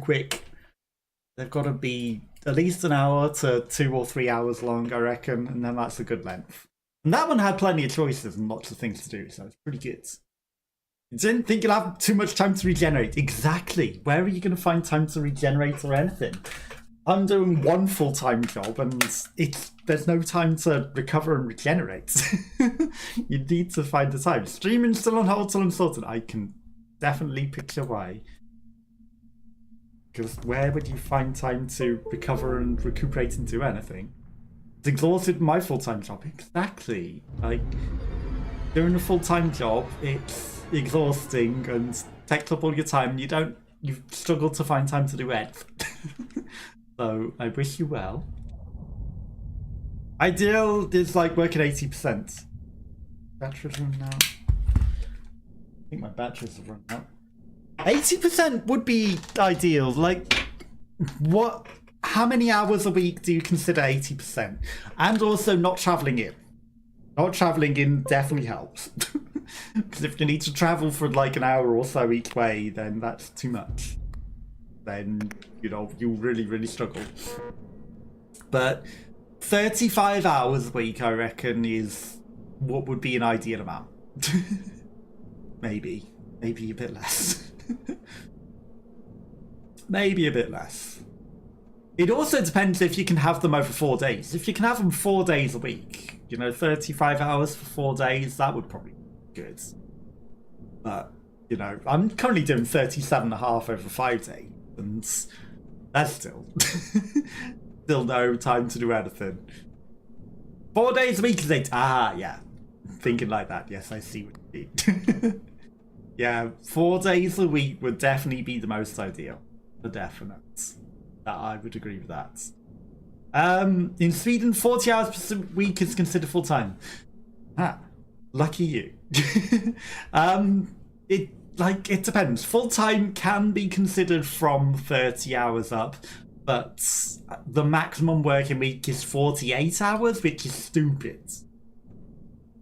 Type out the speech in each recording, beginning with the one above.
quick. They've got to be at least an hour to 2 or 3 hours long, I reckon, and then that's a good length. And that one had plenty of choices and lots of things to do, so it's pretty good. You didn't think you'll have too much time to regenerate. Exactly. Where are you going to find time to regenerate or anything? I'm doing one full-time job and there's no time to recover and regenerate. You need to find the time. Streaming's still on hold till I'm sorted. I can definitely picture why. Because where would you find time to recover and recuperate and do anything? It's exhausted my full-time job. Exactly. Like, doing a full-time job, it's exhausting and takes up all your time and you struggle to find time to do anything. So I wish you well. Ideal is like working 80%. Batteries run out. I think my batteries have run out. 80% would be ideal. Like, what? How many hours a week do you consider 80%? And also not traveling in. Not traveling in definitely helps. Because if you need to travel for like an hour or so each way, then that's too much. Then, you know, you'll really, really struggle. But 35 hours a week, I reckon, is what would be an ideal amount. Maybe a bit less. Maybe a bit less. It also depends if you can have them over 4 days. If you can have them 4 days a week, you know, 35 hours for 4 days, that would probably be good. But, you know, I'm currently doing 37.5 over 5 days, and that's still no time to do anything. 4 days a week is 8. Ah, yeah. Thinking like that. Yes, I see what you mean. Yeah, 4 days a week would definitely be the most ideal. For definite. I would agree with that. In Sweden, 40 hours per week is considered full-time. Ah, lucky you. It depends. Full-time can be considered from 30 hours up, but the maximum working week is 48 hours, which is stupid.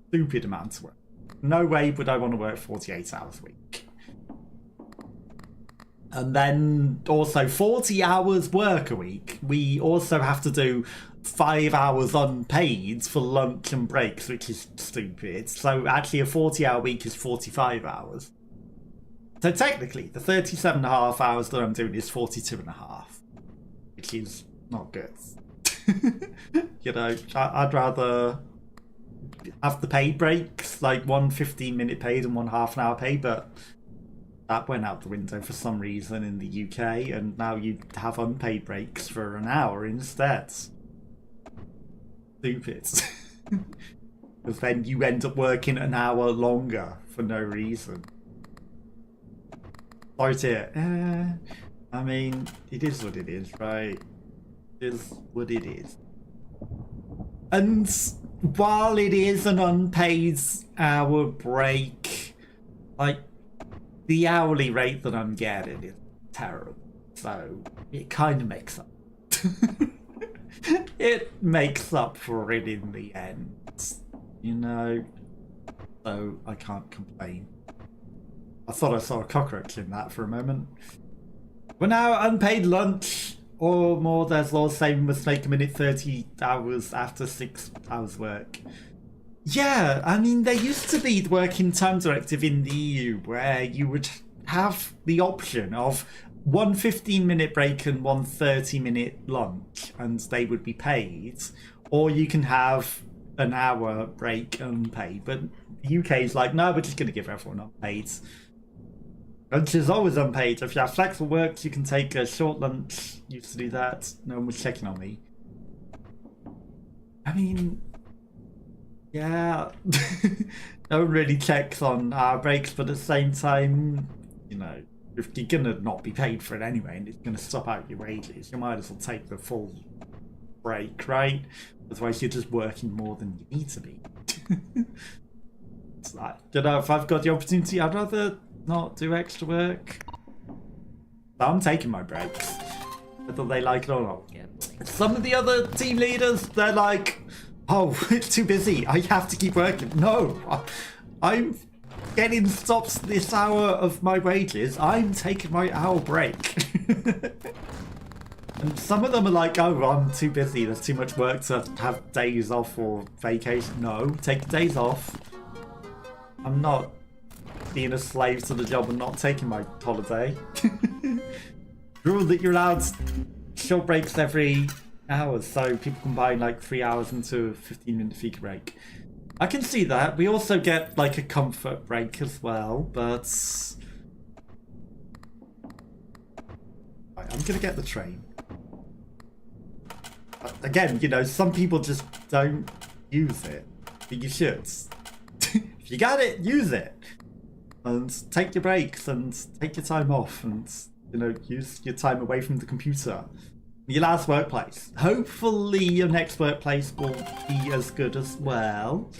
Stupid amount of work. No way would I want to work 48 hours a week. And then also 40 hours work a week. We also have to do 5 hours unpaid for lunch and breaks, which is stupid. So actually a 40-hour week is 45 hours. So technically, the 37.5 hours that I'm doing is 42.5, which is not good. You know, I'd rather have the paid breaks, like one 15-minute paid and one half-an-hour paid, but that went out the window for some reason in the UK, and now you have unpaid breaks for an hour instead. Stupid. Because then you end up working an hour longer for no reason. Sorry to hear. I mean, it is what it is, right? It is what it is. And while it is an unpaid hour break, like, the hourly rate that I'm getting is terrible, so it kind of makes up. It makes up for it in the end, you know, so I can't complain. I thought I saw a cockroach in that for a moment. We're now unpaid lunch or more. There's laws saying we must make a minute 30 hours after 6 hours work. Yeah, I mean, there used to be the working time directive in the EU where you would have the option of one 15-minute break and one 30-minute lunch, and they would be paid. Or you can have an hour break unpaid. But the UK is like, no, we're just going to give everyone unpaid. Lunch is always unpaid. If you have flexible work, you can take a short lunch. Used to do that. No one was checking on me. I mean, yeah, no one really checks on our breaks, but at the same time, you know, if you're gonna not be paid for it anyway and it's gonna stop out your wages, you might as well take the full break, right? Otherwise you're just working more than you need to be. It's like, you know, if I've got the opportunity, I'd rather not do extra work. So I'm taking my breaks, whether they like it or not. Some of the other team leaders, they're like, oh, it's too busy, I have to keep working. No, I'm getting stopped this hour of my wages, I'm taking my hour break. And some of them are like, oh, I'm too busy, there's too much work to have days off or vacation. No, take the days off. I'm not being a slave to the job and not taking my holiday. Rule that you're allowed short breaks every hour, so people combine like 3 hours into a 15-minute fika break. I can see that. We also get like a comfort break as well, but right, I'm gonna get the train. Again, you know, some people just don't use it, but you should. If you got it, use it. And take your breaks and take your time off and, you know, use your time away from the computer. Your last workplace. Hopefully your next workplace will be as good as well.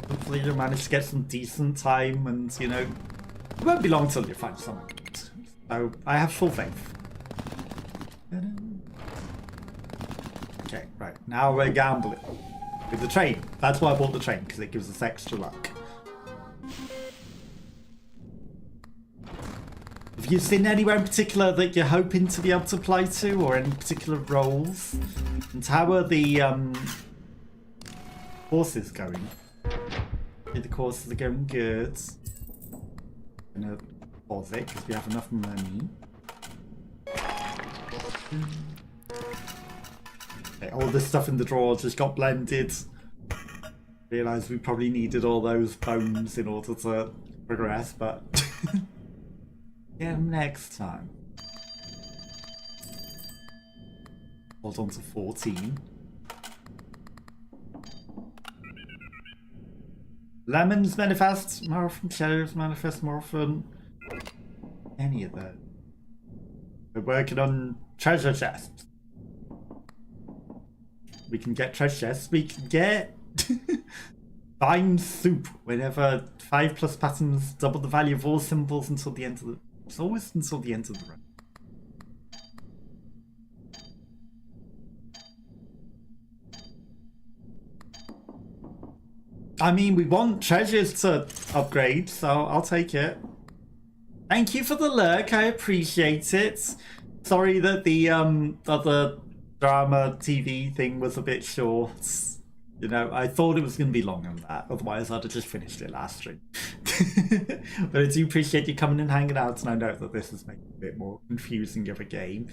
Hopefully you'll manage to get some decent time and, you know, it won't be long till you find something good. So I have full faith. Okay, right. Now we're gambling. With the train. That's why I bought the train, because it gives us extra luck. Have you seen anywhere in particular that you're hoping to be able to apply to, or any particular roles? And how are the courses going? The courses are going good. I'm gonna pause it because we have enough money. Okay, all this stuff in the drawer just got blended. Realised we probably needed all those bones in order to progress, but yeah, next time. Hold on to 14. Lemons manifest more often, cherries manifest more often. Any of those. We're working on treasure chests. We can get treasure chests. We can get vine soup. Whenever 5+ patterns double the value of all symbols until the end of the. It's always until the end of the run. I mean, we want treasures to upgrade, so I'll take it. Thank you for the lurk. I appreciate it. Sorry that the other drama TV thing was a bit short. You know, I thought it was going to be longer than that. Otherwise, I'd have just finished it last stream. But I do appreciate you coming and hanging out, and I know that this is making it a bit more confusing of a game.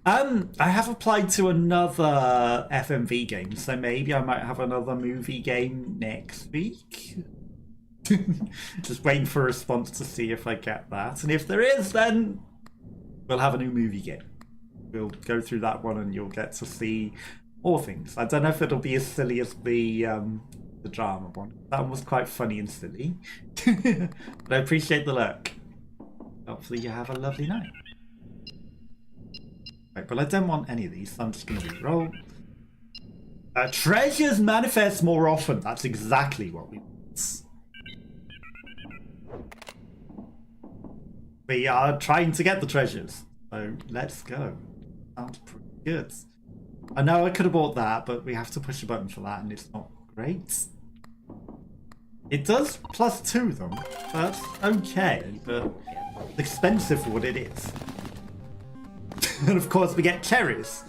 I have applied to another FMV game, so maybe I might have another movie game next week. Just waiting for a response to see if I get that. And if there is, then we'll have a new movie game. We'll go through that one and you'll get to see more things. I don't know if it'll be as silly as the drama one. That one was quite funny and silly. But I appreciate the lurk. Hopefully you have a lovely night. Right, but I don't want any of these, so I'm just going to re-roll. Treasures manifest more often. That's exactly what we want. We are trying to get the treasures, so let's go. Sounds pretty good. I know I could have bought that, but we have to push a button for that, and it's not great. It does +2 them. That's okay, but it's expensive for what it is. And of course we get cherries.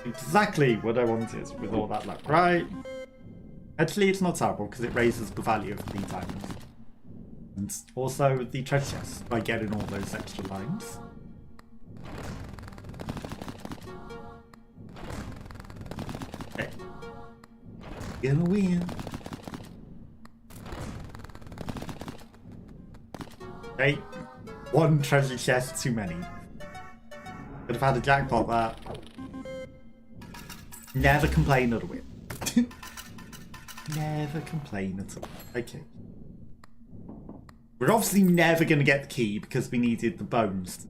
Exactly what I wanted with all that luck, right? Actually, it's not terrible because it raises the value of the diamonds. And also the treasure chest by getting all those extra lines. Okay. Gonna win. Okay. One treasure chest too many. Could have had a jackpot that. Never complain at a win. Never complain at all. Okay. We're obviously never going to get the key because we needed the bones.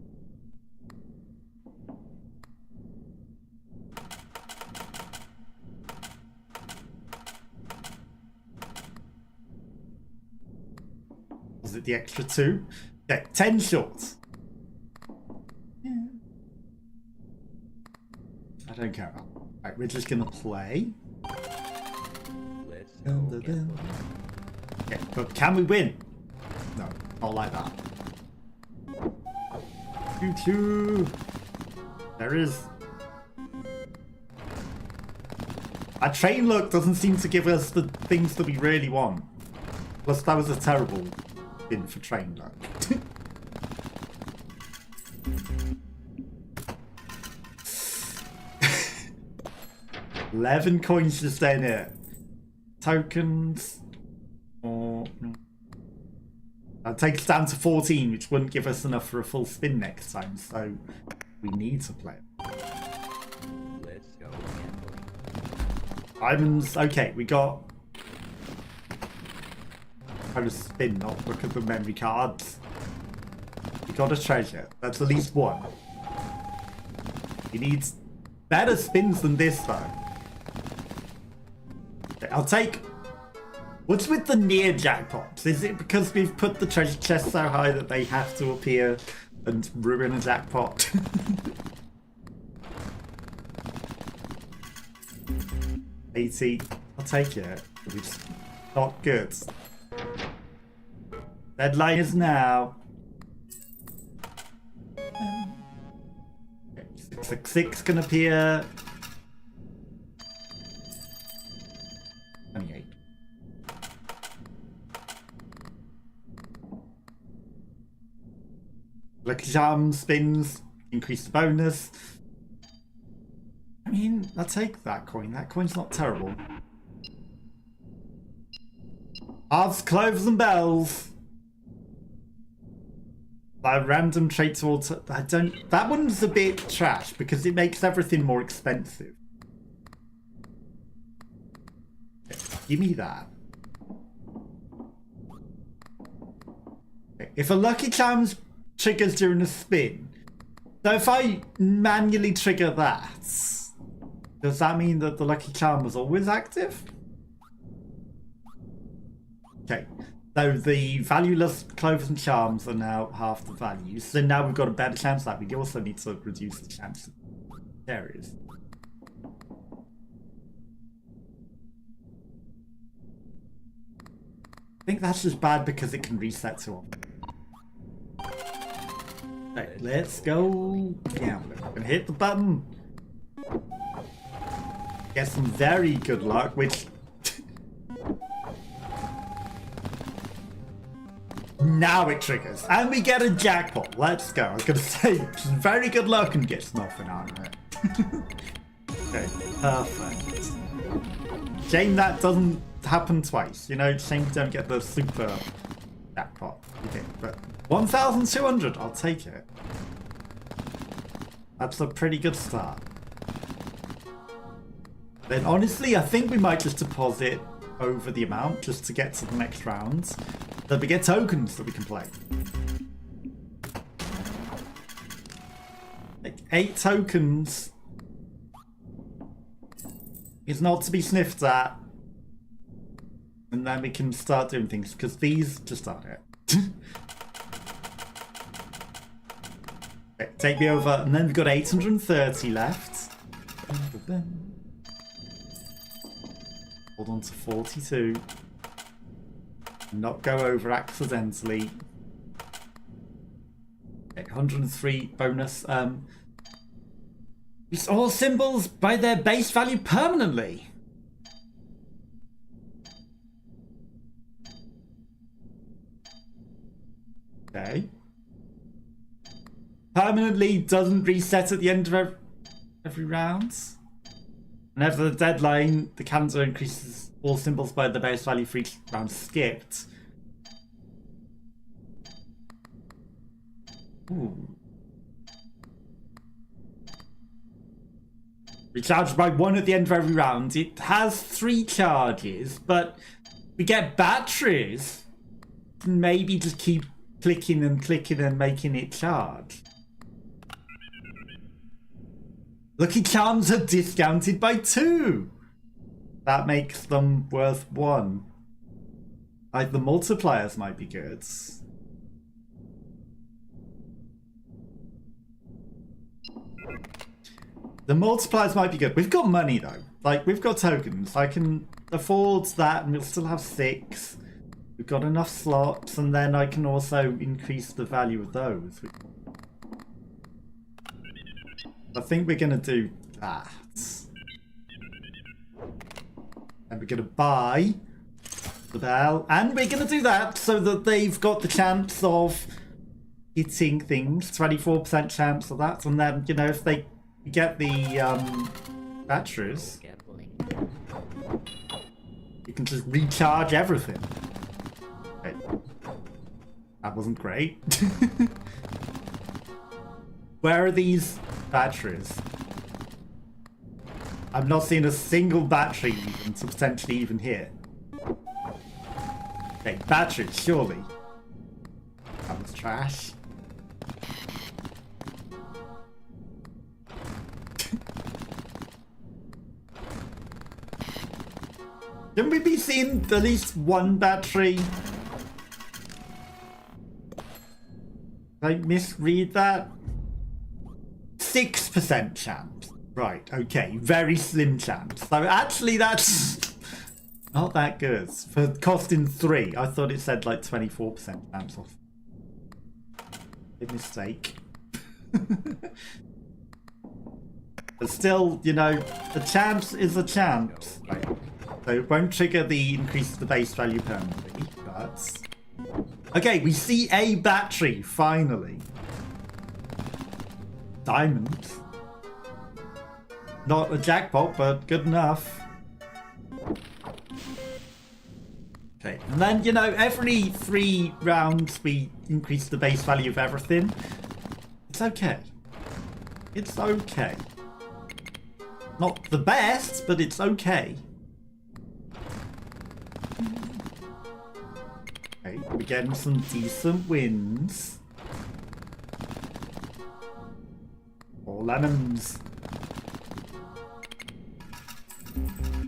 Was it the extra 2? Okay, 10 short. I don't care. Right, we're just gonna play. Let's go. Okay, but can we win? No, not like that. Choo-choo. There is. Our train luck doesn't seem to give us the things that we really want. Plus, that was a terrible spin for train luck. 11 coins to stay in it. Tokens. Or that takes down to 14, which wouldn't give us enough for a full spin next time, so we need to play it. Let's go. Diamonds. Okay, we got. How to spin, not look at the memory cards. We got a treasure. That's at least one. We need better spins than this, though. Okay, I'll take. What's with the near jackpots? Is it because we've put the treasure chests so high that they have to appear and ruin a jackpot? 80. I'll take it. It's not good. Deadline is now. 666 can appear. 28. Lucky charm spins, increase the bonus. I mean, I'll take that coin. That coin's not terrible. Hearts, clovers, and bells. That random trait towards. I don't. That one's a bit trash because it makes everything more expensive. Give me that. Okay. If a lucky charm triggers during a spin, so if I manually trigger that, does that mean that the lucky charm was always active? Okay, so the valueless clovers and charms are now half the value, so now we've got a better chance that we also need to reduce the chance of areas. I think that's just bad because it can reset too often. Right, let's go gambling. I'm gonna hit the button. Get some very good luck, which now it triggers. And we get a jackpot. Let's go. I was gonna say very good luck and gets nothing out of it. Okay, perfect. Shame that doesn't happen twice. You know, shame we don't get the super jackpot. Okay, but 1,200, I'll take it. That's a pretty good start. Then honestly, I think we might just deposit over the amount just to get to the next round. Then we get tokens that we can play. Like 8 tokens is not to be sniffed at. And then we can start doing things because these just aren't it. Okay, take me over, and then we've got 830 left. Hold on to 42. Not go over accidentally. Okay, 103 bonus. It's all symbols by their base value permanently. Okay. Permanently doesn't reset at the end of every round. Whenever the deadline, the calendar increases all symbols by the base value for each round skipped. Ooh. Recharged by 1 at the end of every round. It has 3 charges, but we get batteries. Maybe just keep clicking and making it charge. Lucky charms are discounted by 2. That makes them worth 1. Like the multipliers might be good. The multipliers might be good. We've got money though. Like we've got tokens. I can afford that and we'll still have 6. We've got enough slots, and then I can also increase the value of those. I think we're going to do that. And we're going to buy the bell, and we're going to do that so that they've got the chance of hitting things, 24% chance of that, and then, you know, if they get the batteries, you can just recharge everything. Okay. That wasn't great. Where are these batteries? I'm not seeing a single battery even to potentially even hit. Okay, batteries, surely. That was trash. Shouldn't we be seeing at least one battery? Did I misread that? 6% chance. Right, okay, very slim chance. So actually that's not that good. For costing 3, I thought it said like 24% chance off. Big mistake. But still, you know, a chance is a chance. Right. So it won't trigger the increase of the base value permanently, but... Okay, we see a battery, finally. Diamonds. Not a jackpot, but good enough. Okay, and then, you know, every 3 rounds we increase the base value of everything. It's okay. It's okay. Not the best, but it's okay. Okay, we're getting some decent wins. 4 lemons.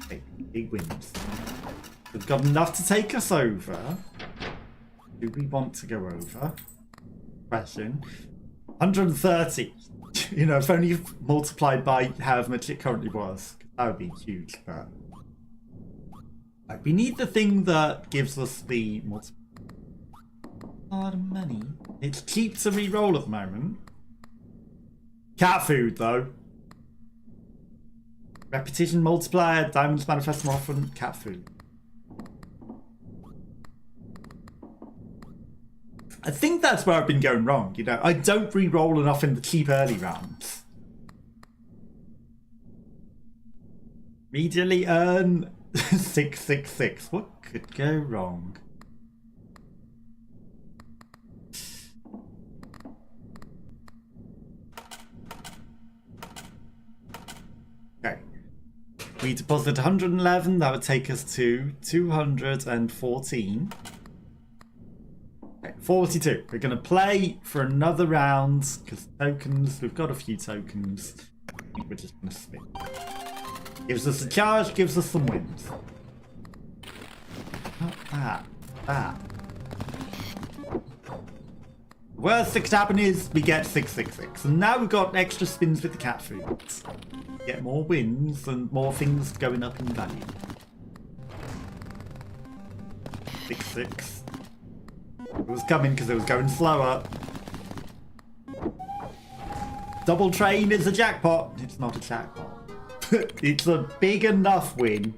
Okay, big wins. We've got enough to take us over. Do we want to go over? Question. 130. You know, if only multiplied by however much it currently was. That would be huge, but... Like, we need the thing that gives us the... A lot of money. It's cheap to re-roll at the moment. Cat food, though. Repetition multiplier, diamonds manifest more often, cat food. I think that's where I've been going wrong, you know. I don't re-roll enough in the cheap early rounds. Immediately earn 666. What could go wrong? Okay. We deposit 111, that would take us to 214. 42. We're going to play for another round because tokens, we've got a few tokens. I think we're just going to spin. Gives us a charge, gives us some wins. Not that. That. Worst that could happen is we get 666. And now we've got extra spins with the cat foods. Get more wins and more things going up in value. 66. It was coming because it was going slower. Double train is a jackpot. It's not a jackpot. It's a big enough win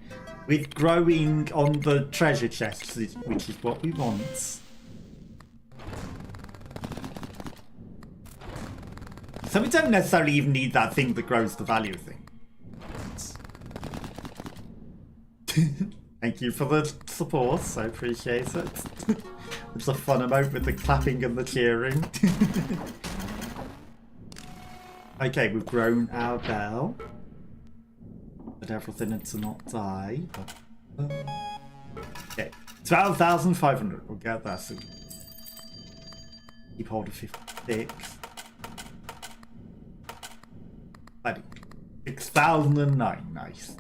with growing on the treasure chests, which is what we want. So we don't necessarily even need that thing that grows the value thing. Thank you for the support. I appreciate it. It's a fun emote with the clapping and the cheering. Okay, we've grown our bell. But everything to not die. Okay, 12,500. We'll get that soon. Keep hold of 56. 6,009. Nice.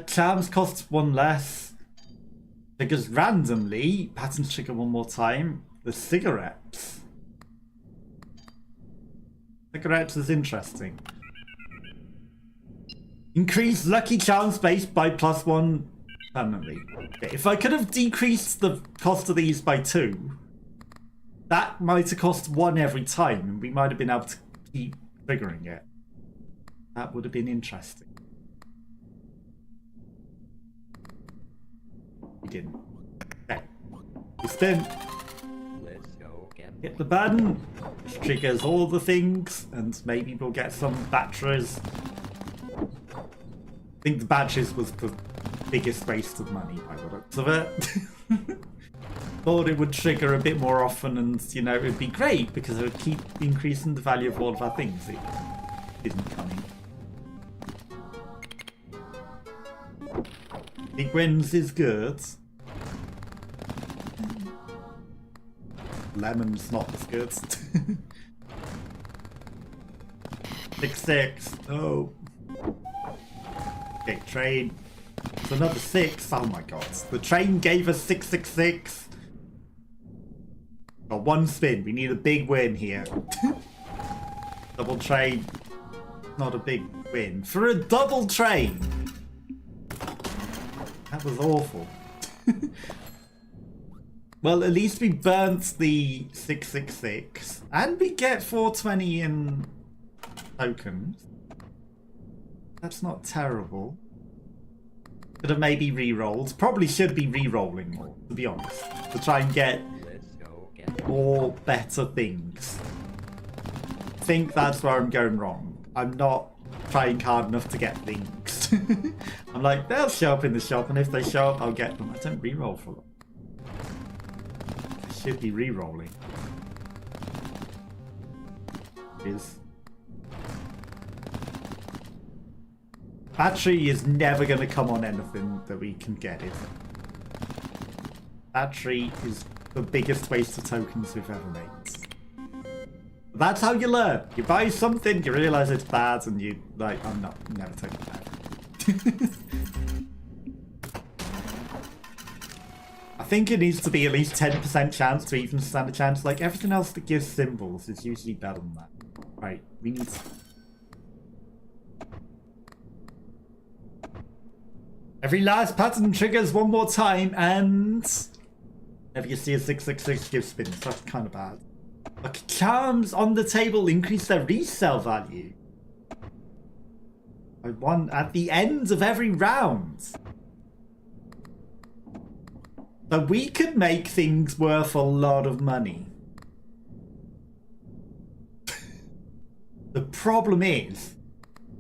Charms costs 1 less. Because randomly, patterns trigger 1 more time. The cigarettes. Cigarettes is interesting. Increase lucky charm space by +1 Permanently. Okay, if I could have decreased the cost of these by 2, that might have cost 1 every time, and we might have been able to keep triggering it. That would have been interesting. We didn't. Okay. We spin. Let's go again. Hit the button, which triggers all the things, and maybe we'll get some batteries. I think the batteries was the biggest waste of money by the looks of it. Thought it would trigger a bit more often, and you know, it would be great because it would keep increasing the value of all of our things. It didn't come in. Big wins is good. Lemon's not as good. 6-6. No. Okay, train. It's another 6. Oh my god. The train gave us 666. Got 1 spin. We need a big win here. Double train. Not a big win. For a double train. That was awful. Well, at least we burnt the 666. And we get 420 in tokens. That's not terrible. Could have maybe re-rolled. Probably should be re-rolling more, to be honest. To try and get more better things. I think that's where I'm going wrong. I'm not trying hard enough to get things. I'm like, they'll show up in the shop, and if they show up, I'll get them. I don't re-roll for them. I should be re-rolling. Battery is never going to come on anything that we can get, is it? Battery is the biggest waste of tokens we've ever made. That's how you learn. You buy something, you realise it's bad, and you like, I'm not never taking it back. I think it needs to be at least 10% chance to even stand a chance. Like everything else that gives symbols is usually better than that. Right, we need to... Every last pattern triggers 1 more time, and whenever you see a 666 give spins. That's kind of bad. Like charms on the table increase their resale value. I won at the end of every round. So we could make things worth a lot of money. The problem is,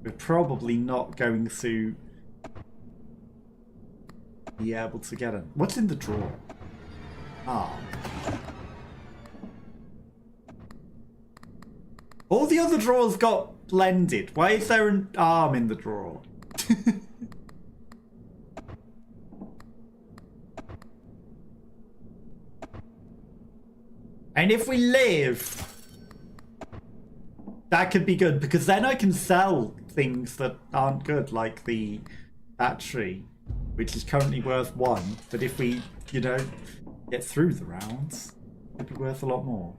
we're probably not going to be able to get it. What's in the drawer? Ah. All the other drawers got blended. Why is there an arm in the drawer? And if we live, that could be good, because then I can sell things that aren't good, like the battery, which is currently worth 1. But if we, you know, get through the rounds, it'd be worth a lot more.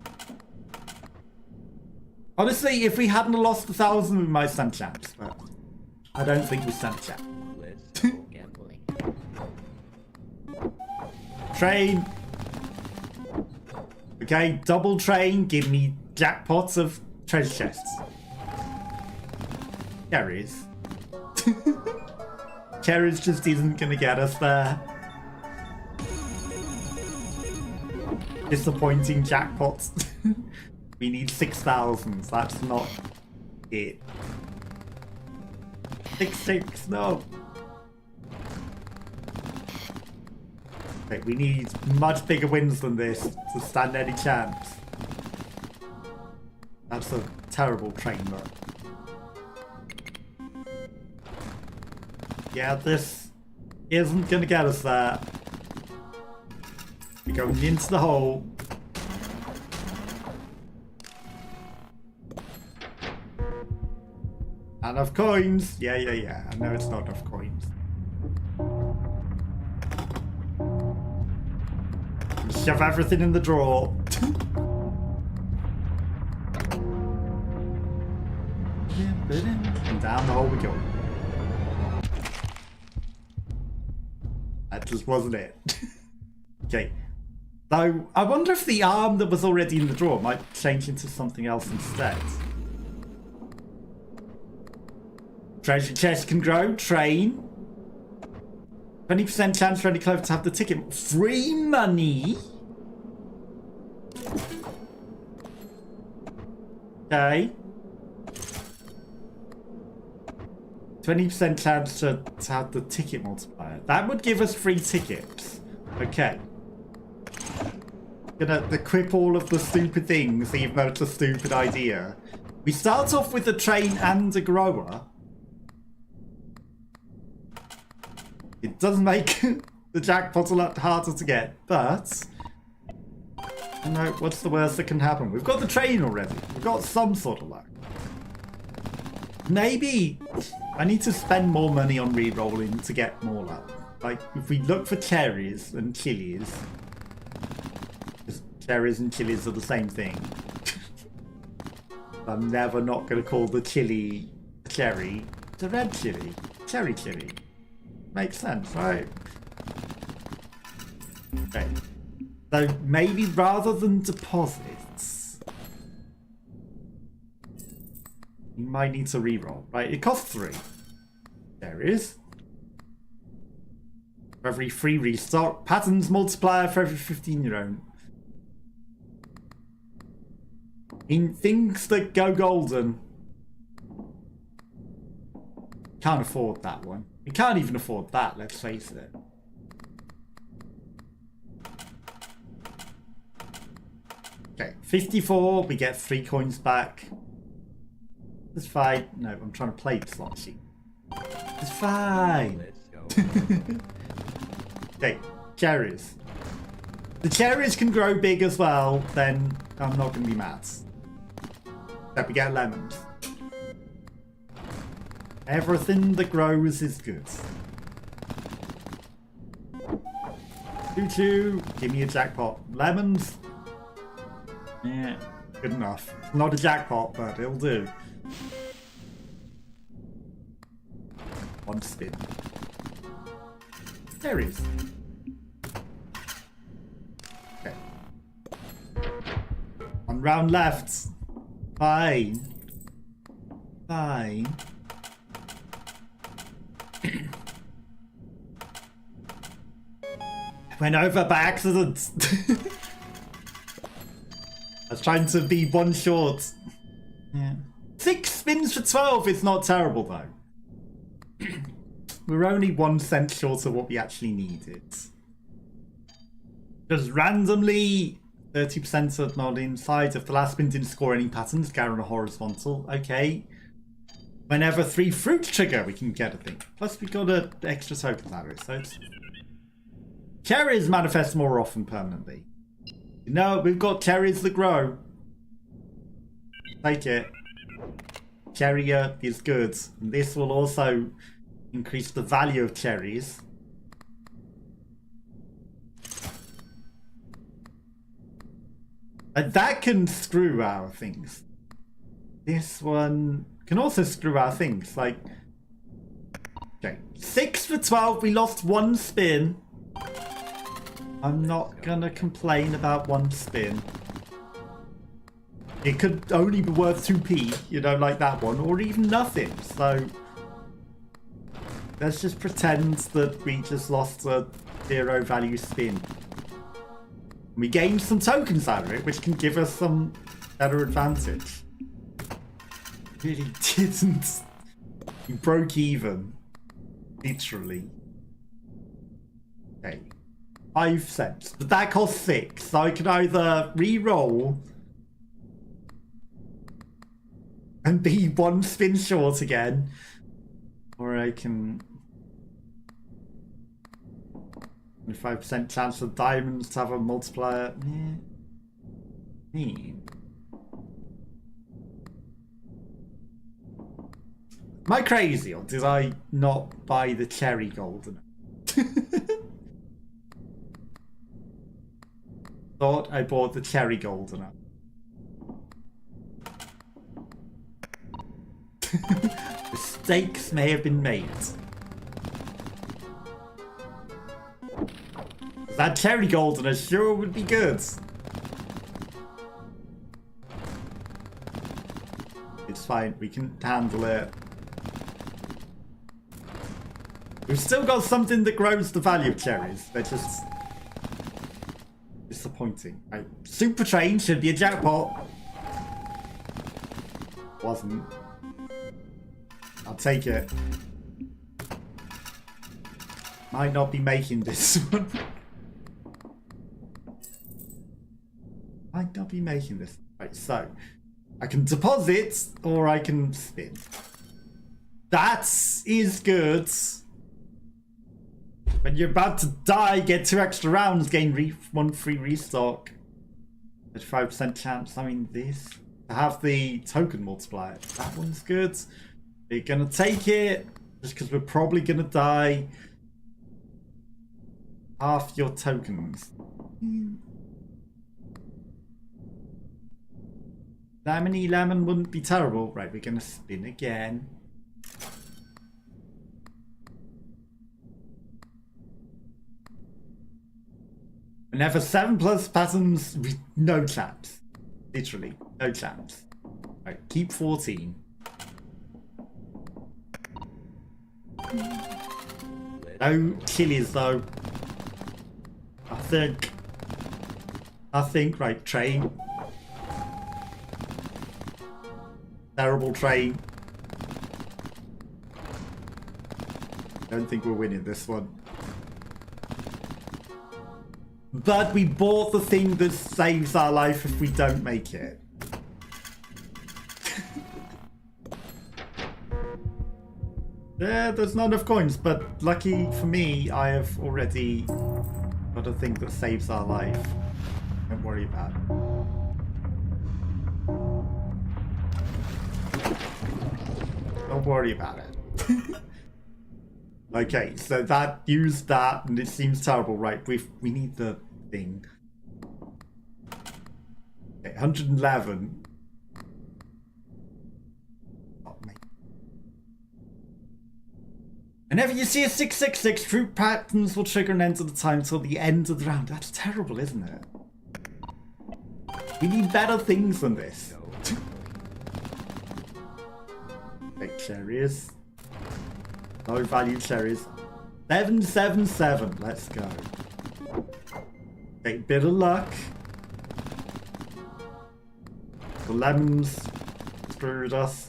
Honestly, if we hadn't lost 1,000, we might stand a chance, but I don't think we stand a chance. Let's go gambling. Train. Okay, double train, give me jackpots of treasure chests. Cherries. Cherries just isn't gonna get us there. Disappointing jackpots. We need 6,000. That's not it. 6-6, no. Okay, we need much bigger wins than this to stand any chance. That's a terrible train run. Yeah, this isn't gonna get us there. We're going into the hole. Not enough coins. Yeah. I know it's not enough coins. Shove everything in the drawer. And down the hole we go. letters, wasn't it? Okay. So, I wonder if the arm that was already in the drawer might change into something else instead. Treasure chest can grow. Train. 20% chance for any clover to have the ticket. Free money. Okay. 20% chance to have the ticket multiplier. That would give us free tickets. Okay. Gonna equip all of the stupid things, even though it's a stupid idea. We start off with a train and a grower. It does make the jackpot a lot harder to get, but... you know, what's the worst that can happen? We've got the train already. We've got some sort of luck. Maybe I need to spend more money on re-rolling to get more luck. Like, if we look for cherries and chilies... because cherries and chilies are the same thing. I'm never not going to call the chili a cherry. It's a red chili. Cherry chili. Makes sense, right? Okay. So maybe rather than deposits, you might need to re-roll. Right, it costs 3. There it is. For every free restock. Patterns multiplier for every 15 you own. In things that go golden. Can't afford that one. We can't even afford that, let's face it. Okay, 54, we get 3 coins back. It's fine. No, I'm trying to play the slot sheet. It's fine. Okay, cherries. The cherries can grow big as well, then I'm not going to be mad. Except we get lemons. Everything that grows is good. Choo-choo. Give me a jackpot. Lemons. Yeah, good enough. Not a jackpot, but it'll do. 1 spin. Cherries. Okay. 1 round left. Fine. Fine. Went over by accident. I was trying to be 1 short. Yeah. 6 spins for 12 is not terrible though. We're only 1 cent short of what we actually needed. Just randomly 30% of not inside. If the last spin didn't score any patterns, go on a horizontal. Okay. Whenever 3 fruits trigger, we can get a thing. Plus we got an extra token out of it, so it's... cherries manifest more often permanently. You know, we've got cherries that grow. Take it. Cherry is good. And this will also increase the value of cherries. And that can screw our things. This one can also screw our things. Like, okay, 6 for 12. We lost 1 spin. I'm not gonna complain about 1 spin. It could only be worth 2p, you know, like that one, or even nothing. So let's just pretend that we just lost a 0 value spin. We gained some tokens out of it, which can give us some better advantage. Really didn't. You broke even. Literally. Okay. 5 cents. But that costs 6. So I can either re-roll and be 1 spin short again, or I can... 25% chance for diamonds to have a multiplier. Am I crazy, or did I not buy the cherry golden? Thought I bought the cherry golden. Mistakes may have been made. That cherry golden sure would be good. It's fine, we can handle it. We've still got something that grows the value of cherries. They're just disappointing. Right. Super train should be a jackpot. Wasn't. I'll take it. Might not be making this one. Might not be making this. Right, so I can deposit or I can spin. That is good. When you're about to die, get 2 extra rounds, gain 1 free restock. 35% chance. I mean, this to have the token multiplier. That one's good. We're gonna take it just because we're probably gonna die. Half your tokens. Lemony lemon wouldn't be terrible. Right, we're gonna spin again. Whenever 7+ patterns, no chance. Literally, no chance. Right, keep 14. No chilies though. I think, right, train. Terrible train. Don't think we're winning this one. But we bought the thing that saves our life if we don't make it. Yeah, there's not enough coins, but lucky for me, I have already got a thing that saves our life. Don't worry about it. Don't worry about it. Okay, so that used that, and it seems terrible, right? We need the thing. Okay, 111. Oh, mate. Whenever you see a 666, true patterns will trigger an end of the time till the end of the round. That's terrible, isn't it? We need better things than this. Big cherries. Low value cherries. 777. Let's go. Okay, bit of luck. The lemons screwed us.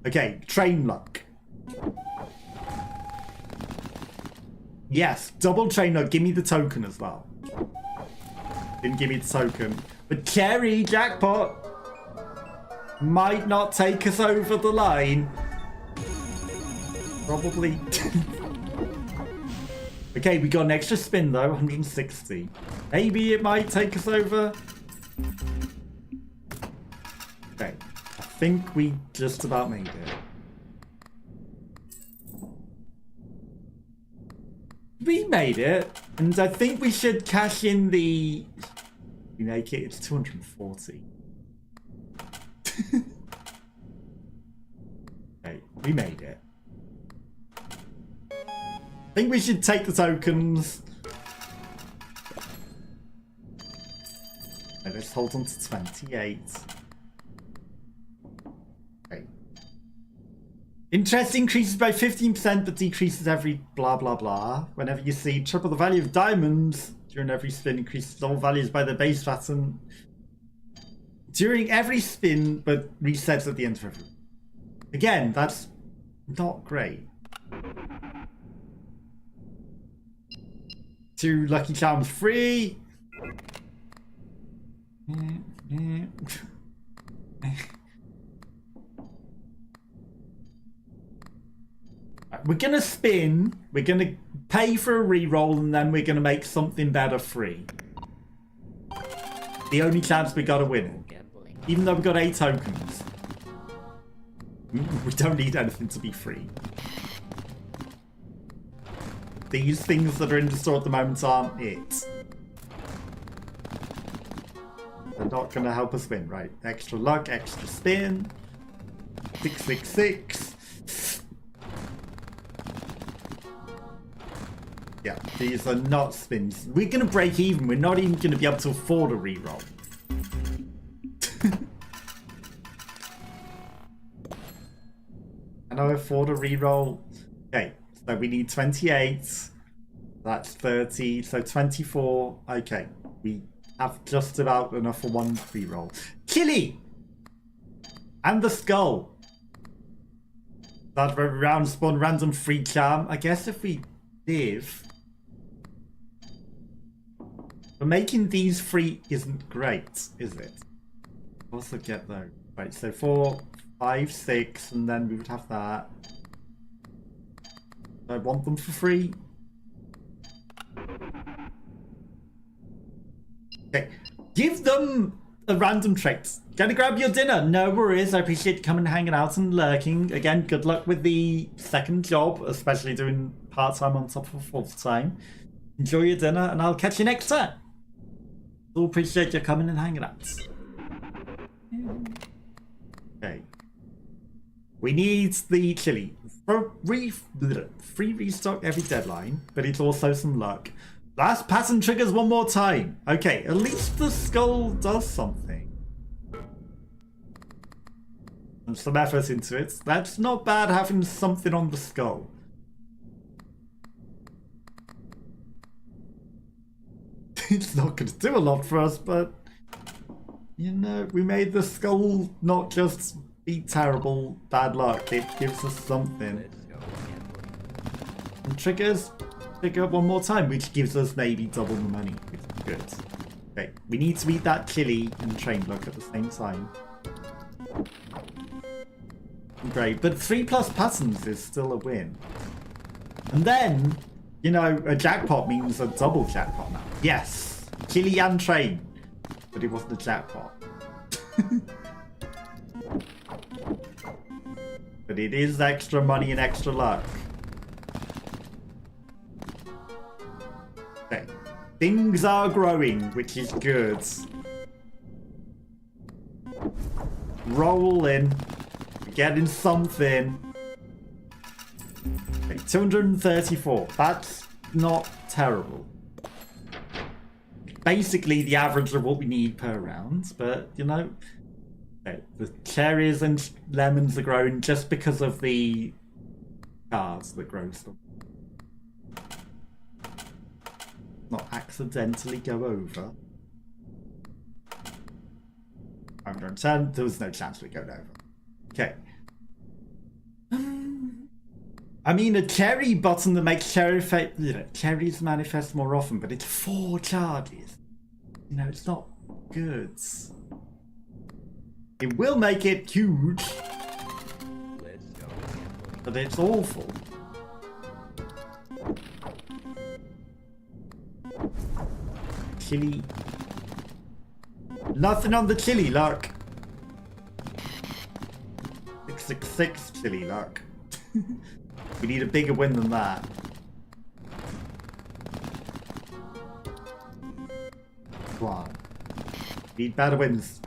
Okay, train luck. Yes, double train luck. Give me the token as well. Didn't give me the token. But cherry jackpot might not take us over the line. Probably. Okay, we got an extra spin though, 160. Maybe it might take us over. Okay, I think we just about made it. We made it, and I think we should cash in the... We make it, it's 240. Okay, we made it. I think we should take the tokens. Okay, let's hold on to 28. Okay. Interest increases by 15% but decreases every blah blah blah. Whenever you see triple the value of diamonds during every spin, increases all values by the base pattern during every spin but resets at the end of every. Again, that's not great. 2 lucky charms free. We're gonna spin, we're gonna pay for a reroll, and then we're gonna make something better free. The only chance we gotta win it. Even though we've got 8 tokens. We don't need anything to be free. These things that are in the store at the moment aren't it. They're not going to help us win, right? Extra luck, extra spin. 666. Yeah, these are not spins. We're going to break even. We're not even going to be able to afford a reroll. Can I afford a reroll? Okay, so we need 28. That's 30. So 24. Okay, we have just about enough for one reroll. Chili! And the skull. That round spawn random free charm. I guess if we live. But making these free isn't great, is it? Also get those. Right, so 4, 5, 6, and then we would have that. I want them for free. Okay, give them a random trait. Gonna grab your dinner. No worries. I appreciate you coming, hanging out, and lurking. Again, good luck with the second job, especially doing part-time on top of full-time. Enjoy your dinner, and I'll catch you next time. Still appreciate you coming and hanging out. Okay. We need the chili. Free restock every deadline, but it's also some luck. Last pattern triggers one more time. Okay, at least the skull does something. And some effort into it. That's not bad having something on the skull. It's not going to do a lot for us, but you know, we made the skull not just be terrible bad luck. It gives us something. And triggers trigger one more time, which gives us maybe double the money, which is good. Okay, we need to eat that chili and train luck at the same time. Great, but 3+ patterns is still a win. And then, you know, a jackpot means a double jackpot now. Yes, chili and train, but it wasn't a jackpot. But it is extra money and extra luck. Okay, things are growing, which is good. Roll in. Getting something. Okay, 234. That's not terrible. Basically the average of what we need per round, but you know, okay, the cherries and lemons are growing just because of the cards that grow them. Not accidentally go over. 110. There was no chance we go over. Okay. I mean, a cherry button that makes cherries manifest more often, but it's 4 charges. You know, it's not good. It will make it huge, but it's awful. Chili. Nothing on the chili, luck. 666 chili luck. We need a bigger win than that. Come on. Need better wins.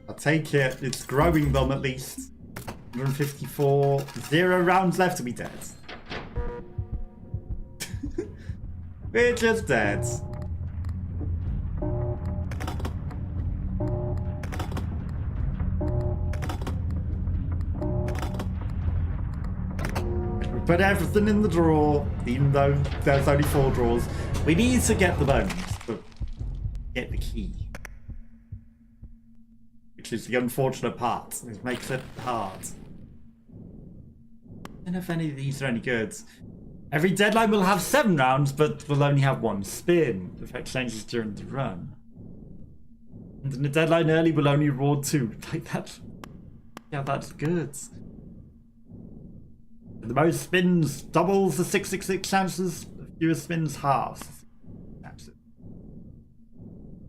I'll take it. It's growing them at least. 154. 0 rounds left to be dead. We're just dead. Put everything in the drawer, even though there's only 4 drawers. We need to get the bones, but get the key. Which is the unfortunate part. It makes it hard. I don't know if any of these are any good. Every deadline will have 7 rounds, but we'll only have 1 spin. The effect changes during the run. And in the deadline early, we'll only reward 2. Like that. Yeah, that's good. The most spins doubles the 666 chances, the fewest spins halves.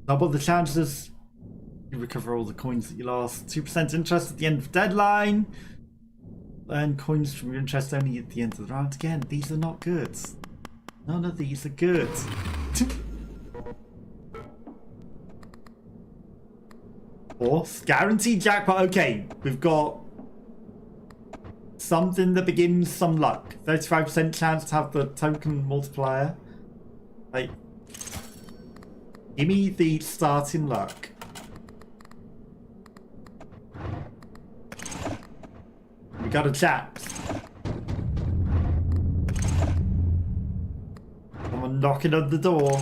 Double the chances, you recover all the coins that you lost. 2% interest at the end of deadline. Earn coins from your interest only at the end of the round. Again, these are not good. None of these are good. Horse. Guaranteed jackpot. Okay, we've got something that begins some luck. 35% chance to have the token multiplier. Like, give me the starting luck. We got a chat. Someone knocking on the door.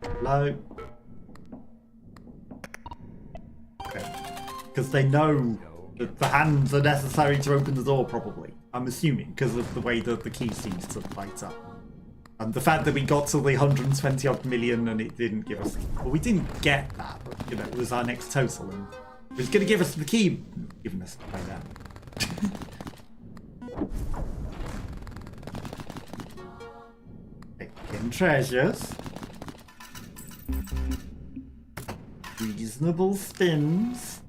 Hello. Okay. Because they know that the hands are necessary to open the door, probably. I'm assuming, because of the way that the key seems to light up. And the fact that we got to the 120 odd million and it didn't give us... Well, we didn't get that, but, you know, it was our next total. And it was going to give us the key, giving us by that. Getting treasures. Reasonable spins.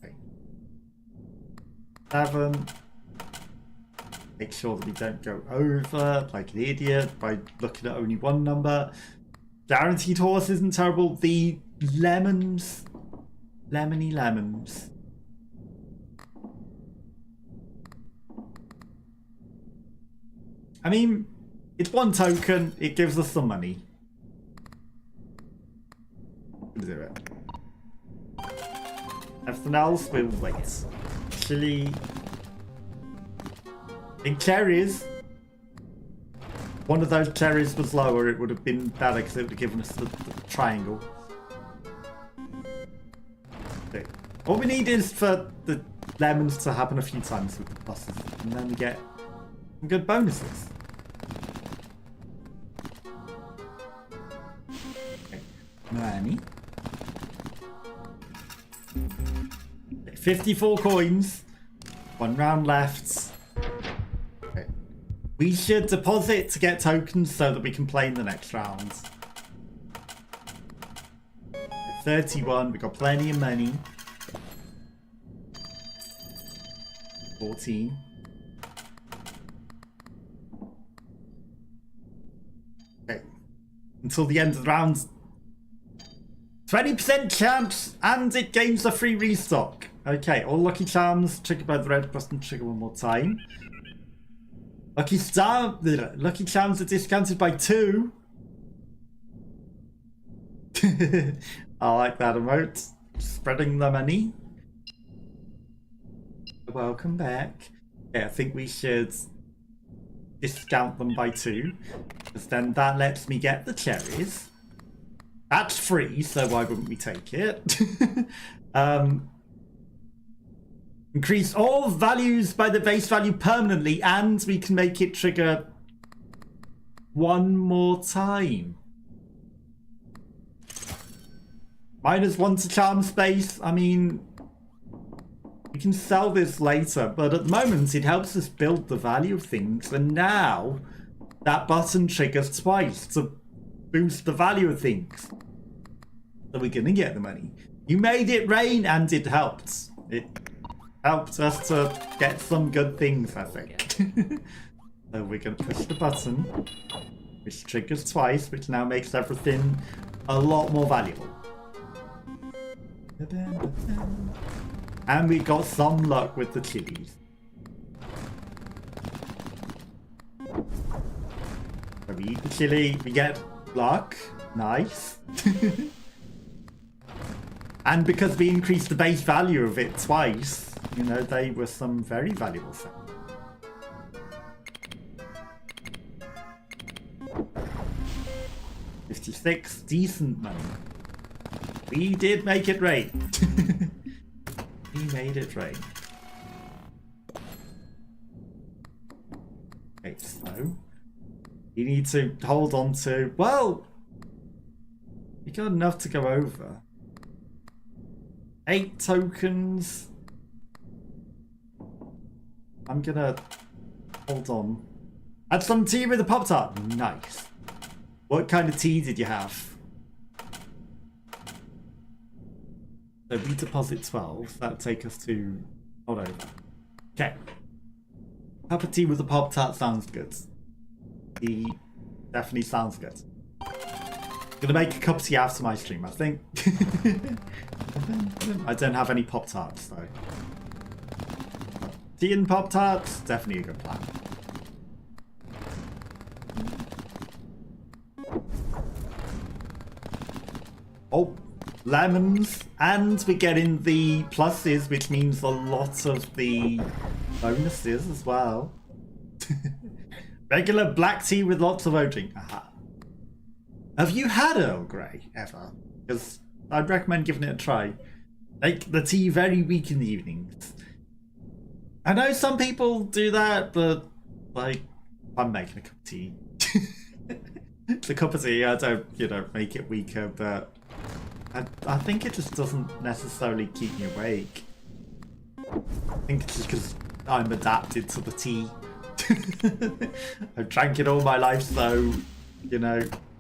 Okay. 7. Make sure that we don't go over like an idiot by looking at only one number. Guaranteed horse isn't terrible. The lemons. Lemony lemons. I mean, it's one token. It gives us some money. We'll do it. Everything else, we'll wait. Chili. In cherries. One of those cherries was lower. It would have been better because it would have given us the triangle. Okay. All we need is for the lemons to happen a few times with the pluses. And then we get some good bonuses. Okay. Money. 54 coins. 1 round left. Okay. We should deposit to get tokens so that we can play in the next round. 31. We got plenty of money. 14. Okay. Until the end of the round. 20% chance, and it gains a free restock. Okay, all lucky charms triggered by the red button trigger one more time. Lucky charms are discounted by 2. I like that emote. Spreading the money. Welcome back. Okay, I think we should discount them by 2. Because then that lets me get the cherries. That's free, so why wouldn't we take it? Increase all values by the base value permanently, and we can make it trigger 1 more time. -1 to charm space. I mean, we can sell this later, but at the moment it helps us build the value of things, and now that button triggers twice to boost the value of things. So we're gonna get the money. You made it rain, and it helped. It helped us to get some good things, I think. So we're gonna push the button, which triggers twice, which now makes everything a lot more valuable. And we got some luck with the chilies. So we eat the chili, we get luck. Nice. And because we increased the base value of it twice, you know, they were some very valuable things. $56, decent money. We did make it rain. We made it rain. Okay, so you need to hold on to, well, you got enough to go over. 8 tokens. I'm gonna hold on. Add some tea with a Pop-Tart. Nice. What kind of tea did you have? So we deposit 12. That'll take us to hold over. Okay. Cup of tea with a Pop-Tart sounds good. Tea definitely sounds good. Gonna make a cup of tea after my stream, I think. I don't have any Pop-Tarts though. Tea and Pop-Tarts, definitely a good plan. Oh, lemons, and we're getting the pluses, which means a lot of the bonuses as well. Regular black tea with lots of oating. Aha. Have you had Earl Grey ever? Because I'd recommend giving it a try. Make the tea very weak in the evenings. I know some people do that, but like, I'm making a cup of tea. It's a cup of tea. I don't, make it weaker, but I think it just doesn't necessarily keep me awake. I think it's just because I'm adapted to the tea. I've drank it all my life, so,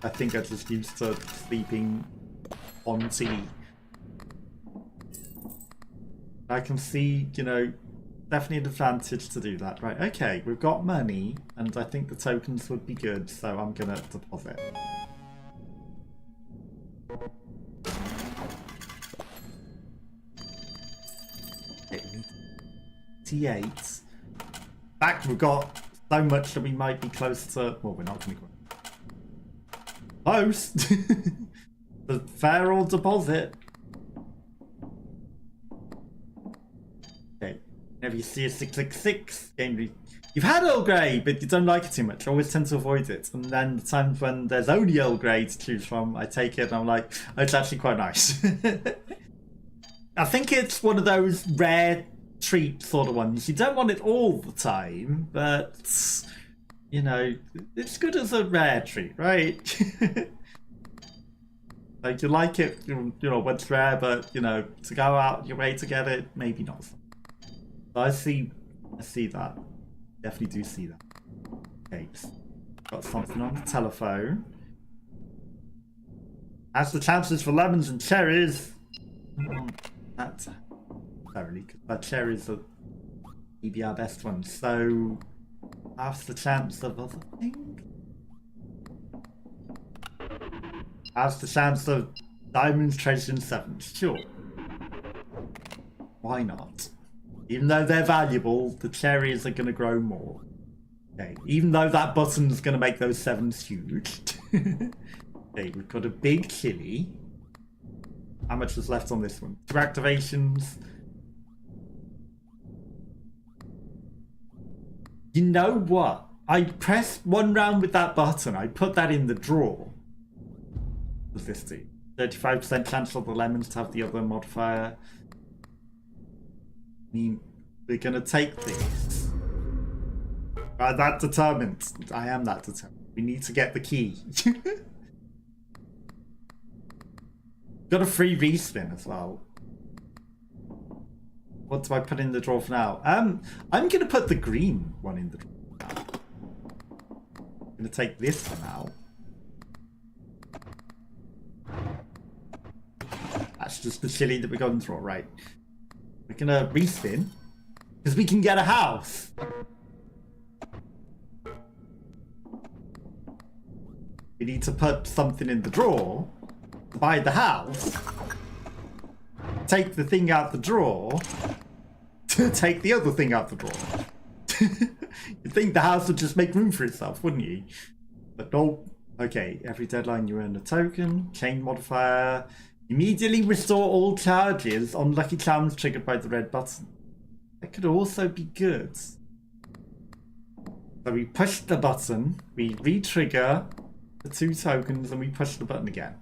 I think I'm just used to sleeping on tea. I can see, definitely an advantage to do that. Right, okay, we've got money, and I think the tokens would be good, so I'm gonna deposit. T8. Back, we've got so much that we might be close to. Well, we're not going to go close. The fair old deposit. Okay. Whenever you see a 666 game, you've had Earl Grey, but you don't like it too much. I always tend to avoid it. And then the times when there's only Earl Grey to choose from, I take it and I'm like, oh, it's actually quite nice. I think it's one of those rare treat sort of ones. You don't want it all the time, but it's good as a rare treat, right? Like, you like it, when it's rare, but to go out your way to get it, maybe not. So I see that. Definitely do see that. Okay, got something on the telephone. As the chances for lemons and cherries, that's thoroughly, because cherries are maybe our best ones. So, half the chance of other things. Half the chance of diamonds, treasures, and sevens. Sure. Why not? Even though they're valuable, the cherries are going to grow more. Okay. Even though that button's going to make those sevens huge. Okay, we've got a big chili. How much is left on this one? 2 activations. You know what? I pressed 1 round with that button. I put that in the drawer. What does this do? 35% chance for the lemons to have the other modifier. I mean, we're going to take this. I'm that determined. I am that determined. We need to get the key. Got a free respin as well. What do I put in the drawer for now? I'm going to put the green one in the drawer now. I'm going to take this for now. That's just the chili that we got in the drawer, right? We're going to respin because we can get a house. We need to put something in the drawer to buy the house. Take the thing out the drawer to take the other thing out the drawer. You'd think the house would just make room for itself, wouldn't you? But no. Okay, every deadline you earn a token. Chain modifier. Immediately restore all charges on lucky charms triggered by the red button. That could also be good. So we push the button, we re-trigger the 2 tokens, and we push the button again.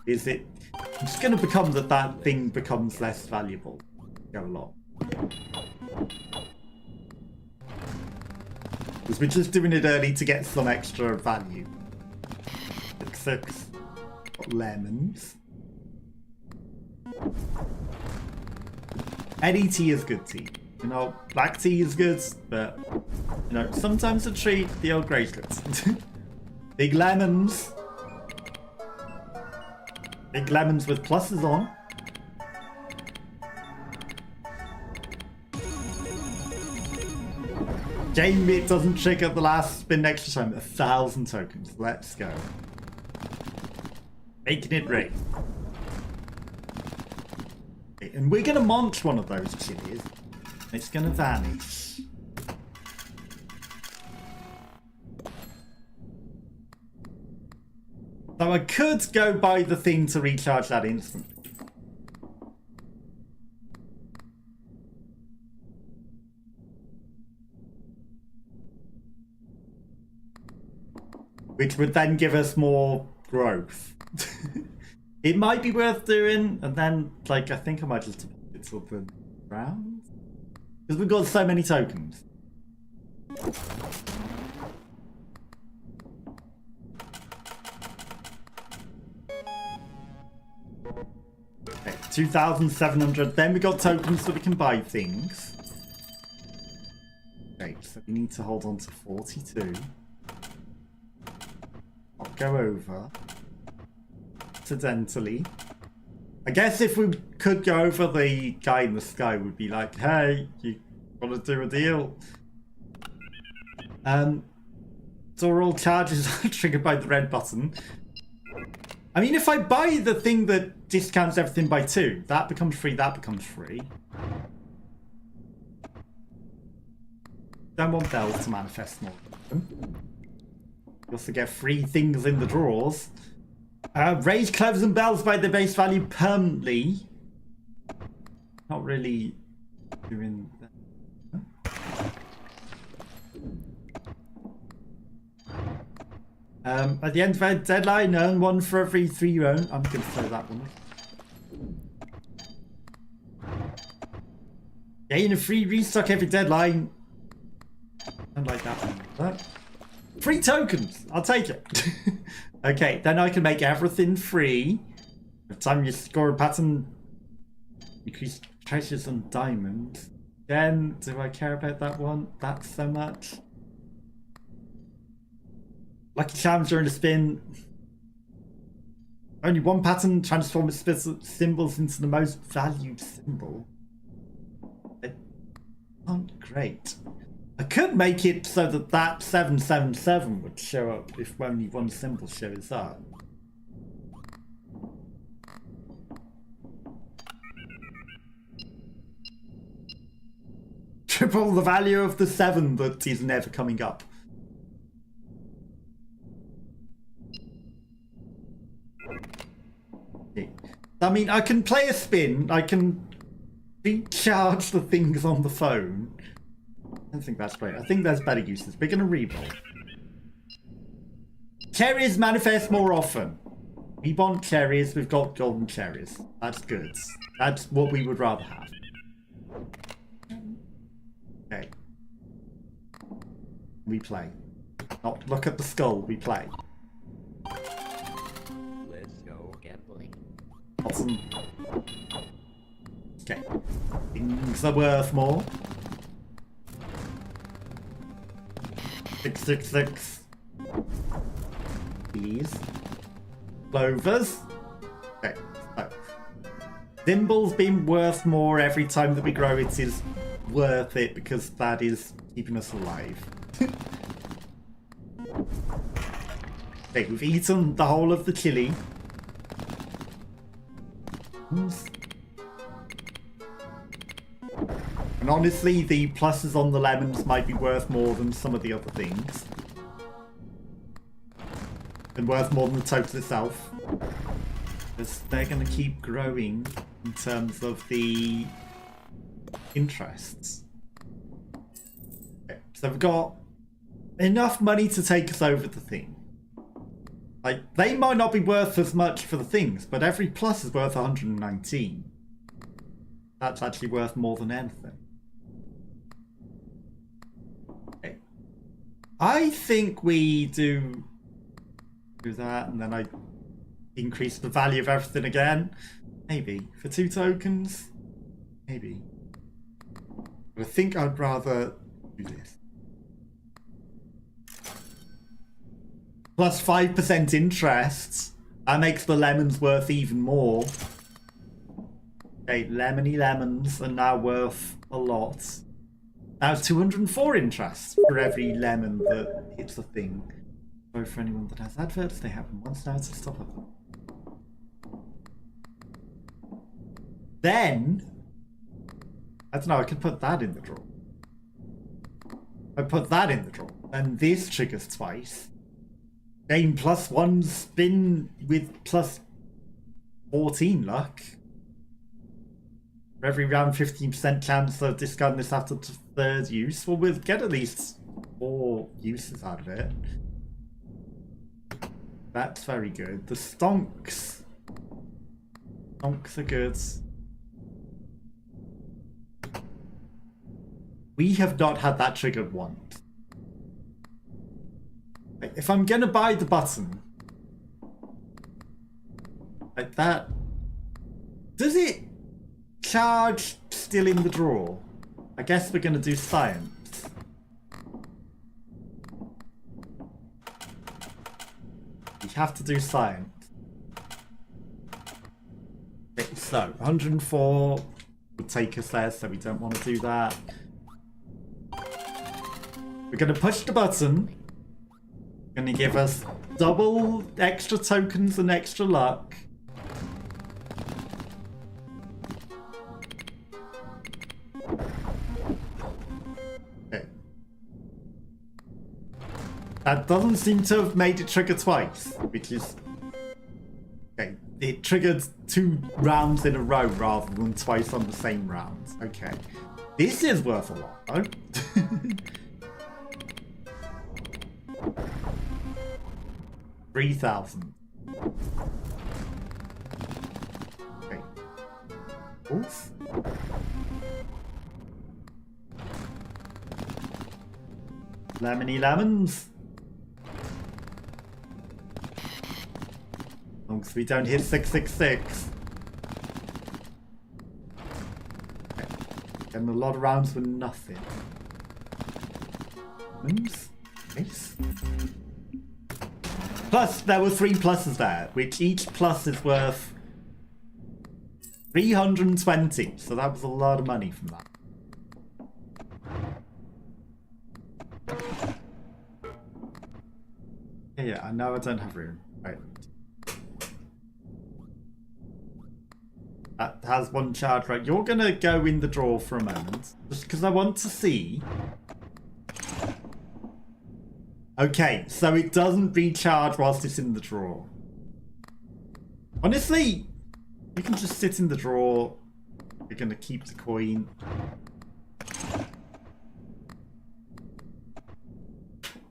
Is it? It's going to become that thing becomes less valuable. Go along. Because we're just doing it early to get some extra value. 6 lemons. Any tea is good tea. Black tea is good, but sometimes a treat, the Earl Grey's good. Big lemons. Big lemons with pluses on. Shame it doesn't trigger the last spin extra time. 1,000 tokens. Let's go. Making it rain. Okay, and we're going to munch one of those chilies. It's going to vanish. So I could go buy the thing to recharge that instantly. Which would then give us more growth. It might be worth doing, and then, like, I think I might just put it up and around. Because we've got so many tokens. Okay, 2,700. Then we got tokens so we can buy things. Okay, so we need to hold on to 42. I'll go over. Accidentally. I guess if we could go over, the guy in the sky would be like, hey, you want to do a deal? So all charges are triggered by the red button. I mean, if I buy the thing that discounts everything by 2, that becomes free, that becomes free. Don't want bells to manifest more. You also get free things in the drawers. Raise clovers and bells by the base value permanently. Not really doing that. At the end of a deadline, earn 1 for every 3 you own. I'm going to throw that one. Gain a free restock every deadline. I don't like that one. Free tokens! I'll take it. Okay, then I can make everything free. Every time you score a pattern, increase treasures and diamonds. Then, do I care about that one? That so much? Lucky charms during the spin. Only one pattern transforms symbols into the most valued symbol. They aren't great. I could make it so that that 777 would show up if only one symbol shows up. Triple the value of the 7 that is never coming up. I mean, I can play a spin, I can recharge the things on the phone. I don't think that's great. I think there's better uses. We're going to reroll. Cherries manifest more often. We want cherries. We've got golden cherries. That's good. That's what we would rather have. Okay. We play. Not look at the skull. We play. Let's go gambling. Awesome. Okay. Things are worth more. 666. These. Clovers. Okay, so. Symbols being worth more every time that we grow it is worth it because that is keeping us alive. Okay, we've eaten the whole of the chili. And honestly, the pluses on the lemons might be worth more than some of the other things. And worth more than the total itself. Because they're going to keep growing in terms of the interests. Okay, so we've got enough money to take us over the thing. Like, they might not be worth as much for the things, but every plus is worth 119. That's actually worth more than anything. Okay. I think we do that, and then I increase the value of everything again. Maybe. For 2 tokens? Maybe. But I think I'd rather do this. Plus 5% interest. That makes the lemons worth even more. Okay, lemony lemons are now worth a lot. Now 204 interest for every lemon that hits a thing. Sorry for anyone that has adverts, they happen once now to stop up. Then, I don't know, I could put that in the drawer. I put that in the drawer, and this triggers twice. Gain +1 spin with plus 14 luck. For every round, 15% chance of discarding this after the third use. Well, we'll get at least 4 uses out of it. That's very good. The stonks. Stonks are good. We have not had that triggered once. If I'm gonna buy the button, like that, does it charge still in the drawer? I guess we're gonna do science. We have to do science. Okay, so 104 would take us there, so we don't want to do that. We're gonna push the button. Gonna give us double extra tokens and extra luck. Okay. That doesn't seem to have made it trigger twice, which is... Okay, it triggered 2 rounds in a row rather than twice on the same round. Okay. This is worth a lot, though. 3,000. Okay. Oof. Lemony lemons. As long as we don't hit 666. Okay. Getting a lot of rounds with nothing. Lemons? Nice. Plus, there were 3 pluses there, which each plus is worth 320. So that was a lot of money from that. Yeah, I know I don't have room. Right. That has 1 charge, right? You're gonna go in the drawer for a moment, just because I want to see. Okay, so it doesn't recharge whilst it's in the drawer. Honestly, you can just sit in the drawer. You're gonna keep the coin.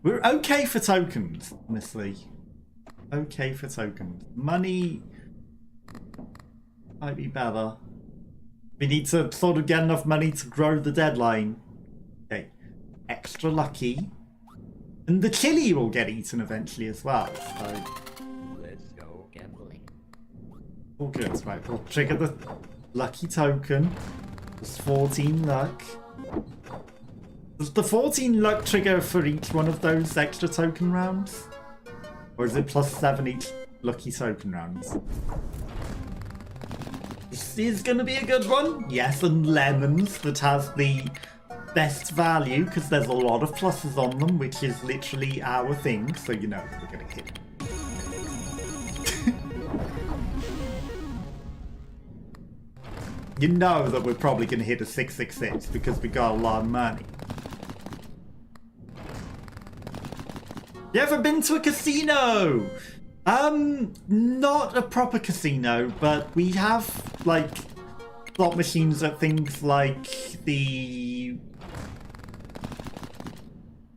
We're okay for tokens, honestly. Okay for tokens. Money might be better. We need to sort of get enough money to grow the deadline. Okay, extra lucky. And the chili will get eaten eventually as well, so... Let's go gambling. All good, right, we'll trigger the lucky token. There's 14 luck. Does the 14 luck trigger for each one of those extra token rounds? Or is it +7 each lucky token rounds? This is going to be a good one. Yes, and lemons that has the best value, because there's a lot of pluses on them, which is literally our thing, so you know we're going to hit. You know that we're probably going to hit a 666 because we got a lot of money. You ever been to a casino? Not a proper casino, but we have, like, slot machines at things like the...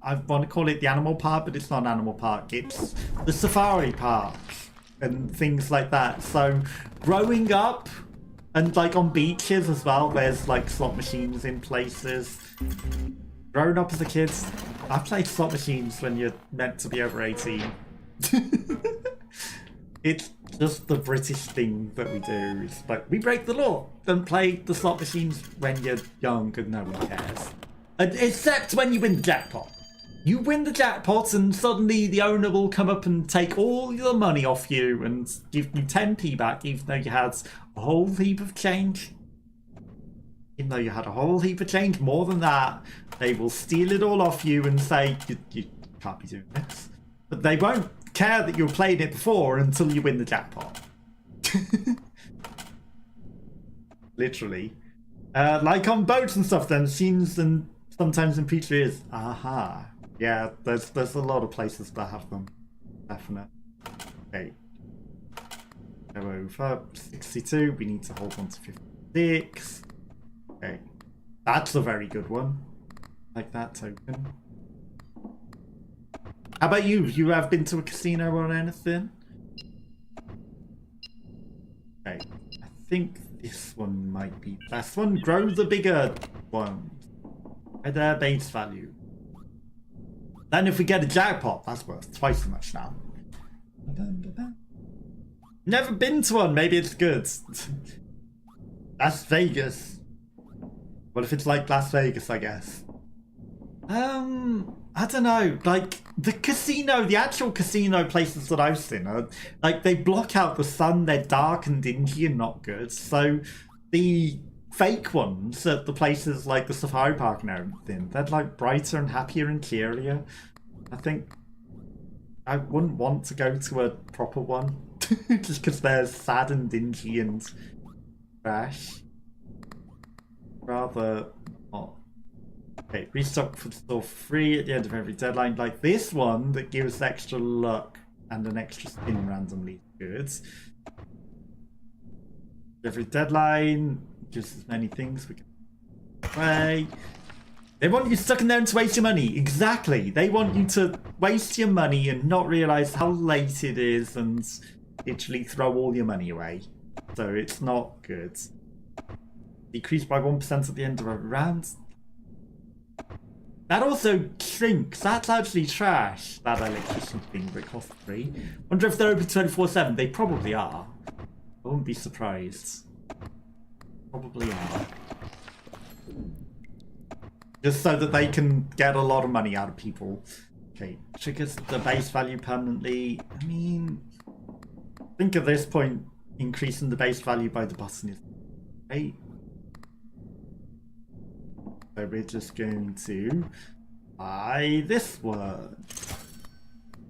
I want to call it the animal park, but it's not an animal park. It's the safari park and things like that. So growing up and like on beaches as well, there's like slot machines in places. Growing up as a kid, I played slot machines when you're meant to be over 18. It's just the British thing that we do. It's like, we break the law and play the slot machines when you're young and no one cares. Except when you win the jackpot. You win the jackpot and suddenly the owner will come up and take all your money off you and give you 10p back even though you had a whole heap of change. Even though you had a whole heap of change, more than that, they will steal it all off you and say, you can't be doing this. But they won't care that you played it before until you win the jackpot. Literally. Like on boats and stuff, then scenes and sometimes in pizzerias. Aha. Yeah, there's a lot of places that have them. Definite. Okay. Go over 62. We need to hold on to 56. Okay. That's a very good one. Like that token. How about you? You have been to a casino or anything? Okay. I think this one might be the best one. Grow the bigger ones. At their base value. Then if we get a jackpot, that's worth twice as much now. Never been to one, maybe it's good. Las Vegas. What if it's like Las Vegas, I guess? I don't know. Like, the casino, the actual casino places that I've seen are, like, they block out the sun, they're dark and dingy and not good. So, the fake ones at the places like the Safari Park and everything, they're, like, brighter and happier and cheerier. I think I wouldn't want to go to a proper one. Just because they're sad and dingy and trash. Rather not. Okay, restock for store free at the end of every deadline. Like this one that gives extra luck and an extra spin randomly goods. Every deadline gives as many things we can play. They want you stuck in there and to waste your money. Exactly. They want you to waste your money and not realise how late it is and literally throw all your money away. So it's not good. Decreased by 1% at the end of a round. That also shrinks. That's actually trash. That electricity thing that costs free. Wonder if they're open 24/7. They probably are. I wouldn't be surprised. Probably are. Just so that they can get a lot of money out of people. Okay, triggers the base value permanently. I mean, I think at this point, increasing the base value by the button is great. So we're just going to buy this one.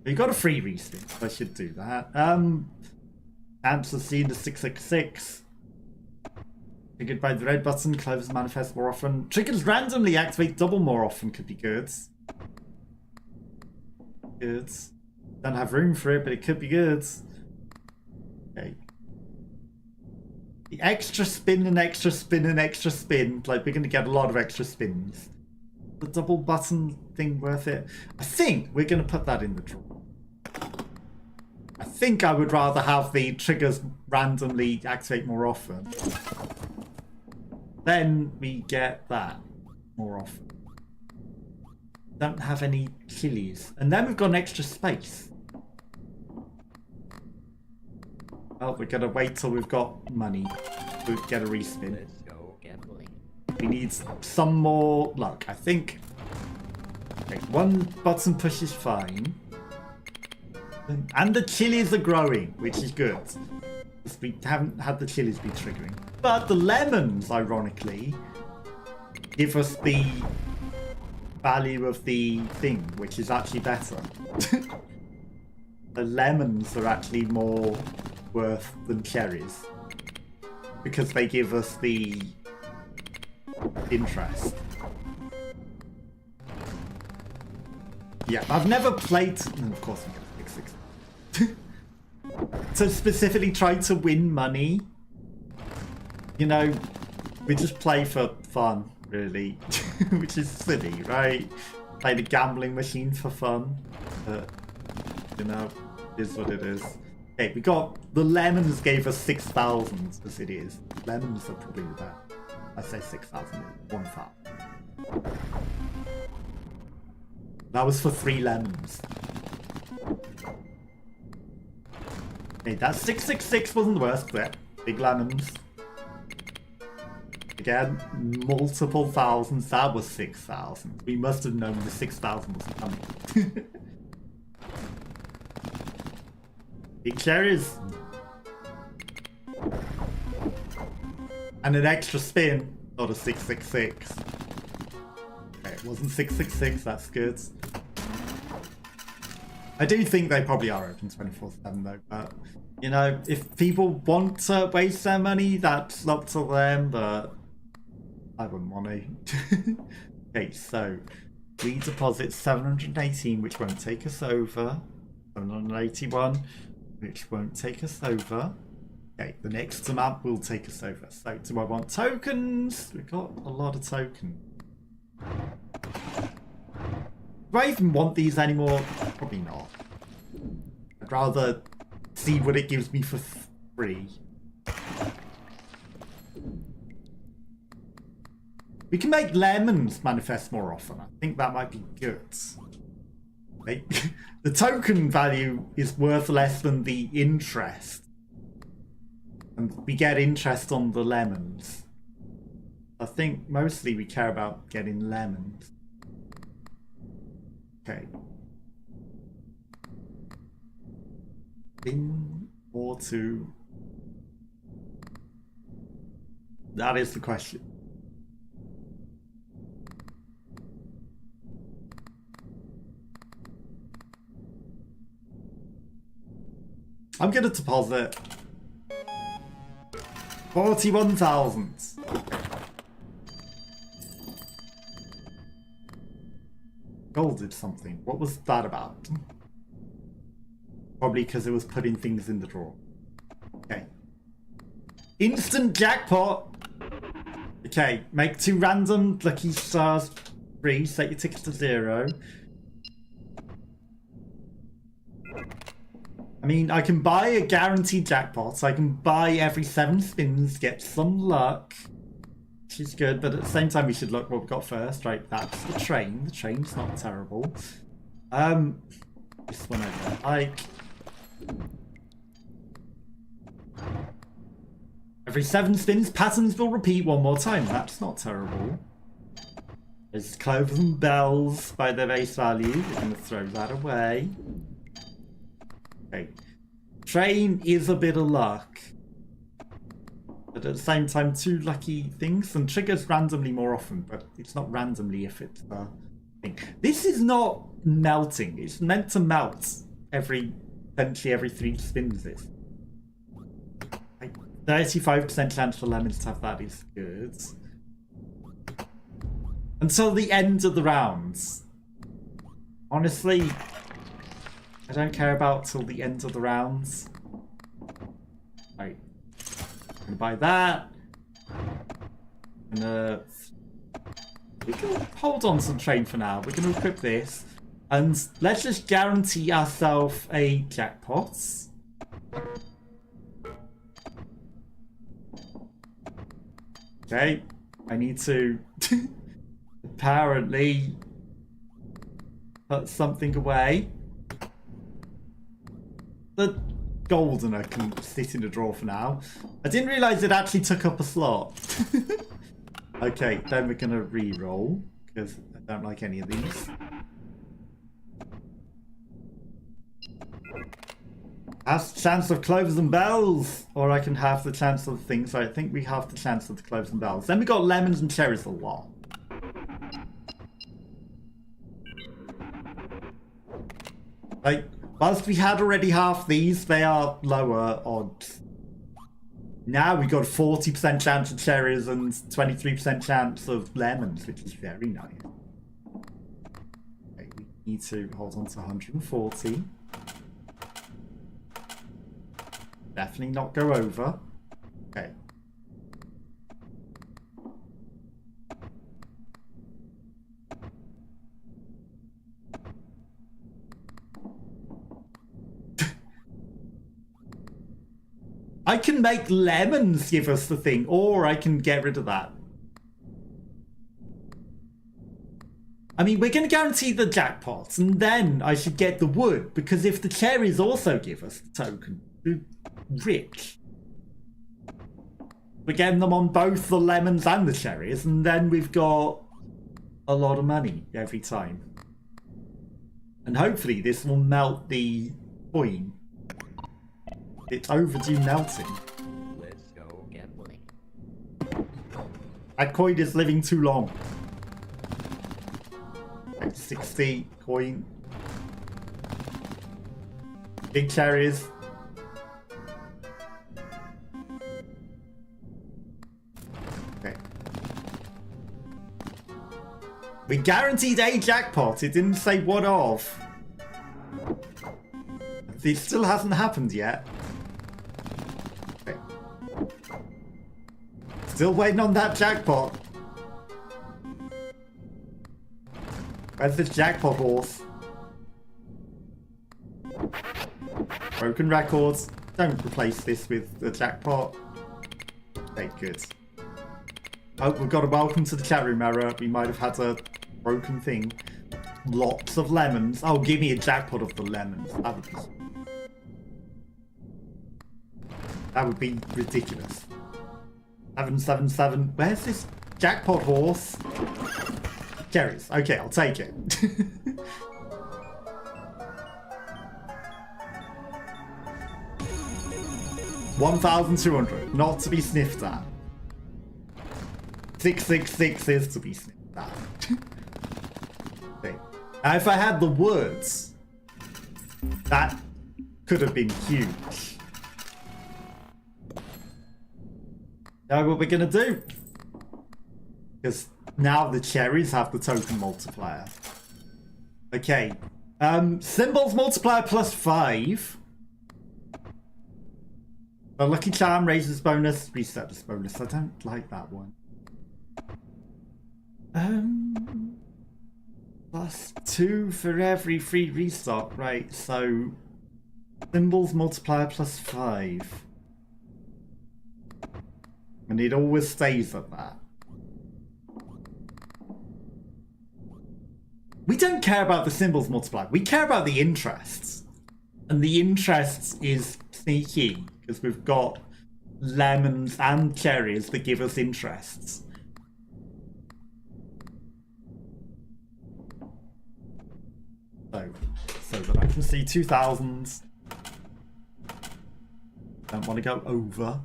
We got a free respin, so I should do that. Cancel scene to 666. Triggered by the red button, clovers manifest more often. Triggers randomly activate double more often could be good. Good. Don't have room for it, but it could be good. Okay. The extra spin and extra spin and extra spin. Like, we're going to get a lot of extra spins. The double button thing worth it? I think we're going to put that in the draw. I think I would rather have the triggers randomly activate more often. Then we get that more often. Don't have any chilies. And then we've got an extra space. Well, we're gonna wait till we've got money to get a respin. Let's go gambling. We need some more luck. I think okay, one button push is fine. And the chilies are growing, which is good. We haven't had the chilies be triggering. But the lemons, ironically, give us the value of the thing, which is actually better. The lemons are actually more worth than cherries. Because they give us the interest. Yeah, I've never played... And of course, we get a 6-6. So specifically try to win money. You know, we just play for fun, really. Which is silly, right? Play the gambling machine for fun. But, you know, it is what it is. Okay, we got... The lemons gave us 6,000 as it is. Lemons are probably the best. I say 6,000, 1,000. That was for 3 lemons. Okay, that 666 wasn't the worst bit. Big lemons. Again, multiple thousands. That was 6,000. We must have known the 6,000 was coming. Big cherries. And an extra spin. Not a 666. Okay, it wasn't 666, that's good. I do think they probably are open 24/7 though, but you know, if people want to waste their money, that's up to them, but I wouldn't want to. Okay, so we deposit 718, which won't take us over. 781, which won't take us over. Okay, the next amount will take us over. So do I want tokens? We've got a lot of tokens. Do I even want these anymore? Probably not. I'd rather see what it gives me for free. We can make lemons manifest more often. I think that might be good. Like, the token value is worth less than the interest. And we get interest on the lemons. I think mostly we care about getting lemons. Okay. In or two? That is the question. I'm gonna deposit 41,000. Gold did something. What was that about? Probably because it was putting things in the drawer. Okay. Instant jackpot! Okay, make 2 random lucky stars free, set your ticket to 0. I mean, I can buy a guaranteed jackpot, so I can buy every 7 spins, get some luck, which is good, but at the same time we should look what we've got first, right? That's the train. The train's not terrible. This one I don't like. Every 7 spins, patterns will repeat 1 more time. That's not terrible. There's clovers and bells by their base value. We're going to throw that away. Okay. Train is a bit of luck. But at the same time, 2 lucky things. And triggers randomly more often, but it's not randomly if it's the thing. This is not melting. It's meant to melt potentially every 3 spins. This 35% chance for lemons to have that is good. Until the end of the rounds. Honestly, I don't care about till the end of the rounds. Right. I'm gonna buy that. We can hold on to the train for now. We're gonna equip this. And let's just guarantee ourselves a jackpot. Okay, I need to apparently put something away. The goldener can sit in the drawer for now. I didn't realise it actually took up a slot. Okay, then we're gonna re-roll because I don't like any of these. Has the chance of clovers and bells, or I can have the chance of things. I think we have the chance of the clovers and bells. Then we got lemons and cherries a lot. Like, whilst we had already half these, they are lower odds. Now we got a 40% chance of cherries and 23% chance of lemons, which is very nice. Okay, we need to hold on to 140. Definitely not go over. Okay. I can make lemons give us the thing, or I can get rid of that. I mean, we're going to guarantee the jackpots, and then I should get the wood, because if the cherries also give us the token, we're rich. We're getting them on both the lemons and the cherries, and then we've got a lot of money every time. And hopefully this will melt the coin. It's overdue melting. Let's go gambling. That coin is living too long. 60 coin. Big cherries. Okay. We guaranteed a jackpot. It didn't say what of. It still hasn't happened yet. Okay. Still waiting on that jackpot. Where's this jackpot horse? Broken records. Don't replace this with the jackpot. Okay, good. Oh, we've got a welcome to the chat room error. We might have had a broken thing. Lots of lemons. Oh, give me a jackpot of the lemons. That would be ridiculous. 777. Where's this jackpot horse? Cherries. Okay, I'll take it. $1,200. Not to be sniffed at. 666 is to be sniffed at. Okay. Now, if I had the words, that could have been huge. Know what we're gonna do? Because now the cherries have the token multiplier. Okay. Symbols multiplier +5. A lucky charm raises bonus, reset this bonus. I don't like that one. +2 for every free restock. Right, so symbols multiplier +5. And it always stays at that. We don't care about the symbols multiplier. We care about the interests. And the interests is sneaky, because we've got lemons and cherries that give us interests. So that I can see 2000s. Don't want to go over.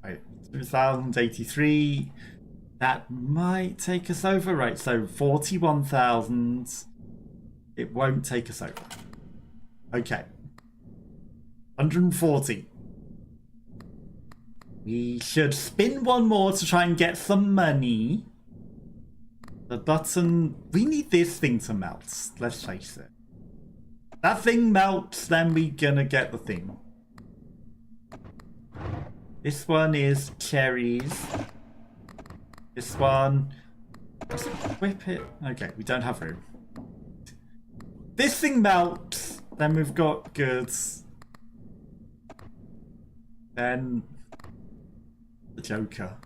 Right, 2083. That might take us over, right? So 41,000. It won't take us over. Okay. 140. We should spin one more to try and get some money. The button... We need this thing to melt. Let's face it. That thing melts, then we're gonna get the thing. This one is cherries. This one... Let's equip it. Okay, we don't have room. This thing melts. Then we've got goods. Then... the Joker.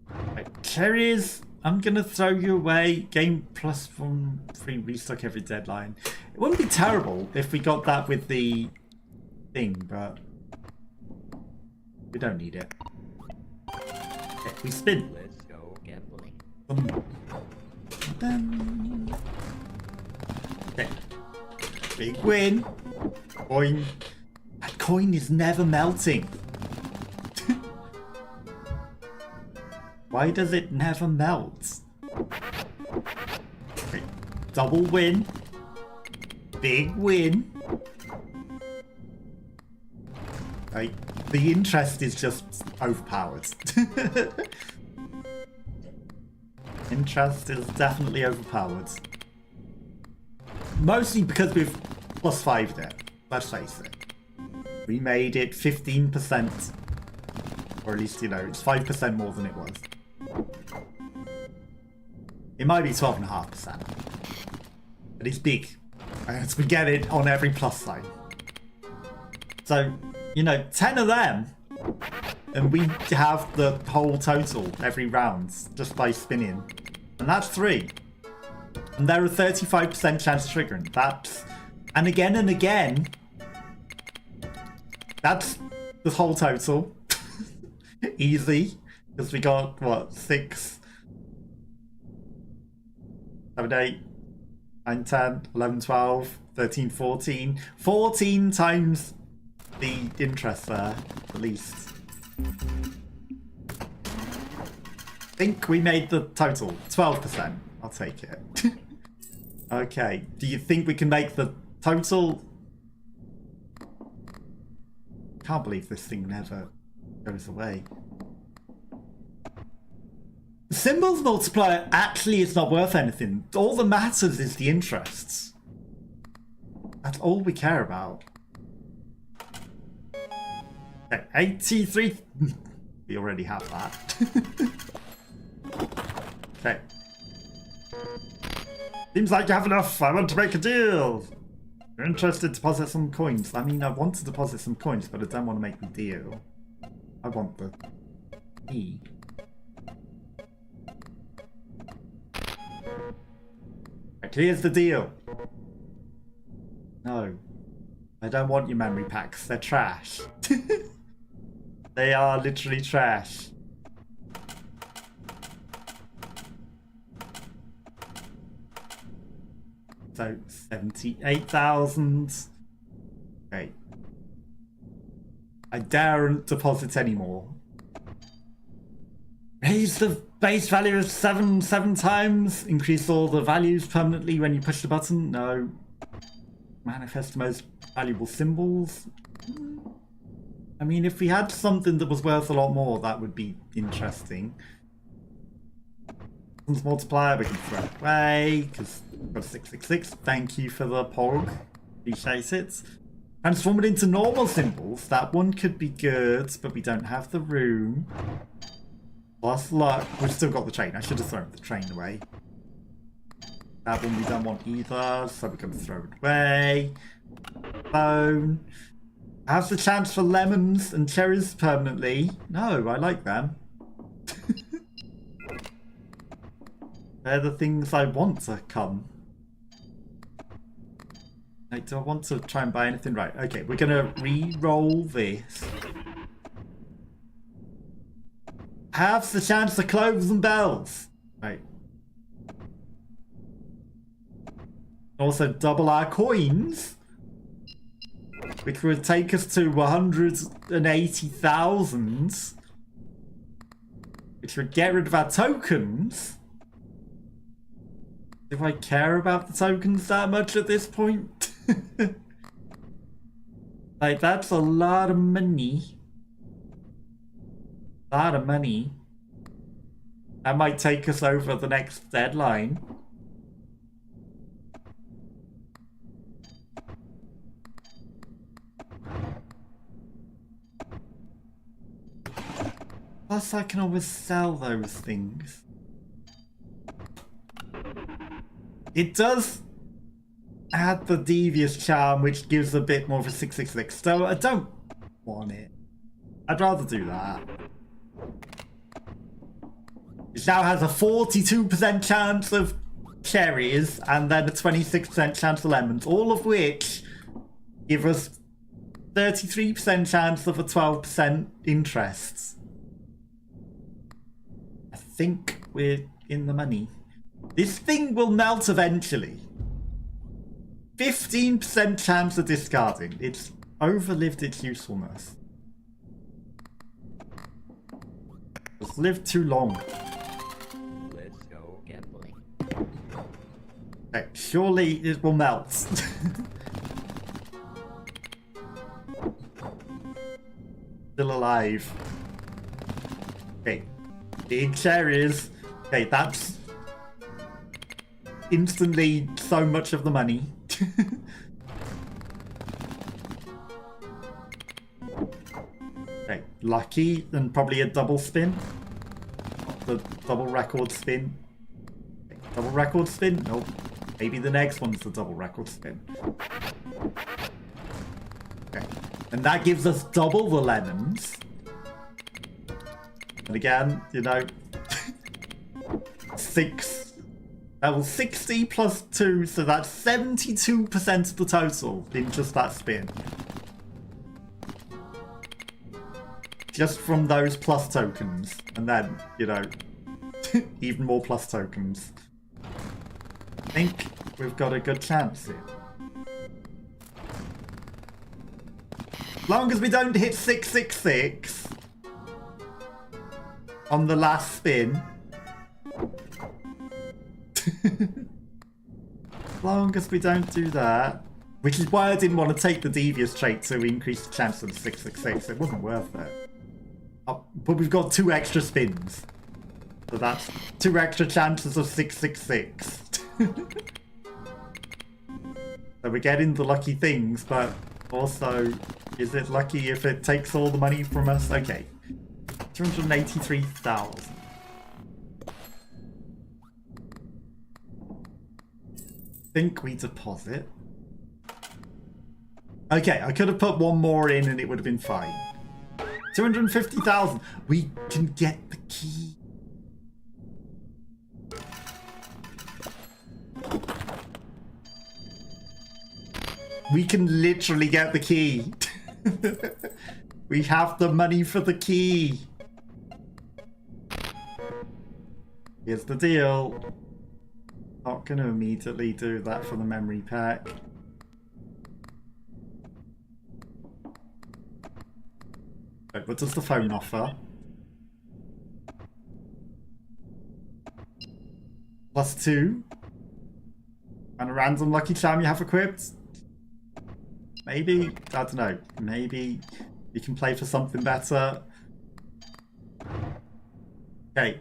Right, cherries... I'm gonna throw you away. Game +1 free restock every deadline. It wouldn't be terrible if we got that with the thing, but we don't need it. Okay, we spin. Let's go gambling. Okay. Big win. Coin. That coin is never melting. Why does it never melt? Okay. Double win. Big win. Right. The interest is just overpowered. Interest is definitely overpowered. Mostly because we've +5'd it. Let's face it. We made it 15%. Or at least, you know, it's 5% more than it was. It might be 12.5%. But it's big. As we get it on every plus sign. So, you know, 10 of them. And we have the whole total every round just by spinning. And that's 3. And there are 35% chance of triggering. That's... And again. That's the whole total. Easy. Because we got, what, 6, 7, 8, 9, 10, 11, 12, 13, 14. 14 times the interest there, at least. think we made the total 12%. I'll take it. Okay, do you think we can make the total? Can't believe this thing never goes away. The symbols multiplier actually is not worth anything. All that matters is the interests. That's all we care about. Okay, 83. We already have that. Okay. Seems like you have enough. I want to make a deal. You're interested to deposit some coins. I mean, I want to deposit some coins, but I don't want to make the deal. I want the key. Right, here's the deal. No. I don't want your memory packs. They're trash. They are literally trash. So 78,000. Okay. I daren't deposit anymore. Raise the base value of seven times. Increase all the values permanently when you push the button. No. Manifest the most valuable symbols. I mean, if we had something that was worth a lot more, that would be interesting. Multiplier, we can throw it away because we've got 666. Thank you for the POG. Appreciate it. Transform it into normal symbols. That one could be good, but we don't have the room. Plus luck. We've still got the train. I should have thrown the train away. That one we don't want either, so we're going to throw it away. Phone. Have the chance for lemons and cherries permanently. No, I like them. They're the things I want to come. Like, do I want to try and buy anything? Right, okay, we're going to re-roll this. Have the chance for clovers and bells. Right. Also double our coins, which would take us to 180,000, which would get rid of our tokens. Do I care about the tokens that much at this point? Like, that's a lot of money. A lot of money. That might take us over the next deadline. Plus, I can always sell those things. It does add the devious charm, which gives a bit more of a 666, so I don't want it. I'd rather do that. It now has a 42% chance of cherries and then a 26% chance of lemons, all of which give us 33% chance of a 12% interest. I think we're in the money. This thing will melt eventually. 15% chance of discarding. It's overlived its usefulness. It's lived too long. Let's go gambling. Okay, surely it will melt. Still alive. Okay. Big cherries. Okay, that's instantly so much of the money. Okay, lucky and probably a double spin. The double record spin. Okay, double record spin? Nope. Maybe the next one's the double record spin. Okay, and that gives us double the lemons. And again, you know, 60 plus 2, so that's 72% of the total in just that spin. Just from those plus tokens. And then, you know, even more plus tokens. I think we've got a good chance here. As long as we don't hit 666, on the last spin. As long as we don't do that. Which is why I didn't want to take the devious trait to increase the chance of the 666. It wasn't worth it. But we've got 2 extra spins. So that's 2 extra chances of 666. So we're getting the lucky things, but also, is it lucky if it takes all the money from us? Okay. 283,000. Think we deposit. Okay, I could have put 1 more in and it would have been fine. 250,000. We can get the key. We can literally get the key. We have the money for the key. Here's the deal. Not going to immediately do that for the memory pack. Wait, what does the phone offer? +2. And a random lucky charm you have equipped? Maybe, I don't know, maybe you can play for something better. Okay,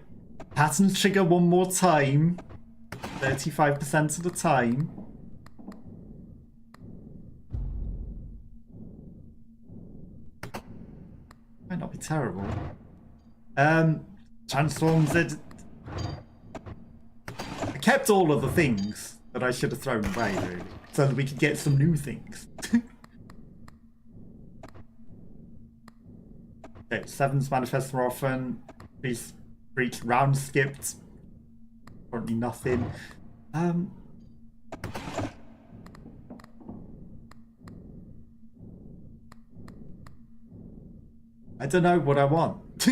patterns trigger 1 more time, 35% of the time. Might not be terrible. Transforms it. I kept all of the things that I should have thrown away, really, so that we could get some new things. Okay, 7s manifest more often. Breach round skipped. Currently nothing. I don't know what I want.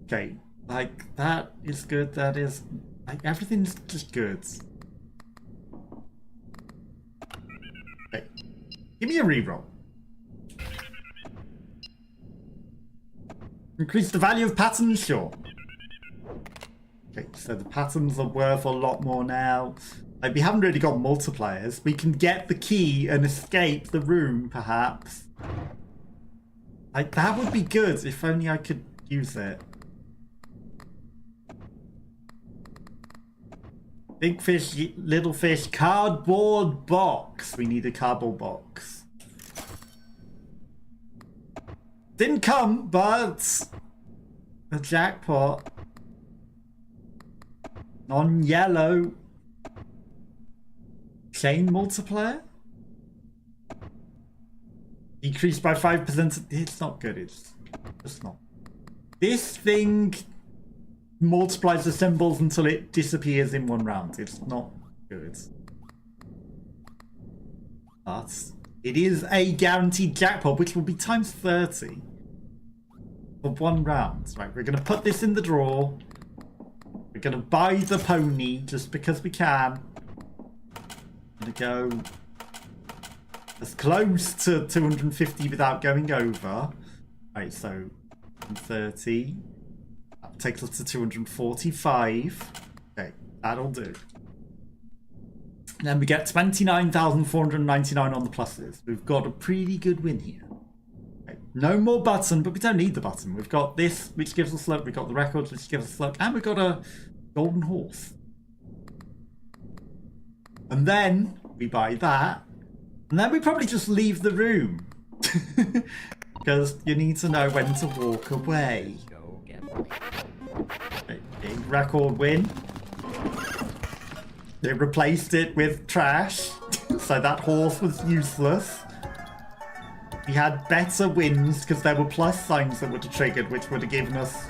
Okay, like that is good. That is like everything's just good. Okay, give me a reroll. Increase the value of patterns, sure. Okay, so the patterns are worth a lot more now. Like, we haven't really got multipliers. We can get the key and escape the room, perhaps. Like, that would be good if only I could use it. Big fish, little fish, cardboard box. We need a cardboard box. Didn't come, but a jackpot. Non-yellow. Chain multiplier? Decreased by 5%. It's not good. It's just not. This thing multiplies the symbols until it disappears in 1 round. It's not good. But it is a guaranteed jackpot, which will be times 30 for 1 round. Right, we're going to put this in the drawer. We're going to buy the pony just because we can. I'm going to go as close to 250 without going over. Right, so 30. That takes us to 245. Okay, that'll do. Then we get 29,499 on the pluses. We've got a pretty good win here. Okay, no more button, but we don't need the button. We've got this, which gives us luck. We've got the records, which gives us luck. And we've got a golden horse. And then we buy that. And then we probably just leave the room. Because you need to know when to walk away. Okay, big record win. They replaced it with trash, so that horse was useless. We had better wins because there were plus signs that would have triggered, which would have given us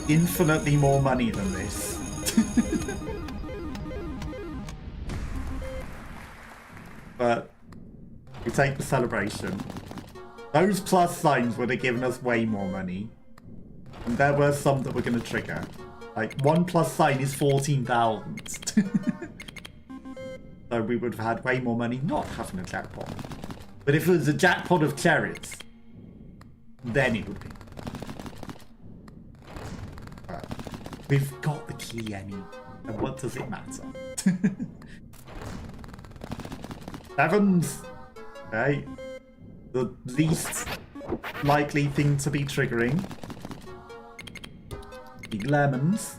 infinitely more money than this. But we take the celebration. Those plus signs would have given us way more money. And there were some that were going to trigger. Like, 1 plus sign is 14,000. So we would have had way more money not having a jackpot. But if it was a jackpot of cherries, then it would be. We've got the key anyway. And what does it matter? Sevens. Okay. The least likely thing to be triggering. The lemons.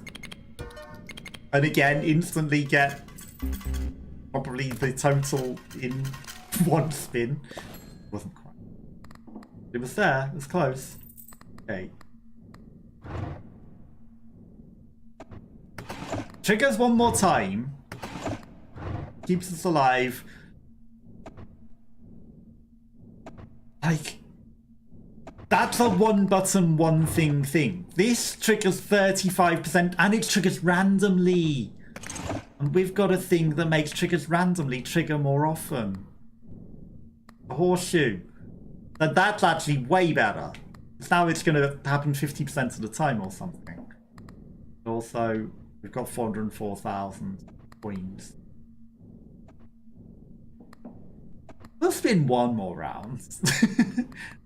And again, instantly get probably the total in one spin. Wasn't quite. It was there. It was close. Okay. Triggers one more time. Keeps us alive. Like, that's a one button, one thing. This triggers 35% and it triggers randomly. And we've got a thing that makes triggers randomly trigger more often. A horseshoe. Now that's actually way better. Now it's going to happen 50% of the time or something. Also, we've got 404,000 coins. We'll spin one more round.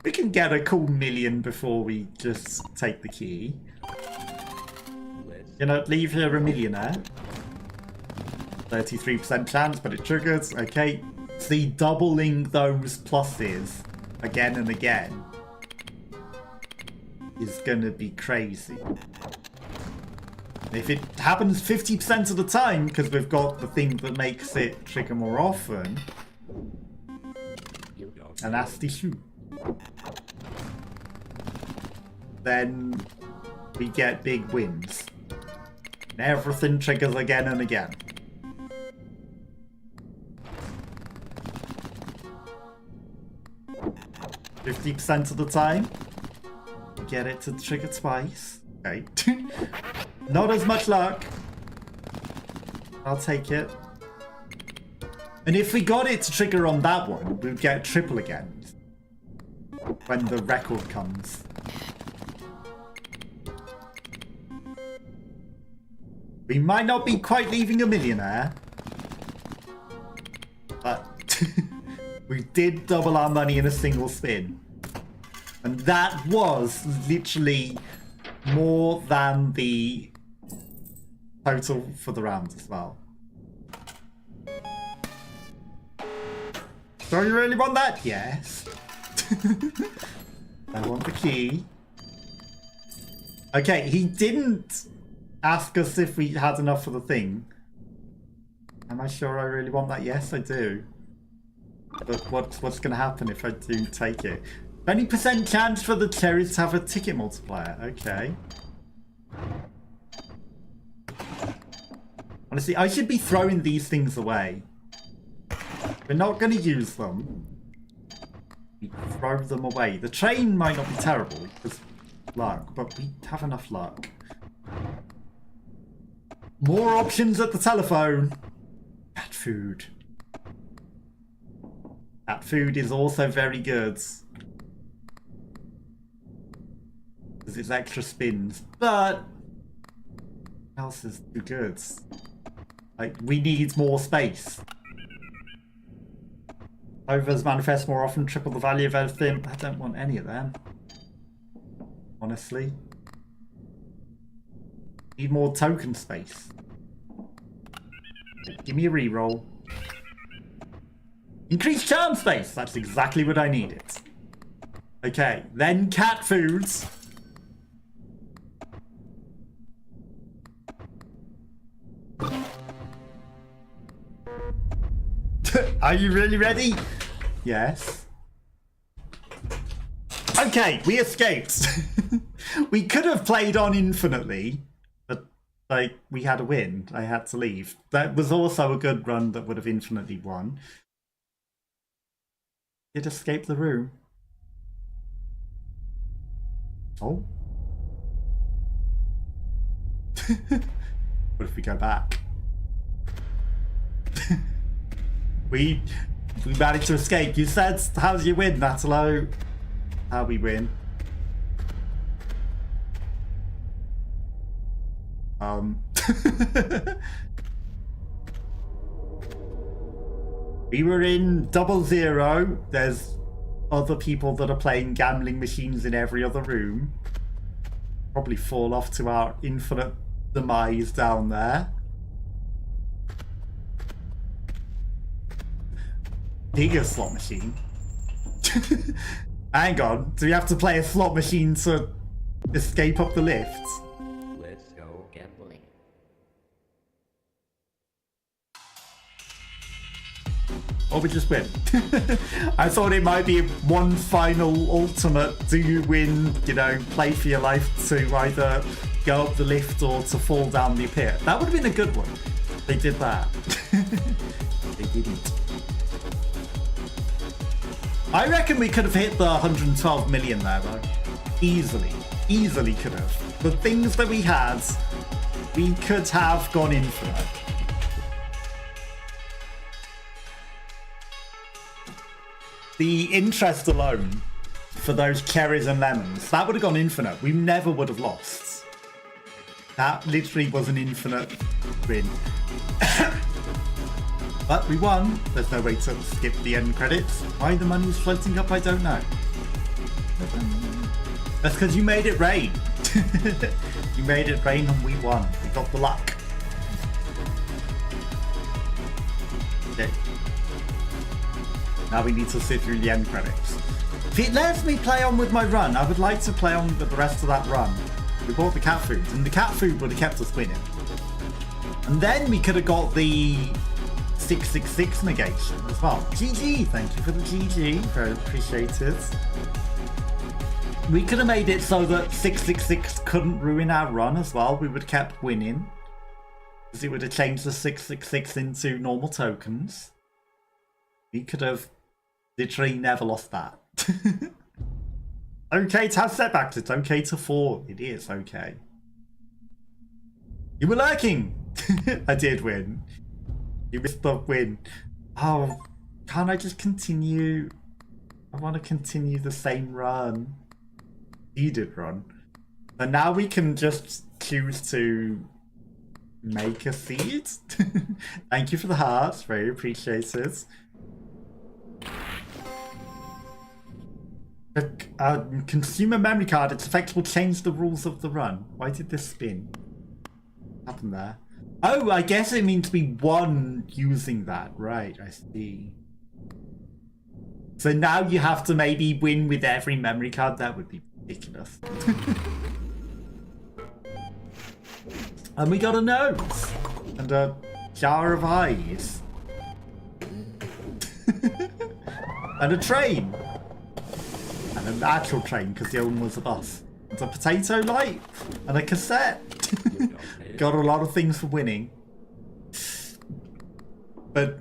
We can get a cool million before we just take the key. You know, leave here a millionaire. 33% chance, but it triggers. Okay. See, doubling those pluses again and again is gonna be crazy. If it happens 50% of the time, because we've got the thing that makes it trigger more often, a nasty shoe, then we get big wins. And everything triggers again and again. %50 of the time, we get it to trigger twice. Okay. Not as much luck. I'll take it. And if we got it to trigger on that one, we'd get triple again when the record comes. We might not be quite leaving a millionaire, but we did double our money in a single spin. And that was literally more than the total for the round as well. Do you really want that? Yes. I want the key. Okay, he didn't ask us if we had enough for the thing. Am I sure I really want that? Yes, I do. But what's going to happen if I do take it? 20% chance for the cherries to have a ticket multiplier. Okay. Honestly, I should be throwing these things away. We're not going to use them. We throw them away. The train might not be terrible because luck, but we have enough luck. More options at the telephone. Cat food. Cat food is also very good. Because it's extra spins. But what else is too good? Like, we need more space. Clovers manifest more often, triple the value of everything. I don't want any of them. Honestly. Need more token space. Give me a reroll. Increase charm space! That's exactly what I needed. Okay, then cat foods. Are you really ready? Yes. Okay, we escaped. We could have played on infinitely, but like we had a win. I had to leave. That was also a good run that would have infinitely won. Did escape the room. Oh. What if we go back? We managed to escape. You said, how do you win, Natalo? How we win. We were in 00. There's other people that are playing gambling machines in every other room. Probably fall off to our infinite demise down there. Bigger slot machine. Hang on, do we have to play a slot machine to escape up the lift? Let's go gambling. Or we just win? I thought it might be one final ultimate, do you win, you know, play for your life to either go up the lift or to fall down the pit. That would have been a good one. They did that. They didn't. I reckon we could have hit the 112 million there though. Easily. Easily could have. The things that we had, we could have gone infinite. The interest alone for those cherries and lemons, that would have gone infinite. We never would have lost. That literally was an infinite win. But we won. There's no way to skip the end credits. Why the money was floating up, I don't know. That's because you made it rain. You made it rain and we won. We got the luck. Okay. Now we need to sit through the end credits. If it lets me play on with my run, I would like to play on with the rest of that run. We bought the cat food, and the cat food would have kept us winning. And then we could have got the 666 negation as well. GG, thank you for the GG, very appreciated. We could have made it so that 666 couldn't ruin our run as well. We would have kept winning. Because it would have changed the 666 into normal tokens. We could have literally never lost that. Okay to have setbacks, it's okay to fall. It is okay. You were lurking! I did win. You missed the win. Oh, can't I just continue? I want to continue the same run. You did run. And now we can just choose to make a seed. Thank you for the hearts, very appreciated. The consumer memory card, its effects will change the rules of the run. Why did this spin? What happened there? Oh, I guess it means we won using that. Right, I see. So now you have to maybe win with every memory card. That would be ridiculous. And we got a nose. And a jar of eyes. And a train. And an actual train, because the other one was a bus. And a potato light. And a cassette. Got a lot of things for winning. But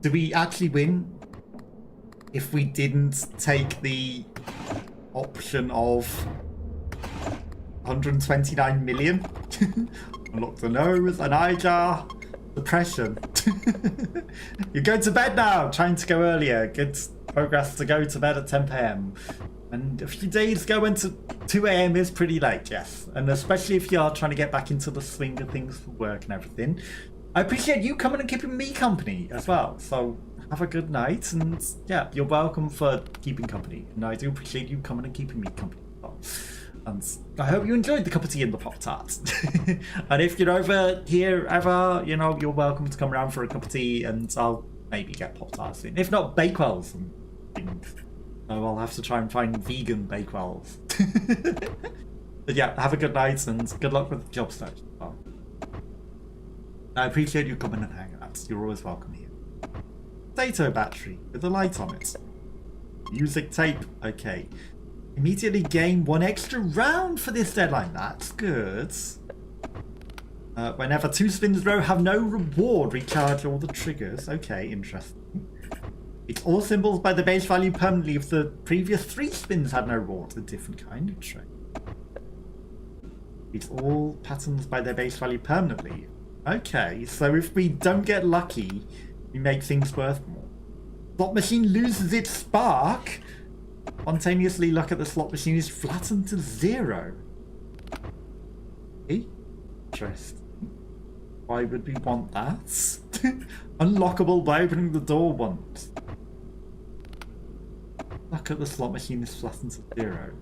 do we actually win if we didn't take the option of 129 million? Unlock the nose, an eye jar, depression. You're going to bed now, trying to go earlier. Good progress to go to bed at 10 PM. And a few days going to 2 AM is pretty late, yes. And especially if you are trying to get back into the swing of things for work and everything. I appreciate you coming and keeping me company as well. So have a good night, and yeah, you're welcome for keeping company. And I do appreciate you coming and keeping me company as well. And I hope you enjoyed the cup of tea and the Pop-Tarts. And if you're over here ever, you know, you're welcome to come around for a cup of tea, and I'll maybe get Pop-Tarts in. If not, Bakewells and things. So I'll have to try and find vegan Bakewells. But yeah, have a good night and good luck with the job search. Well, I appreciate you coming and hanging out. You're always welcome here. Potato battery with a light on it. Music tape. Okay. Immediately gain 1 extra round for this deadline. That's good. Whenever 2 spins in a row have no reward, recharge all the triggers. Okay, interesting. It's all symbols by the base value permanently if the previous 3 spins had no reward. A different kind of trick. It's all patterns by their base value permanently. Okay, so if we don't get lucky, we make things worth more. Slot machine loses its spark. Spontaneously luck at the slot machine is flattened to 0. Okay. Interesting. Why would we want that? Unlockable by opening the door once. Luck at the slot machine is flattened to 0.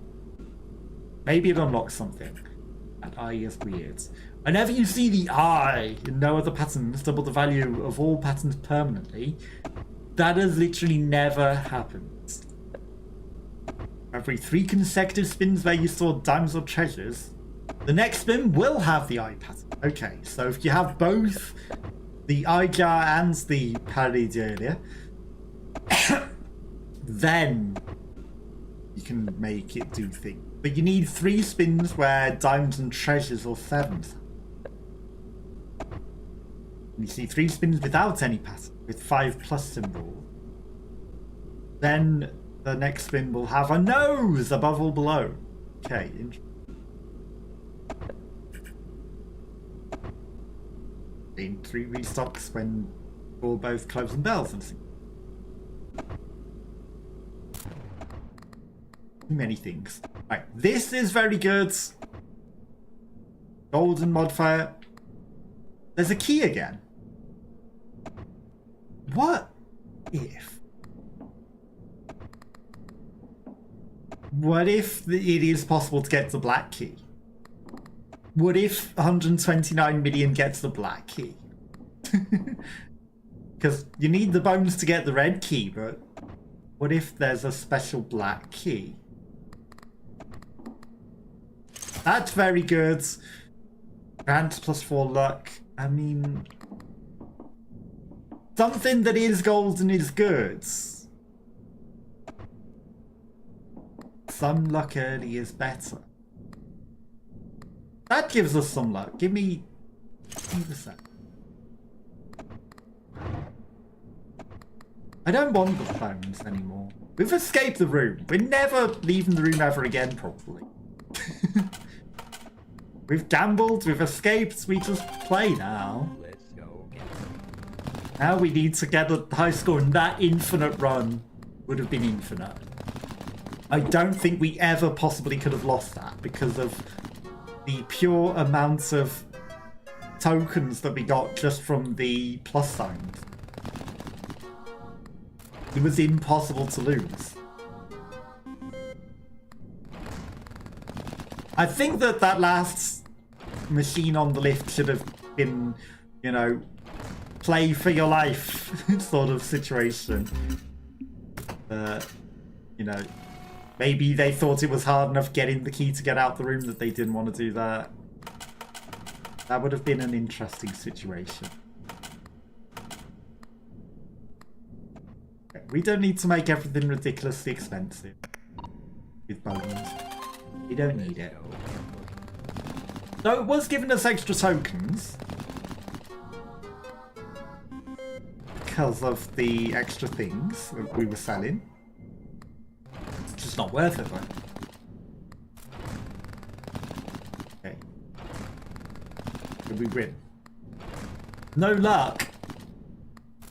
Maybe it unlocks something. That eye is weird. Whenever you see the I in no other patterns double the value of all patterns permanently, that has literally never happened. Every 3 consecutive spins where you saw diamonds or treasures, the next spin will have the I pattern. Okay, so if you have both the eye jar and the pareidolia, then you can make it do things. But you need 3 spins where diamonds and treasures or 7s. And you see 3 spins without any pattern, with 5+ symbol. Then the next spin will have a nose above or below. Okay, interesting. 3 restocks when for both clovers and bells and things. Many things. Right, this is very good. Golden modifier. There's a key again. What if? What if it is possible to get the black key? What if 129 million gets the black key? Because you need the bones to get the red key, but what if there's a special black key? That's very good. Grant +4 luck. I mean, something that is golden is good. Some luck early is better. That gives us some luck. Give me a sec. I don't want the phones anymore. We've escaped the room. We're never leaving the room ever again, probably. We've gambled, we've escaped, we just play now. Let's go gambling. Now we need to get a high score, and that infinite run would have been infinite. I don't think we ever possibly could have lost that because of the pure amount of tokens that we got just from the plus signs. It was impossible to lose. I think that last machine on the lift should have been, you know, play for your life sort of situation. You know, maybe they thought it was hard enough getting the key to get out the room that they didn't want to do that. That would have been an interesting situation. Okay, we don't need to make everything ridiculously expensive with bones. We don't need it. So it was giving us extra tokens because of the extra things that we were selling. It's just not worth it, though. Okay. Did we win? No luck.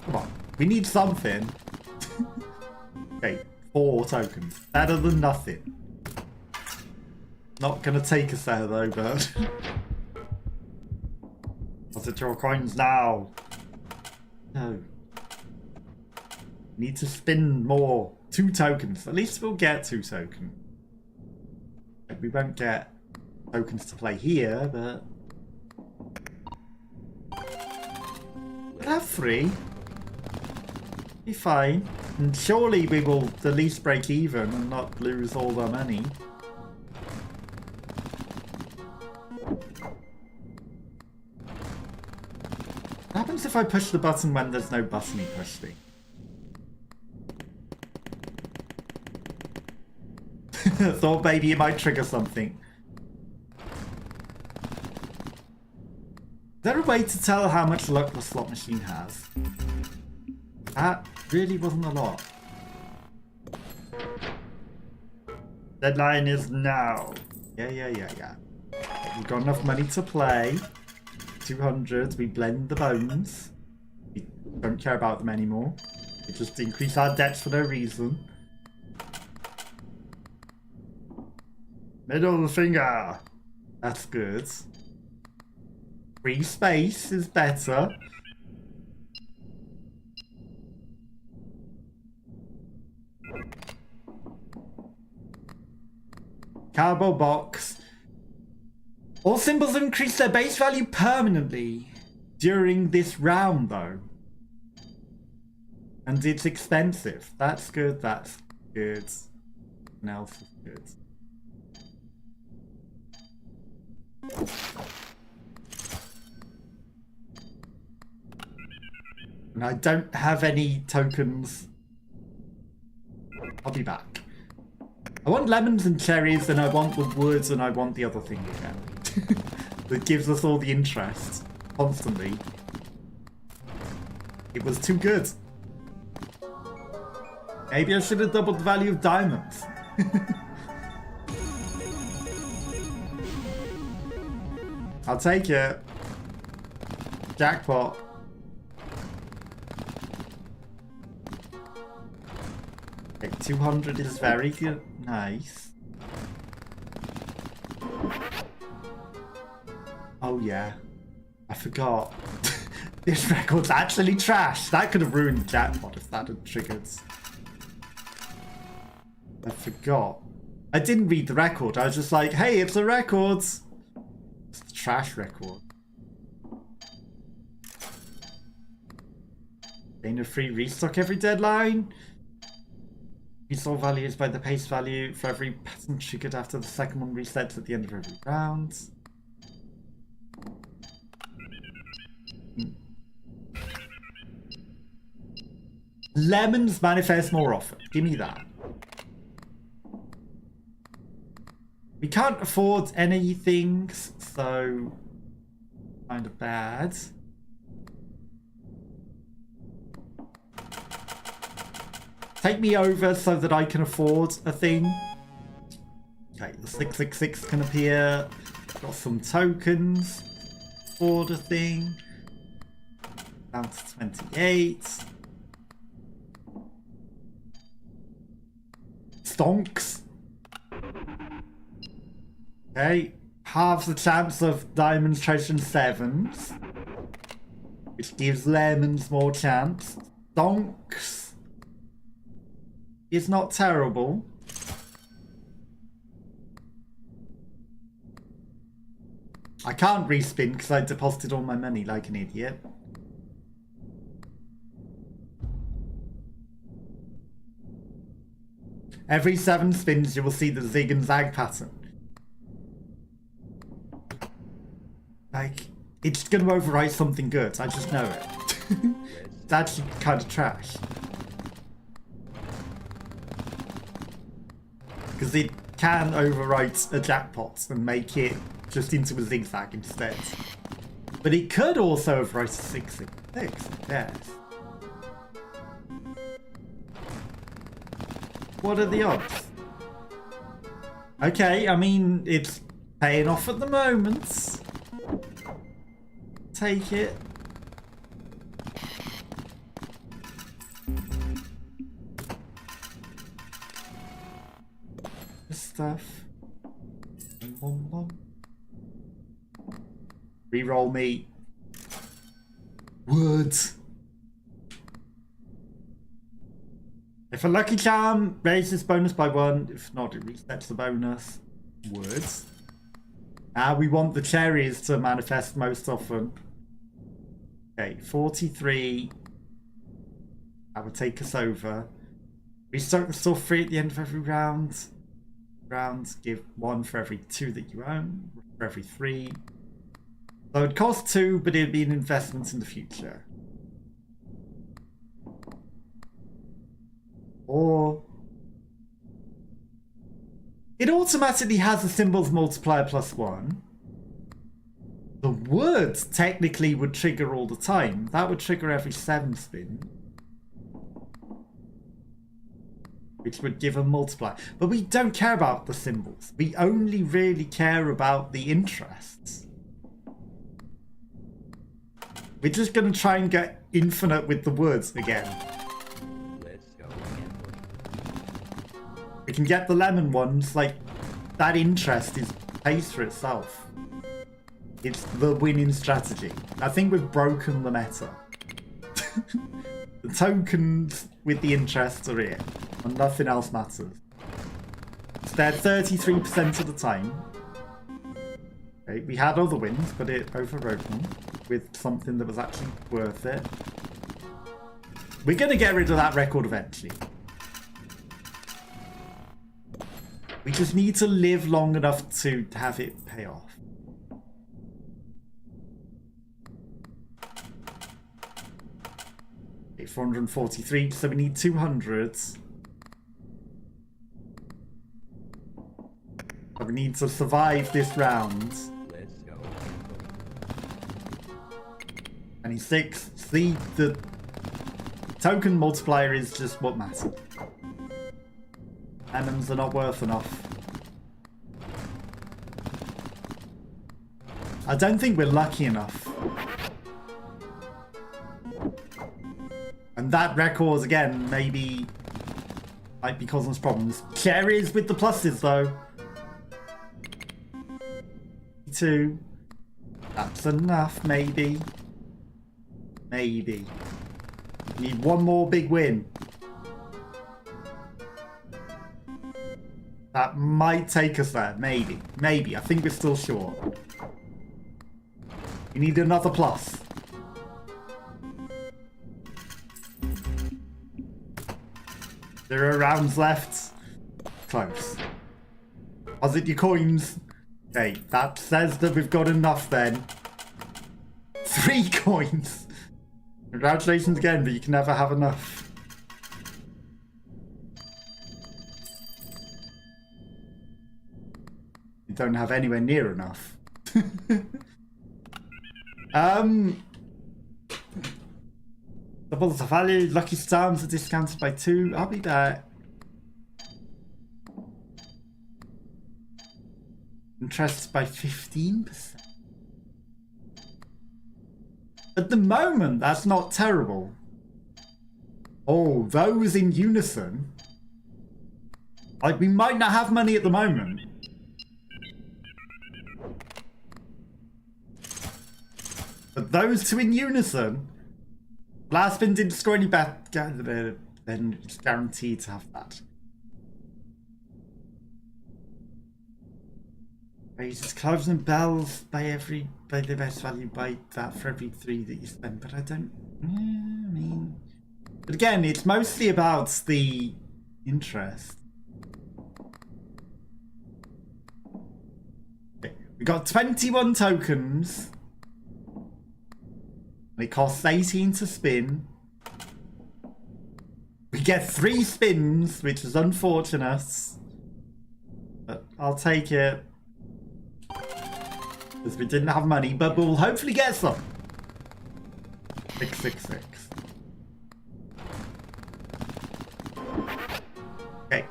Come on. We need something. Okay, 4 tokens. Better than nothing. Not gonna take us there though, but deposit your coins now. No. Need to spin more. 2 tokens. At least we'll get 2 tokens. We won't get tokens to play here, but we'll have 3. Be fine. And surely we will at least break even and not lose all the money. What happens if I push the button when there's no button you push thing? Thought maybe it might trigger something. Is there a way to tell how much luck the slot machine has? That really wasn't a lot. Deadline is now. Yeah. We've got enough money to play. 200, we blend the bones. We don't care about them anymore. We just increase our debts for no reason. Middle finger. That's good. Free space is better. Cardboard box. All symbols increase their base value permanently during this round, though. And it's expensive. That's good, that's good. And else is good. And I don't have any tokens. I'll be back. I want lemons and cherries, and I want the woods, and I want the other thing again. That gives us all the interest. Constantly. It was too good. Maybe I should have doubled the value of diamonds. I'll take it. Jackpot. Okay, 200 is very good. Nice. Oh yeah. I forgot. This record's actually trash. That could have ruined the jackpot if that had triggered. I forgot. I didn't read the record. I was just like, hey, it's a record. It's a trash record. Gain a free restock every deadline. Resolve values by the pace value for every pattern triggered after the second one resets at the end of every round. Lemons manifest more often. Give me that. We can't afford anything, so kind of bad. Take me over so that I can afford a thing. Okay, the 666 can appear. Got some tokens. Afford a thing. Down to 28. Stonks. Okay, halves the chance of diamonds, treasure, and sevens, which gives lemons more chance. Donks is not terrible. I can't respin because I deposited all my money like an idiot. Every 7 spins, you will see the zig and zag pattern. Like, it's going to overwrite something good. I just know it. It's actually kind of trash. Because it can overwrite a jackpot and make it just into a zigzag instead. But it could also overwrite a 666, yes. What are the odds? Okay, I mean, it's paying off at the moment. Take it. This stuff. Reroll me. Words. If a lucky charm raises bonus by 1, if not, it resets the bonus. Words. Now we want the cherries to manifest most often. Okay, 43. That would take us over. Restock the store free at the end of every round. Rounds give 1 for every 2 that you own, for every 3. So it would cost 2, but it would be an investment in the future. Or it automatically has the symbols multiplier +1. The words technically would trigger all the time. That would trigger every 7 spin. Which would give a multiplier. But we don't care about the symbols. We only really care about the interests. We're just going to try and get infinite with the words again. Let's go. We can get the lemon ones, like, that interest pays for itself. It's the winning strategy. I think we've broken the meta. The tokens with the interest are it, and nothing else matters. It's there 33% of the time. Okay, Okay, we had other wins, but it overrode them with something that was actually worth it. We're going to get rid of that record eventually. We just need to live long enough to have it pay off. Okay, 443, so we need 200. So we need to survive this round. Let's go. 26. See, the token multiplier is just what matters. Lemons are not worth enough. I don't think we're lucky enough. And that record, again, maybe might be causing us problems. Cherries with the pluses, though. 2. That's enough, maybe. Maybe. Need one more big win. That might take us there. Maybe. Maybe. I think we're still short. We need another plus. There are rounds left. Close. Deposit your coins. Okay, that says that we've got enough then. 3 coins. Congratulations again, but you can never have enough. You don't have anywhere near enough. Double the value. Lucky Stars are discounted by 2. I'll be there. Interest by 15%. At the moment, that's not terrible. Oh, those in unison. Like, we might not have money at the moment. But those two in unison. Last spin didn't score any better. Then it's guaranteed to have that. Raises clovers and bells by the best value by that for every 3 that you spend. But I don't. I mean, but again, it's mostly about the interest. Okay, we got 21 tokens. It costs 18 to spin. We get 3 spins, which is unfortunate. But I'll take it. Because we didn't have money, but we'll hopefully get some. 666. Okay.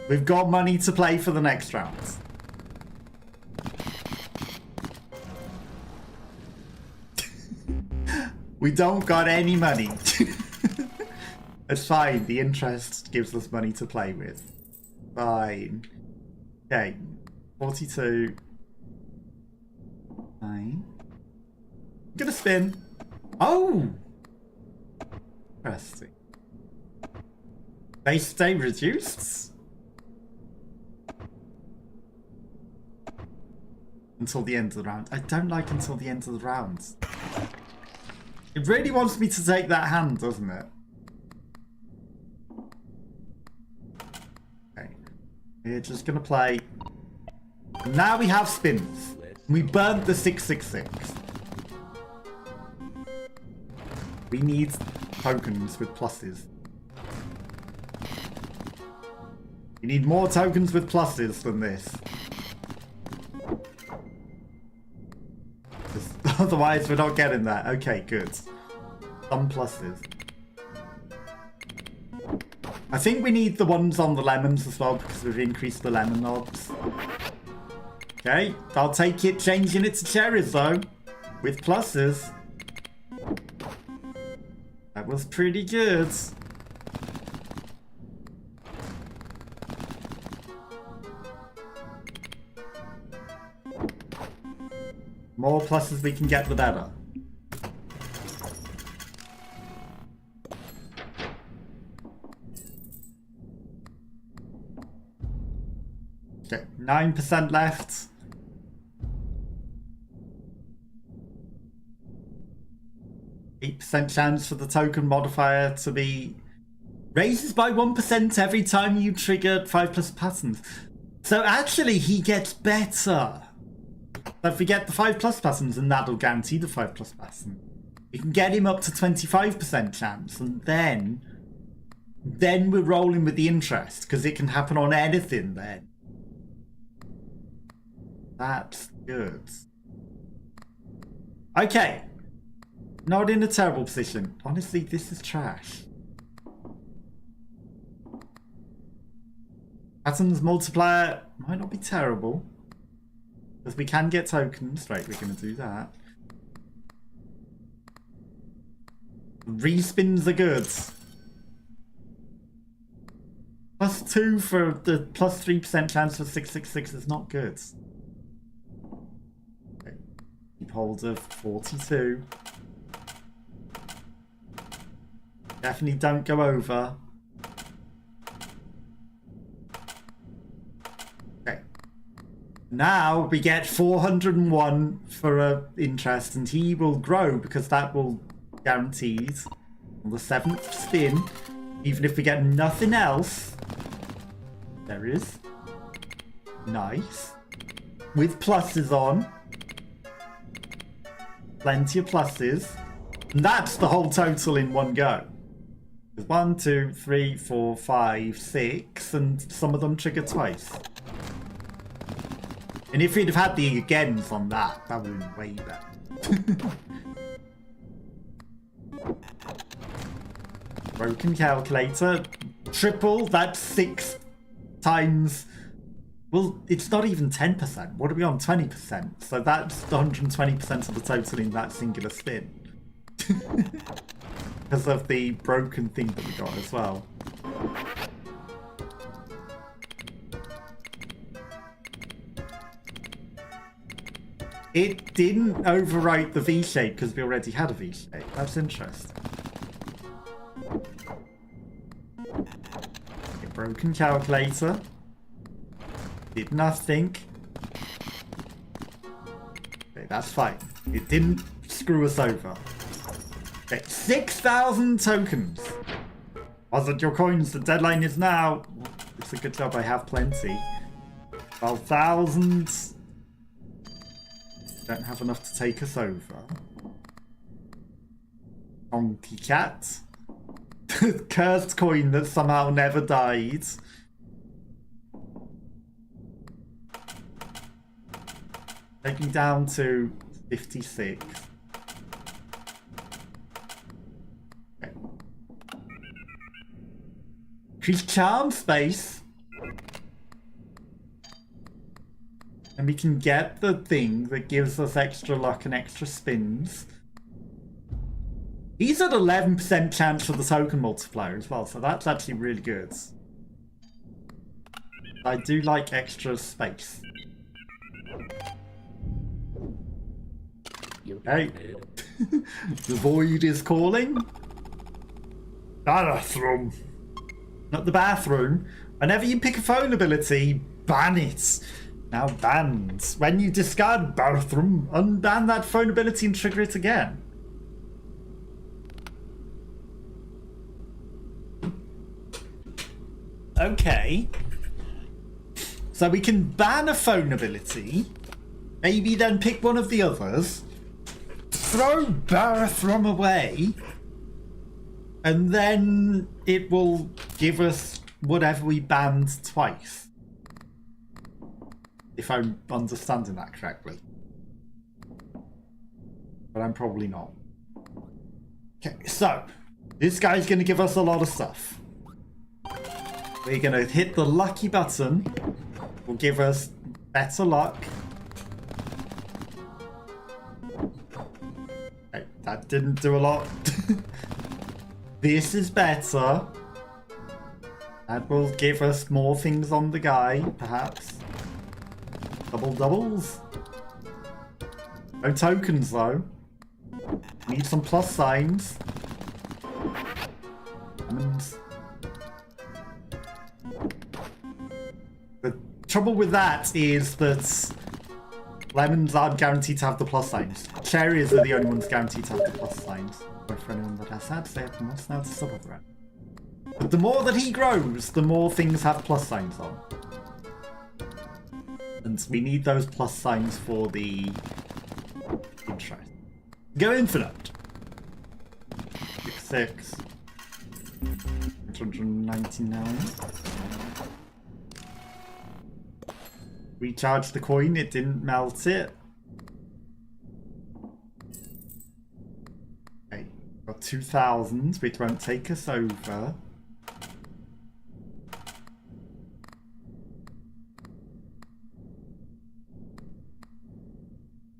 We've got money to play for the next round. We don't got any money. It's fine. The interest gives us money to play with. Fine. Okay. 42. Fine. I'm gonna spin. Oh! Interesting. They stay reduced? Until the end of the round. I don't like until the end of the round. It really wants me to take that hand, doesn't it? Okay. We're just gonna play. Now we have spins. We burnt the 666. We need tokens with pluses. We need more tokens with pluses than this. Otherwise, we're not getting that. Okay, good. Some pluses. I think we need the ones on the lemons as well because we've increased the lemon odds. Okay, I'll take it, changing it to cherries though, with pluses. That was pretty good. More pluses we can get, the better. Okay, 9% left. 8% chance for the token modifier to be raises by 1% every time you trigger 5+ patterns. So actually he gets better. So if we get the 5+ patterns, and that'll guarantee the 5+ pattern, we can get him up to 25% chance, and then we're rolling with the interest, because it can happen on anything then. That's good. Okay. Not in a terrible position. Honestly, this is trash. Patterns multiplier might not be terrible, because we can get tokens. Right, we're going to do that. Respins are good. +2 for the +3% chance for 666 is not good. Okay. Keep hold of 42. Definitely don't go over. Okay. Now we get 401 for interest, and he will grow because that will guarantees on the 7th spin, even if we get nothing else. There is. Nice. With pluses on. Plenty of pluses. And that's the whole total in one go. 1, 2, 3, 4, 5, 6, and some of them trigger twice. And if we'd have had the agains on that, that would have been way better. Broken calculator. Triple, that's 6 times. Well, it's not even 10%. What are we on? 20%. So that's 120% of the total in that singular spin. Because of the broken thing that we got as well. It didn't overwrite the V-shape because we already had a V-shape. That's interesting. A broken calculator. Did nothing. Okay, that's fine. It didn't screw us over. Okay, 6,000 tokens. Wasn't your coins? The deadline is now. It's a good job I have plenty. 12,000. Don't have enough to take us over. Donkey cat. Cursed coin that somehow never died. Taking down to 56. Okay. Increase charm space. And we can get the thing that gives us extra luck and extra spins. He's at 11% chance for the token multiplier as well, so that's actually really good. I do like extra space. Okay. The void is calling. Bathroom. Not the bathroom. Whenever you pick a phone ability, ban it. Now banned. When you discard bathroom, unban that phone ability and trigger it again. Okay. So we can ban a phone ability, maybe then pick one of the others, throw bathroom away, and then it will give us whatever we banned twice. If I'm understanding that correctly. But I'm probably not. Okay, so this guy's going to give us a lot of stuff. We're going to hit the lucky button. Will give us better luck. Okay, that didn't do a lot. This is better. That will give us more things on the guy, perhaps. Double doubles. No tokens though. Need some plus signs. Lemons. The trouble with that is that lemons aren't guaranteed to have the plus signs. Cherries are the only ones guaranteed to have the plus signs. Or That's sad to say, but what's now to stop of that? But the more that he grows, the more things have plus signs on. And we need those plus signs for the interest. Go infinite. 6, 199. Recharge the coin, it didn't melt it. Okay, got 2,000, which won't take us over.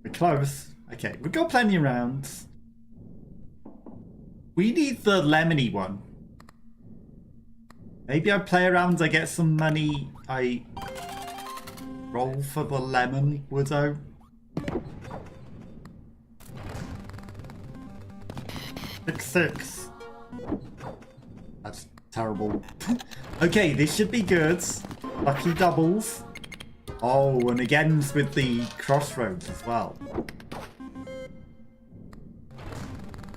We're close. Okay, we've got plenty of rounds. We need the lemony one. Maybe I play around, I get some money, I roll for the lemon widow. Six. That's terrible. Okay, this should be good. Lucky doubles. Oh, and again with the crossroads as well.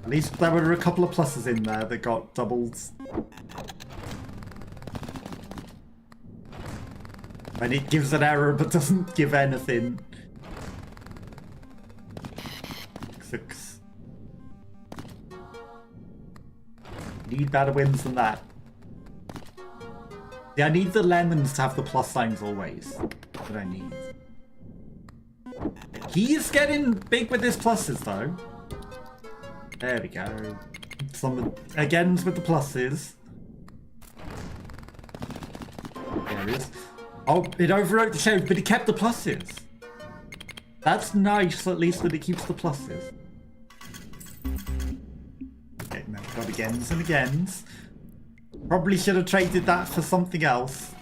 At least there were a couple of pluses in there that got doubles. And it gives an error but doesn't give anything. 6. Need better wins than that. Yeah, I need the lemons to have the plus signs always. That's what I need. He's getting big with his pluses though. There we go. Some again with the pluses. There it is. Oh, it overwrote the shadows, but it kept the pluses. That's nice, at least that it keeps the pluses. Okay, now we've got agains and agains. Probably should have traded that for something else.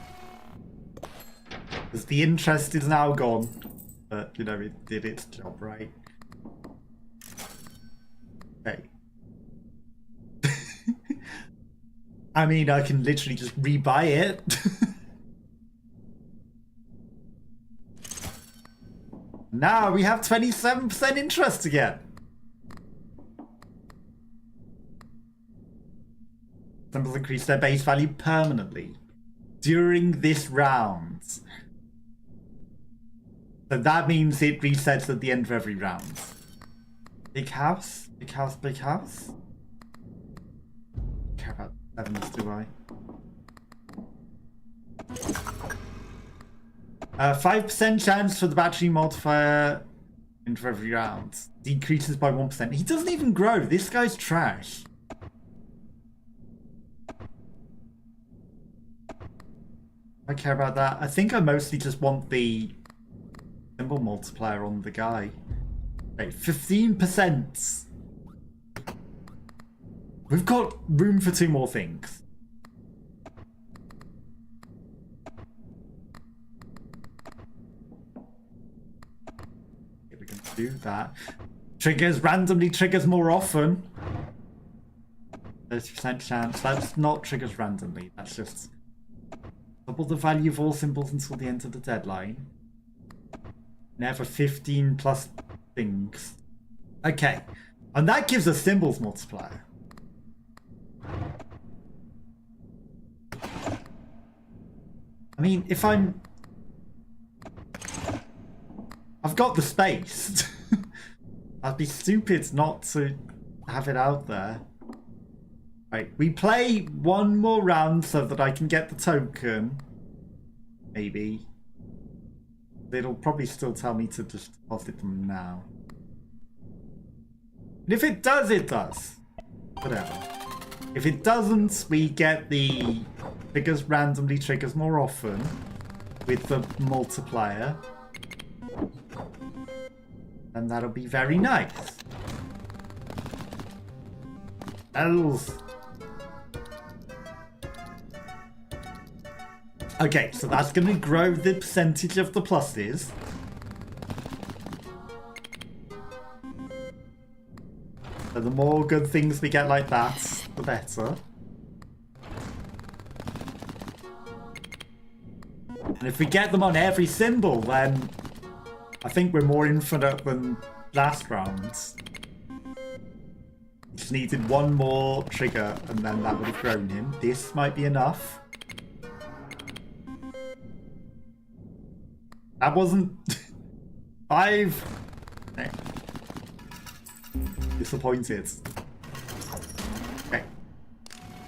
Because the interest is now gone. But, you know, it did its job right. Okay. I mean, I can literally just rebuy it. Now we have 27% interest again. Symbols increase their base value permanently during this round. So that means it resets at the end of every round. Big house, big house, big house. I care about sevens, do I? 5% chance for the battery multiplier into every round. Decreases by 1%. He doesn't even grow. This guy's trash. I care about that. I think I mostly just want the symbol multiplier on the guy. Okay, 15%. We've got room for 2 more things. We can do that. Randomly triggers more often. 30% chance. That's not triggers randomly. That's just double the value of all symbols until the end of the deadline. Never 15 plus things. Okay. And that gives us symbols multiplier. I mean, if I've got the space. I'd be stupid not to have it out there. Right, we play one more round so that I can get the token. Maybe. It'll probably still tell me to just deposit them now. And if it does, it does. Whatever. If it doesn't, we get the triggers randomly triggers more often with the multiplier. And that'll be very nice. L's. Okay, so that's going to grow the percentage of the pluses. So the more good things we get like that, the better. And if we get them on every symbol, then I think we're more infinite than last round. just needed one more trigger and then that would have grown him. This might be enough. That wasn't... 5. Okay. Disappointed. Okay.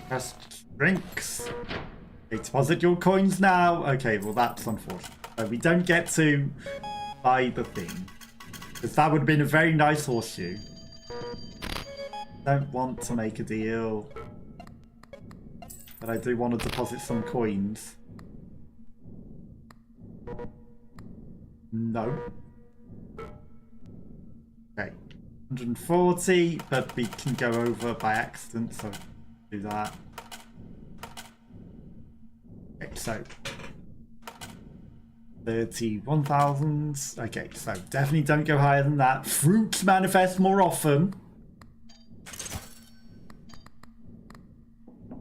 Just drinks. Okay, deposit your coins now. Okay, well that's unfortunate. So we don't get to buy the thing. Because that would have been a very nice horseshoe. Don't want to make a deal. But I do want to deposit some coins. No. Okay. 140, but we can go over by accident, so do that. Okay, so 31,000. Okay, so definitely don't go higher than that. Fruits manifest more often.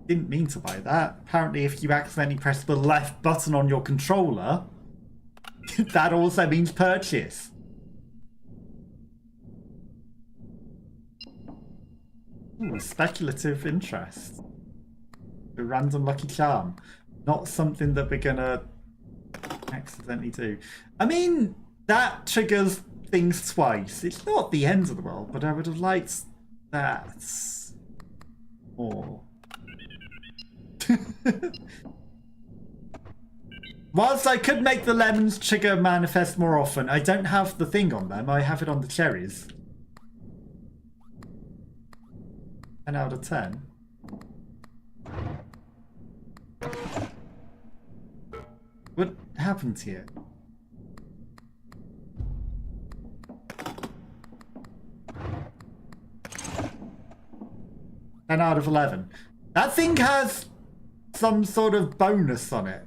Didn't mean to buy that. Apparently, if you accidentally press the left button on your controller, that also means purchase. Ooh, speculative interest. A random lucky charm. Not something that we're gonna accidentally do. I mean, that triggers things twice. It's not the end of the world, but I would have liked that more. Whilst I could make the lemons trigger manifest more often, I don't have the thing on them. I have it on the cherries. 10 out of 10. What happened here? Ten out of 11. That thing has some sort of bonus on it.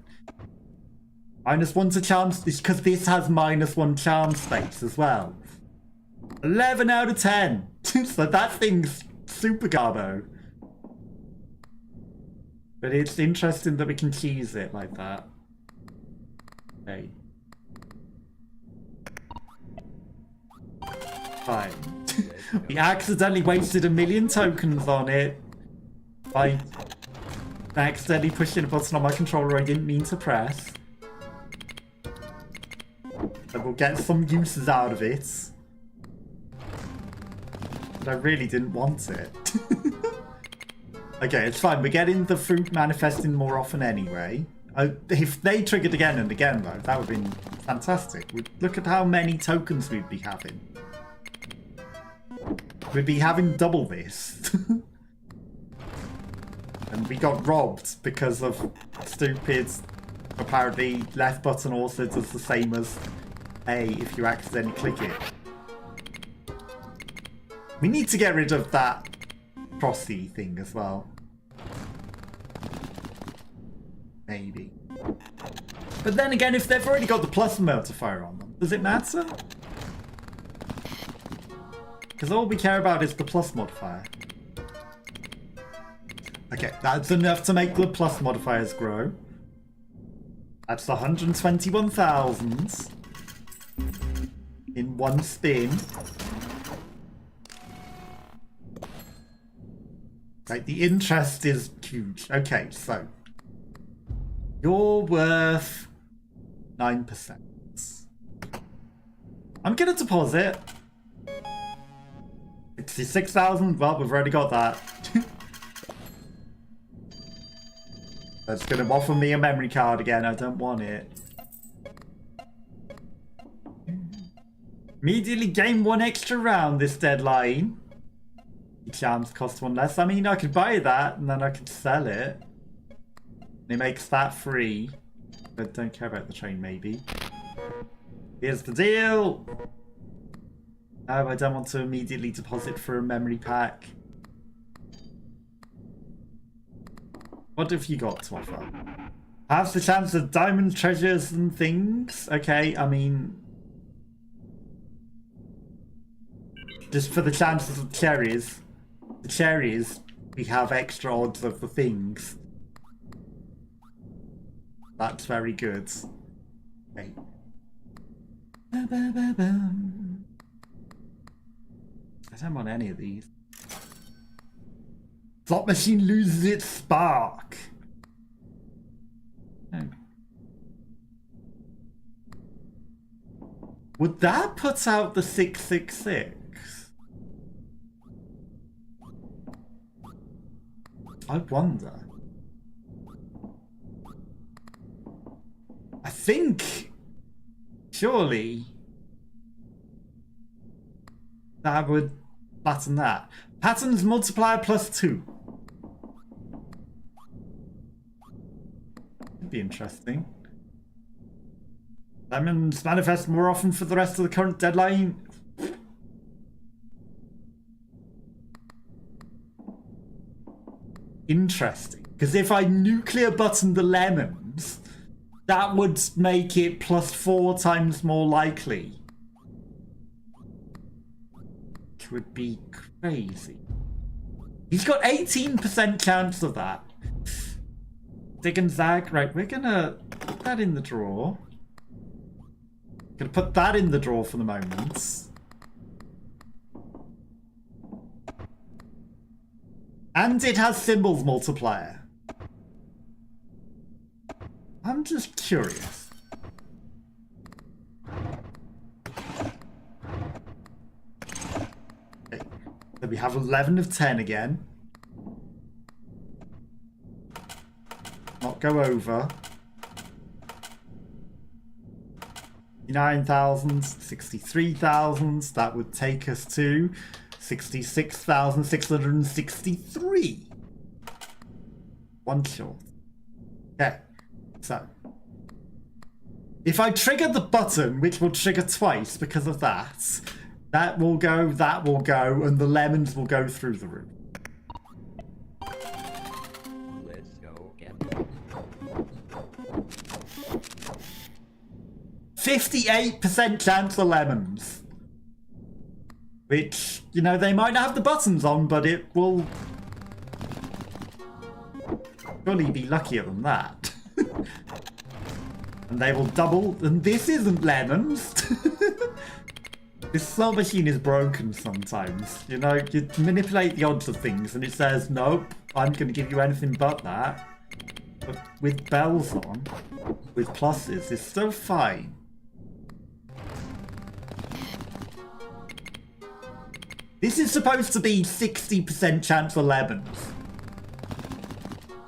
-1 to charm, because this has -1 charm space as well. 11 out of 10. So that thing's super garbo. But it's interesting that we can cheese it like that. Okay. Fine. We accidentally wasted 1,000,000 tokens on it by accidentally pushing a button on my controller I didn't mean to press. So we'll get some uses out of it. But I really didn't want it. Okay, it's fine. We're getting the fruit manifesting more often anyway. If they triggered again and again, though, that would have been fantastic. Look at how many tokens we'd be having. We'd be having double this. And we got robbed because of stupid... Apparently, left button also does the same as A if you accidentally click it. We need to get rid of that crossy thing as well. Maybe. But then again, if they've already got the plus modifier on them, does it matter? Because all we care about is the plus modifier. Okay, that's enough to make the plus modifiers grow. That's 121,000 in one spin. Right, the interest is huge. Okay, so you're worth 9%. I'm gonna deposit 66,000. Well, we've already got that. That's gonna offer me a memory card again. I don't want it. Immediately gain 1 extra round this deadline. Charms cost 1 less. I mean, I could buy that and then I could sell it. It makes that free. But don't care about the train, maybe. Here's the deal. Oh, I don't want to immediately deposit for a memory pack. What have you got to offer? Half the chance of diamond treasures and things? Okay, I mean... just for the chances of cherries. The cherries, we have extra odds of the things. That's very good. Okay. I don't want any of these. Slot machine loses its spark. Oh. Would that put out the 666? I wonder. I think, surely, that would pattern that. Patterns multiplier +2. Could be interesting. Lemons manifest more often for the rest of the current deadline. Interesting. Because if I nuclear button the lemons, that would make it +4 times more likely. Which would be crazy. He's got 18% chance of that. Dig and zag. Right, we're gonna put that in the drawer. Gonna put that in the drawer for the moment. And it has symbols multiplier. I'm just curious. Okay. So we have 11 of 10 again. Not go over. 59,000, 63,000. That would take us to 66,663. One short. Okay, so if I trigger the button, which will trigger twice because of that, that will go, and the lemons will go through the roof. Let's go again. 58% chance of lemons. Which, you know, they might not have the buttons on, but it will surely be luckier than that. And they will double, and this isn't lemons. This slot machine is broken sometimes. You know, you manipulate the odds of things and it says, nope, I'm going to give you anything but that. But with bells on, with pluses, it's still fine. This is supposed to be 60% chance of lemons.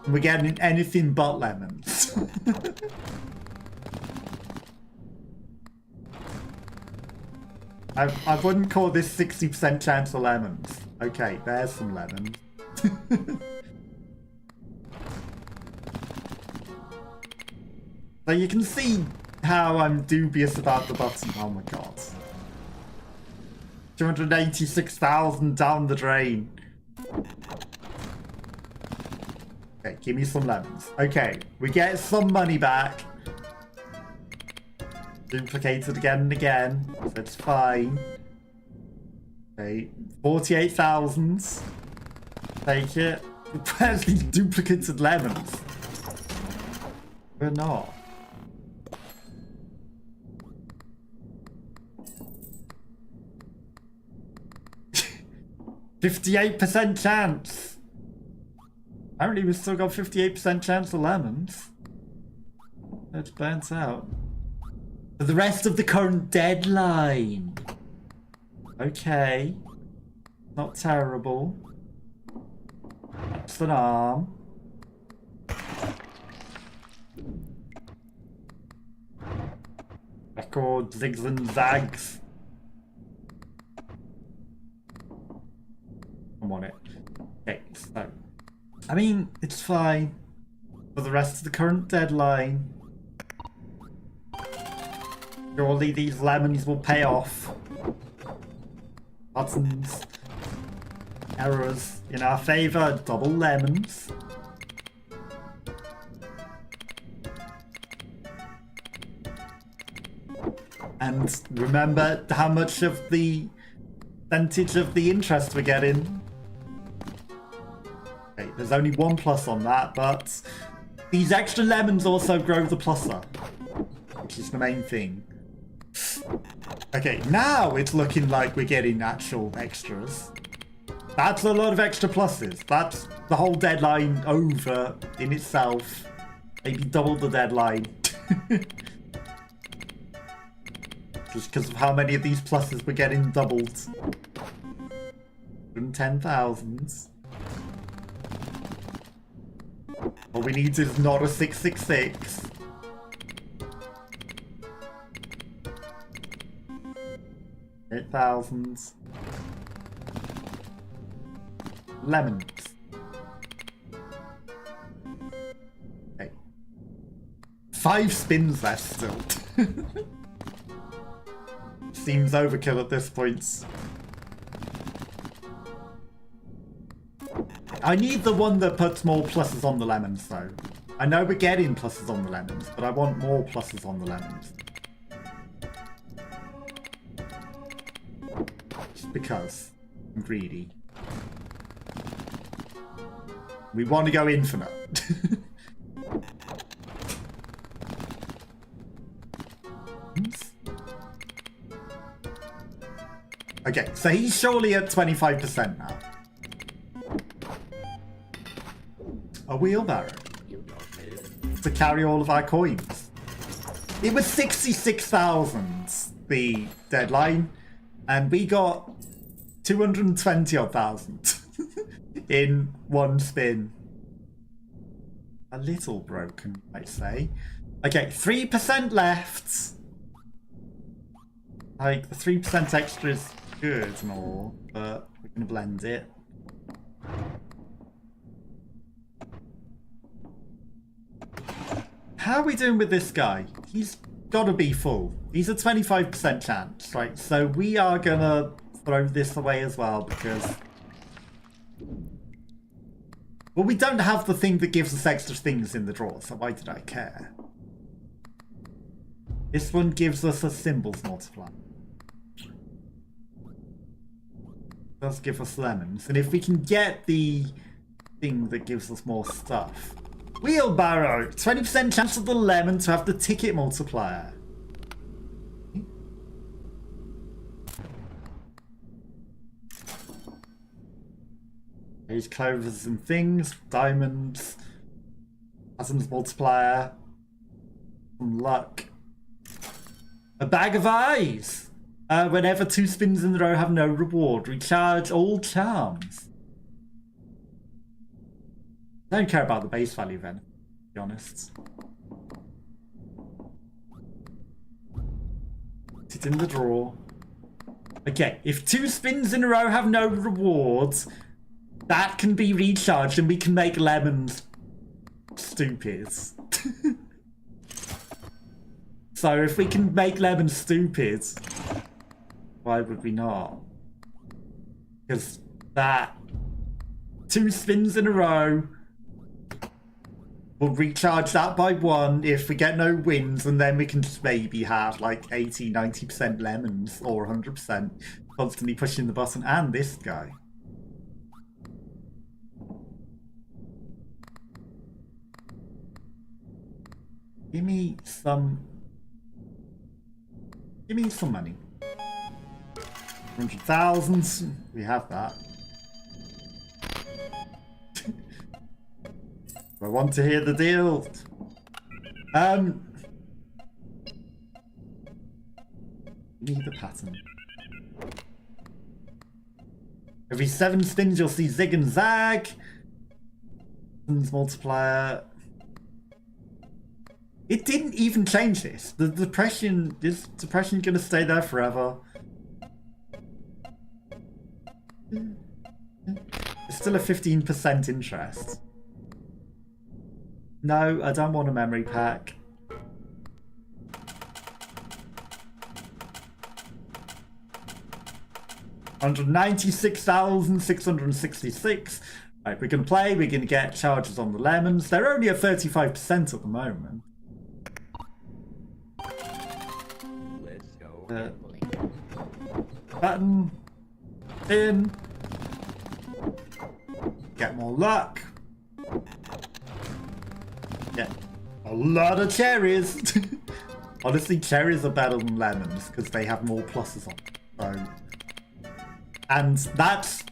And we're getting anything but lemons. I wouldn't call this 60% chance of lemons. Okay, there's some lemons. So you can see how I'm dubious about the button. Oh my god. 286,000 down the drain. Okay, give me some lemons. Okay, we get some money back. Duplicated again and again. So it's fine. Okay, 48,000. Take it. Where's these duplicated lemons? We're not. %58 chance. Apparently we've still got 58% chance of lemons. It burns out. For the rest of the current deadline. Okay. Not terrible. That's an arm. Record zigs and zags. I'm on it. Okay, so I mean, it's fine for the rest of the current deadline. Surely these lemons will pay off. Buttons. Errors in our favour. Double lemons. And remember how much of the percentage of the interest we're getting. Okay, there's only one plus on that, but these extra lemons also grow the pluser, which is the main thing. Okay, now it's looking like we're getting actual extras. That's a lot of extra pluses. That's the whole deadline over in itself. Maybe double the deadline. Just because of how many of these pluses we're getting doubled. 110,000. All we need is not a 666. $8,000. Lemons. Okay. 5 spins left still. Seems overkill at this point. I need the one that puts more pluses on the lemons though. I know we're getting pluses on the lemons, but I want more pluses on the lemons. Just because I'm greedy. We want to go infinite. Okay, so he's surely at 25% now. A wheelbarrow to carry all of our coins. It was 66,000 the deadline, and we got 220 odd thousand in one spin. A little broken, I'd say. Okay, 3% left. Like, the 3% extra is good and all, but we're gonna blend it. How are we doing with this guy? He's gotta be full. He's a 25% chance, right? So we are gonna throw this away as well because... well, we don't have the thing that gives us extra things in the drawer, so why did I care? This one gives us a symbols multiplier. Does give us lemons, and if we can get the thing that gives us more stuff. Wheelbarrow! 20% chance of the lemon to have the ticket multiplier. There's clovers and things, diamonds, Hasm's multiplier, some luck. A bag of eyes! Whenever 2 spins in a row have no reward, recharge all charms. I don't care about the base value then, to be honest. Put it in the drawer. Okay, if 2 spins in a row have no rewards, that can be recharged and we can make lemons stupid. So if we can make lemons stupid, why would we not? Because that 2 spins in a row will recharge that by 1 if we get no wins, and then we can just maybe have like 80-90% lemons or 100% constantly pushing the button. And this guy. Give me some money. 100,000. We have that. I want to hear the deal. Need the pattern. Every 7 spins you'll see zig and zag. Multiplier. It didn't even change this. The depression, is depression gonna stay there forever? It's still a 15% interest. No, I don't want a memory pack. $196,666. Right, we can play, we can get charges on the lemons. They're only at 35% at the moment. Let's go. Button. In. Get more luck. Get a lot of cherries. Honestly, cherries are better than lemons because they have more pluses on them. So, and that's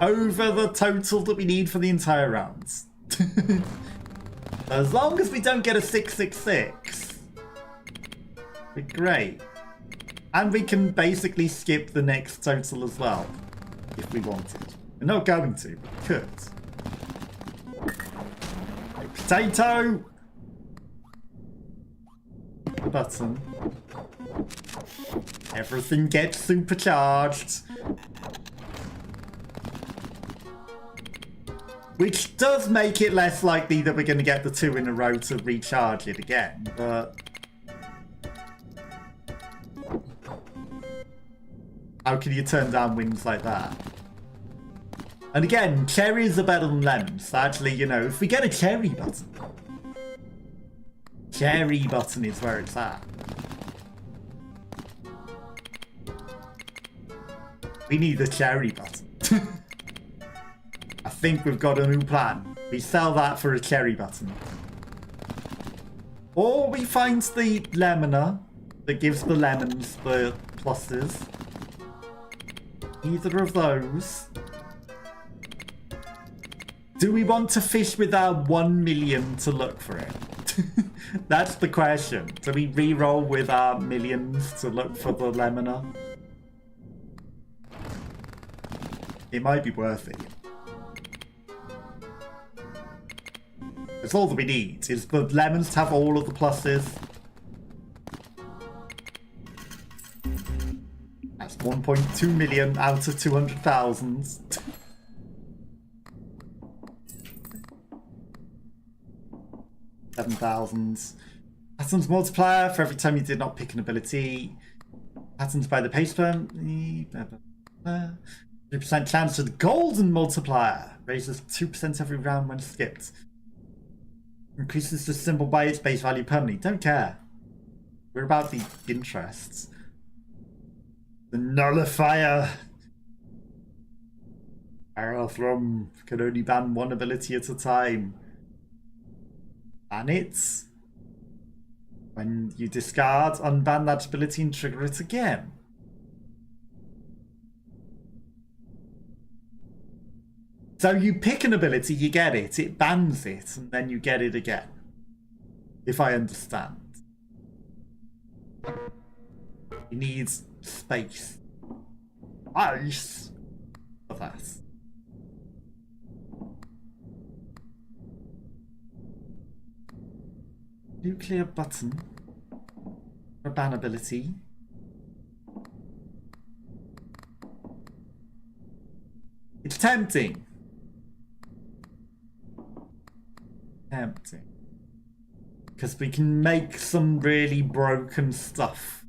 over the total that we need for the entire round. As long as we don't get a 666, we're great. And we can basically skip the next total as well, if we wanted. We're not going to, but we could. Potato! The button. Everything gets supercharged. Which does make it less likely that we're going to get the 2 in a row to recharge it again, but... how can you turn down wins like that? And again, cherries are better than lemons. Actually, you know, if we get a cherry button... cherry button is where it's at. We need a cherry button. I think we've got a new plan. We sell that for a cherry button. Or we find the lemoner that gives the lemons the pluses. Either of those. Do we want to fish with our 1 million to look for it? That's the question. Do we re-roll with our millions to look for the lemoner? It might be worth it. That's all that we need, is the lemons to have all of the pluses. That's 1.2 million out of 200,000. $7,000. Patterns multiplier for every time you did not pick an ability. Patterns by the pace burn. 3% chance to the golden multiplier. Raises 2% every round when skipped. Increases the symbol by its base value permanently. Don't care. We're about the interests. The nullifier. Arrow Thrum can only ban 1 ability at a time. Ban it. When you discard, unban that ability and trigger it again. So you pick an ability, you get it, it bans it, and then you get it again. If I understand. It needs space. Ice for that. Nuclear button. A ban ability. It's tempting. Tempting. Because we can make some really broken stuff.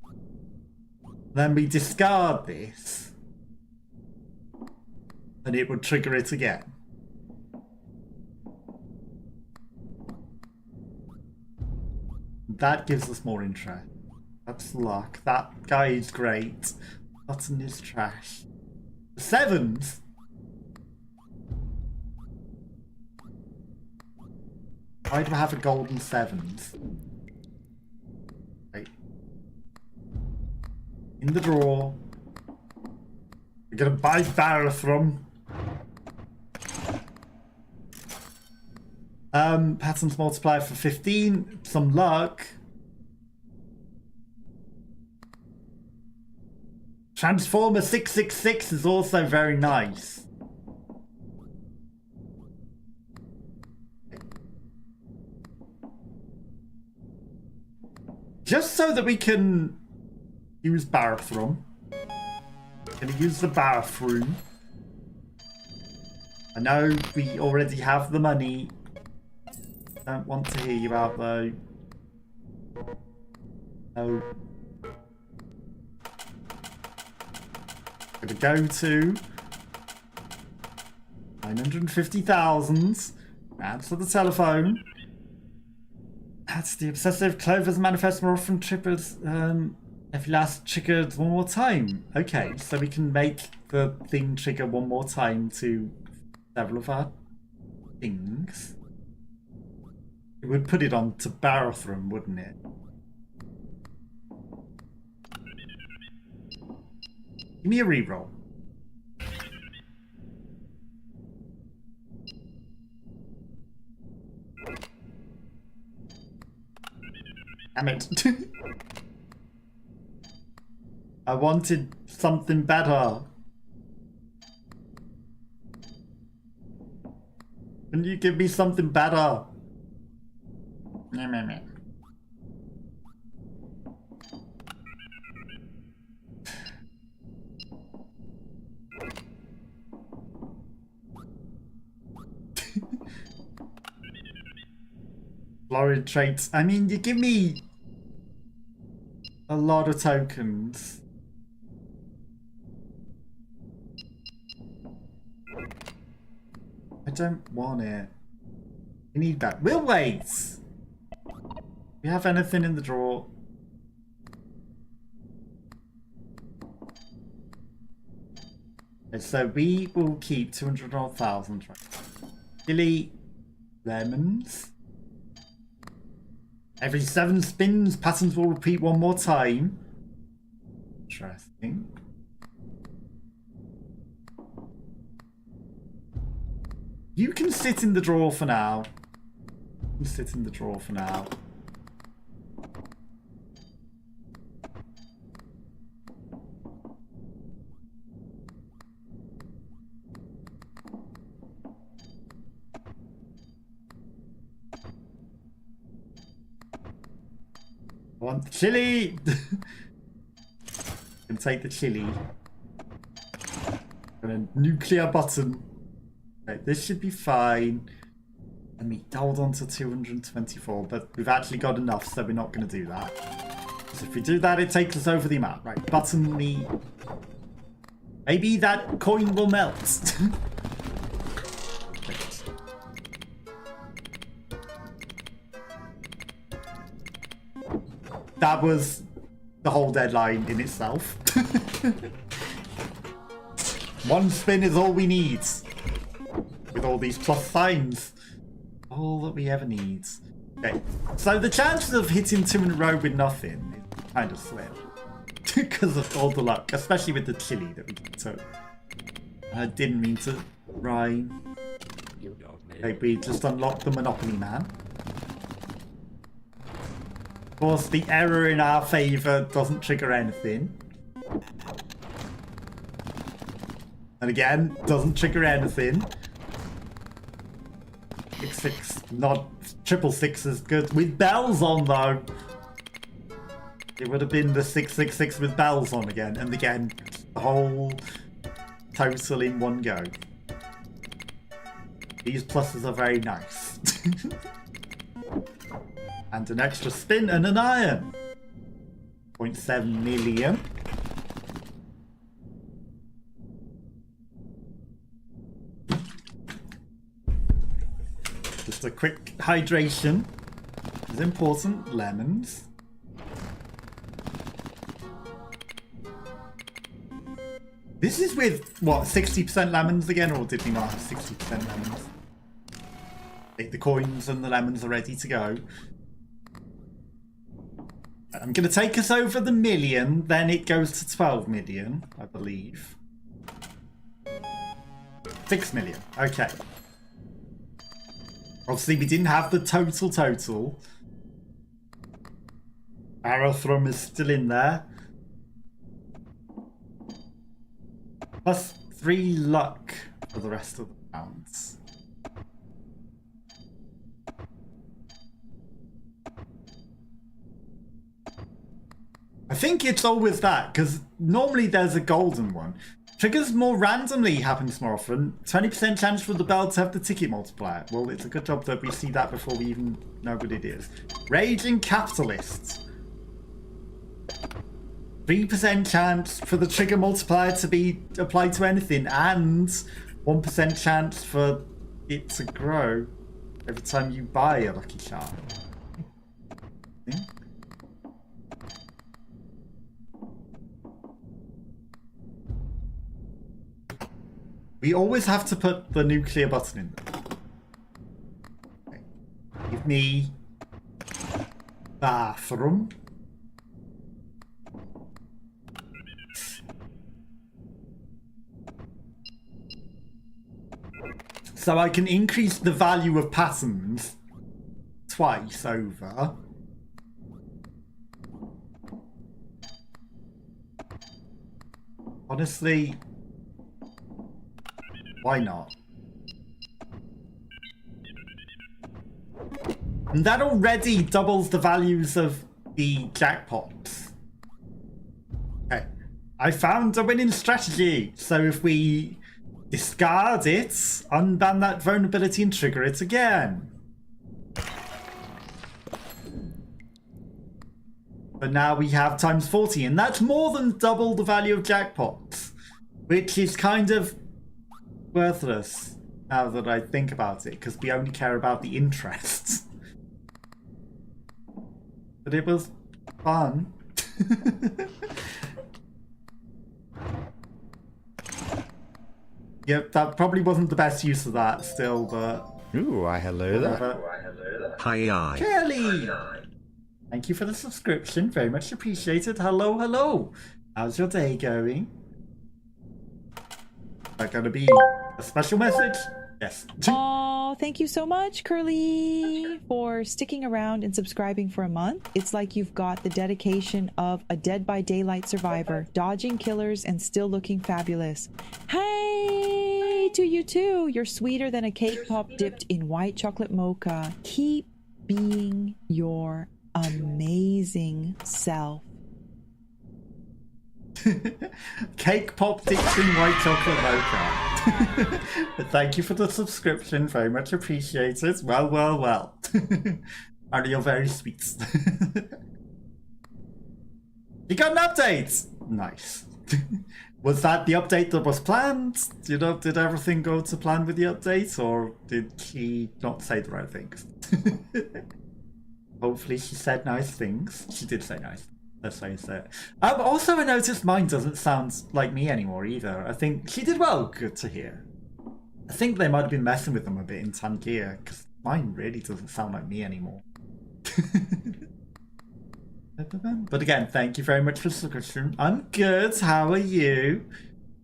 Then we discard this. And it would trigger it again. That gives us more interest. That's luck. That guy is great. Button is trash. The 7s? Why do I have a golden 7s? Right. In the drawer. We're gonna buy Barathrum. Patterns multiplier for 15. Some luck. Transformer 666 is also very nice. Just so that we can use Barathrum. Gonna use the Barathrum. I know we already have the money. Don't want to hear you out though. No. Gonna go to 950,000. Answer the telephone. That's the obsessive clovers manifest more often triggers if last triggered one more time. Okay, so we can make the thing trigger one more time to several of our things. It would put it on to Barathrum, wouldn't it? Give me a reroll. Damn it. I wanted something better. Can you give me something better? Meh, meh, meh. Florid traits. I mean, you give me a lot of tokens. I don't want it. We need that. We'll wait. We have anything in the drawer? Okay, so we will keep 200,000. Chili lemons. Every 7 spins, patterns will repeat one more time. Interesting. You can sit in the drawer for now. You can sit in the drawer for now. I want the chili! Gonna take the chili. And a nuclear button. Right, this should be fine. Let me hold on to 224, but we've actually got enough, so we're not going to do that. So if we do that, it takes us over the amount. Right, button me. Maybe that coin will melt. That was the whole deadline in itself. One spin is all we need. With all these plus signs. All that we ever need. Okay, so the chances of hitting 2 in a row with nothing is kind of slim. Because of all the luck, especially with the chili that we took. I didn't mean to rhyme. Okay, we just unlocked the Monopoly Man. Of course, the error in our favour doesn't trigger anything. And again, doesn't trigger anything. 6-6, not 666 is good. With bells on though. It would have been the 666 with bells on again. And again, the whole total in one go. These pluses are very nice. And an extra spin and an iron. 0.7 million. Just a quick hydration is important. Lemons. This is with, what, 60% lemons again? Or did we not have 60% lemons? The coins and the lemons are ready to go. I'm going to take us over the million, then it goes to 12 million, I believe. 6 million, okay. Obviously, we didn't have the total. Aerothrum is still in there. Plus 3 luck for the rest of the rounds. I think it's always that, because normally there's a golden one. Triggers more randomly happens more often. 20% chance for the bell to have the ticket multiplier. Well, it's a good job that we see that before we even know what it is. Raging Capitalists. 3% chance for the trigger multiplier to be applied to anything, and 1% chance for it to grow every time you buy a Lucky Charm. We always have to put the nuclear button in there. Okay. Give me bathroom. So I can increase the value of patterns twice over. Honestly, why not? And that already doubles the values of the jackpots. Okay, I found a winning strategy. So if we discard it, unban that vulnerability and trigger it again. But now we have times 40, and that's more than double the value of jackpots, which is kind of worthless now that I think about it, because we only care about the interest. But it was fun. Yep, that probably wasn't the best use of that still, but... Ooh, hello there. Hi. Kelly! Thank you for the subscription, very much appreciated. Hello, hello! How's your day going? Is that gonna be a special message? Yes. Oh, thank you so much, Curly, for sticking around and subscribing for a month. It's like you've got the dedication of a Dead by Daylight survivor, dodging killers and still looking fabulous. Hey to you too. You're sweeter than a cake pop dipped in white chocolate mocha. Keep being your amazing self. Cake pop dipped in white chocolate mocha. Thank you for the subscription, very much appreciated. Well, well, well. And you're very sweet. You got an update! Nice. Was that the update that was planned? Did everything go to plan with the update, or did she not say the right things? Hopefully she said nice things. She did say nice. Let's face it. Also, I noticed mine doesn't sound like me anymore either. I think she did well. Good to hear. I think they might have been messing with them a bit in Tangier, because mine really doesn't sound like me anymore. But again, thank you very much for the subscription. I'm good. How are you?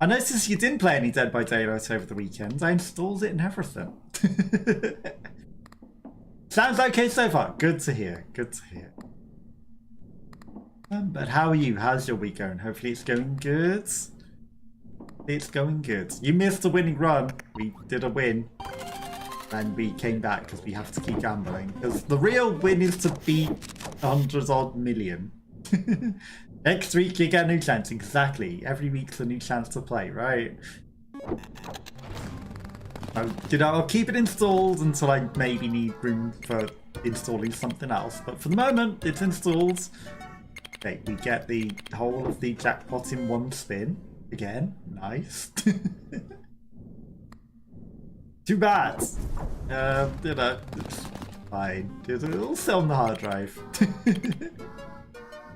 I noticed you didn't play any Dead by Daylight over the weekend. I installed it and everything. Sounds okay so far. Good to hear. Good to hear. But how are you? How's your week going? Hopefully it's going good. It's going good. You missed a winning run. We did a win. And we came back because we have to keep gambling. Because the real win is to beat 100-odd million. Next week you get a new chance. Exactly. Every week's a new chance to play, right? So, I'll keep it installed until I maybe need room for installing something else. But for the moment, it's installed. Okay, we get the whole of the jackpot in one spin. Again, nice. Too bad. It's fine. It'll sit on the hard drive.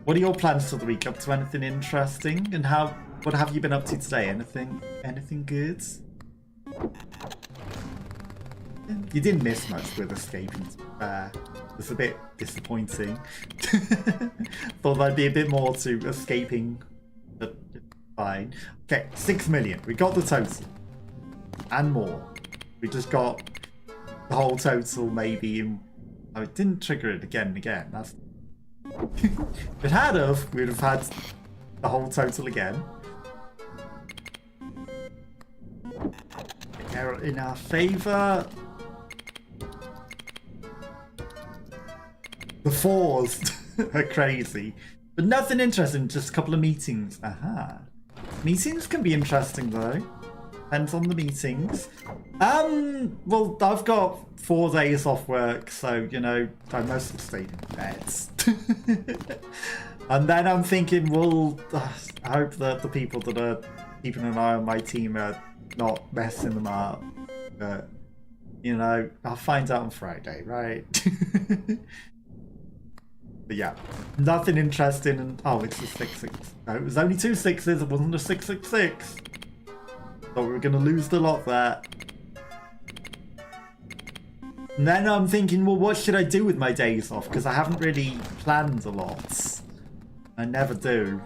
What are your plans for the week? Up to anything interesting? And what have you been up to today? Anything good? You didn't miss much with escaping. It's a bit disappointing. Thought there'd be a bit more to escaping, but fine. Okay, 6 million. We got the total. And more. We just got the whole total maybe in... Oh, it didn't trigger it again and again. That's... If it had of, we'd have had the whole total again. Error in our favour. The fours are crazy. But nothing interesting, just a couple of meetings. Aha. Meetings can be interesting though. Depends on the meetings. Well, I've got 4 days off work, so, I mostly stayed in bed. And then I'm thinking, well, I hope that the people that are keeping an eye on my team are not messing them up. But, I'll find out on Friday, right? But yeah, nothing interesting. And oh, it's a 6-6. No, it was only 2 6s. It wasn't a 6-6-6. Thought we were going to lose the lot there. And then I'm thinking, well, what should I do with my days off? Because I haven't really planned a lot. I never do.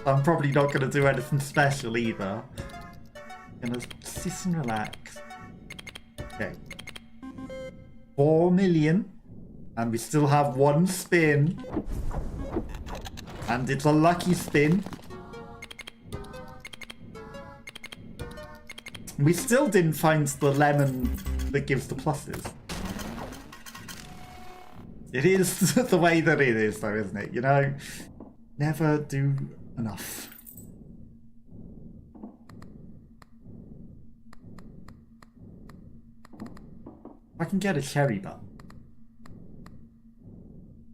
I'm probably not going to do anything special either. I'm going to sit and relax. Okay. 4 million. And we still have 1 spin. And it's a lucky spin. We still didn't find the lemon that gives the pluses. It is the way that it is, though, isn't it? You know, never do enough. I can get a cherry button.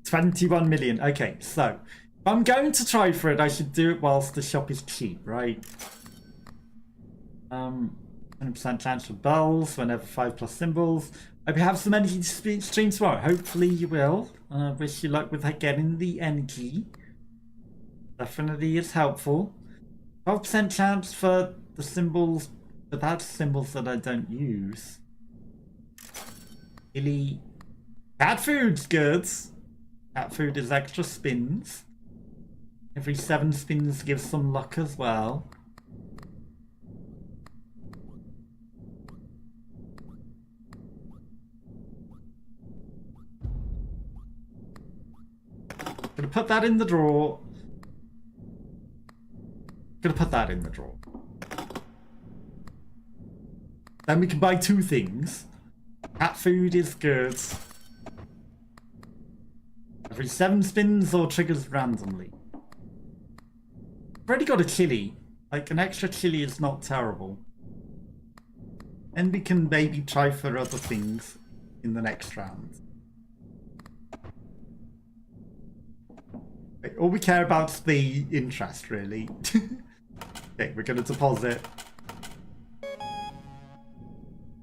21 million. Okay, so if I'm going to try for it, I should do it whilst the shop is cheap, right? 100% chance for bells whenever 5+ symbols. I hope you have some energy to stream tomorrow. Hopefully you will. Wish you luck with getting the energy. Definitely is helpful. 12% chance for the symbols, but that's symbols that I don't use. Really, cat food's good. Cat food is extra spins. Every 7 spins gives some luck as well. Gonna put that in the drawer. Gonna put that in the drawer. Then we can buy 2 things. Cat food is good. Every 7 spins or triggers randomly. I've already got a chili. Like, an extra chili is not terrible. And we can maybe try for other things in the next round. All we care about is the interest, really. Okay, we're going to deposit.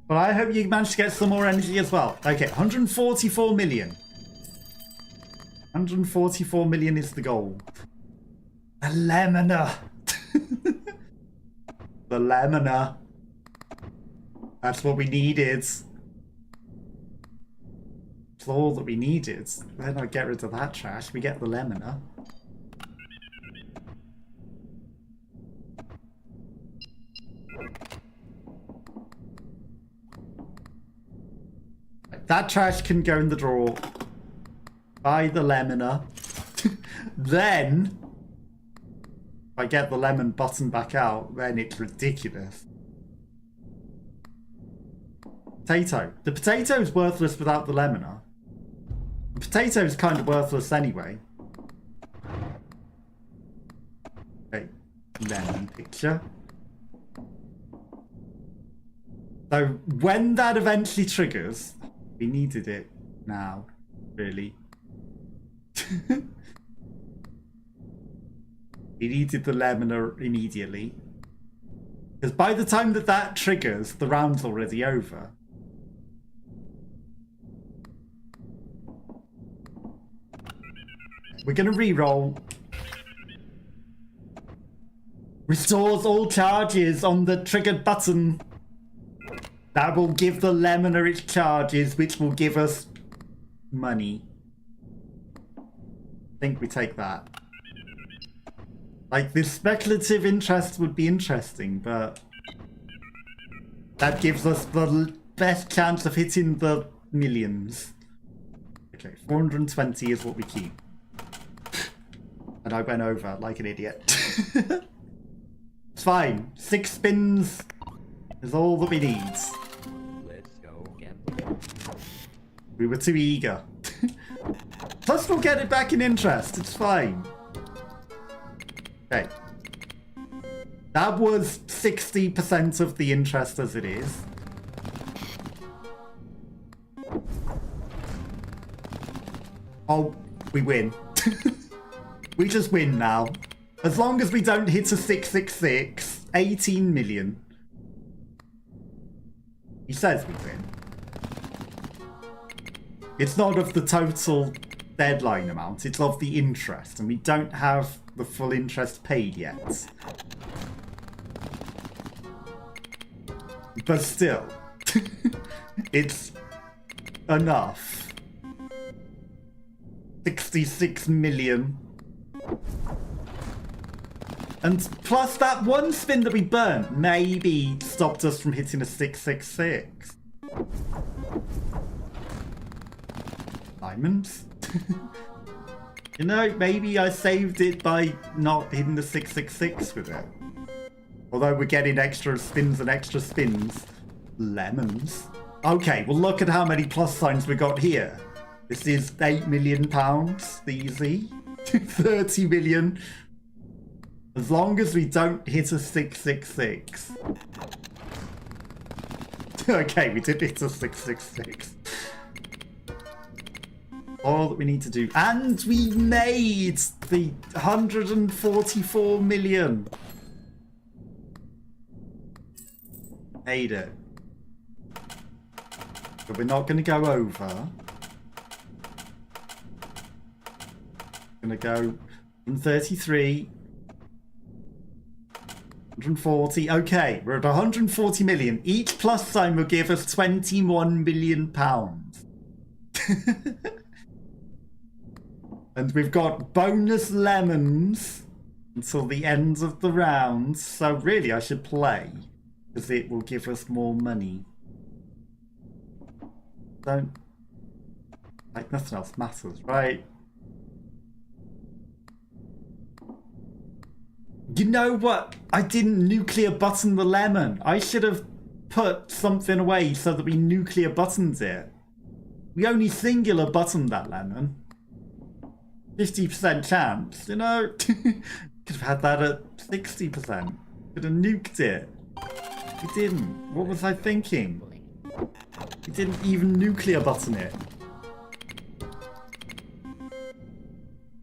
But I hope you managed to get some more energy as well. Okay, 144 million. 144 million is the goal. The lemona. The lemona. That's what we needed. That's all that we needed. Then I get rid of that trash. We get the lemona. That trash can go in the drawer. Buy the lemona. Then, if I get the lemon button back out, then it's ridiculous. Potato. The potato is worthless without the lemona. The potato is kind of worthless anyway. Okay, lemon picture. So when that eventually triggers, we needed it now, really. We needed the lemon immediately. Because by the time that that triggers, the round's already over. We're going to re-roll. Restores all charges on the triggered button. That will give the lemon its charges, which will give us money. I think we take that. Like, this speculative interest would be interesting, but that gives us the best chance of hitting the millions. Okay, 420 is what we keep. And I went over like an idiot. It's fine. 6 spins is all that we need. Let's go again. We were too eager. Plus we'll get it back in interest. It's fine. Okay. That was 60% of the interest as it is. Oh, we win. We just win now. As long as we don't hit a 666, 18 million. He says we win. It's not of the total deadline amount, it's of the interest, and we don't have the full interest paid yet. But still, it's enough. 66 million. And plus that one spin that we burnt maybe stopped us from hitting a 666. Diamonds? You know, maybe I saved it by not hitting the 666 with it. Although we're getting extra spins and extra spins. Lemons. Okay, well look at how many plus signs we got here. This is £8 million, easy. 30 million. As long as we don't hit a 666. Okay, we did hit a 666. All that we need to do. And we made the 144 million. Made it. But we're not going to go over. Going to go 133. 140. Okay, we're at 140 million. Each plus sign will give us 21 million pounds. And we've got bonus lemons until the end of the round. So really I should play, because it will give us more money. Don't... like nothing else matters, right? You know what? I didn't nuclear button the lemon. I should have put something away so that we nuclear buttoned it. We only singular buttoned that lemon. 50% chance, you know? Could have had that at 60%. Could have nuked it. We didn't. What was I thinking? We didn't even nuclear button it.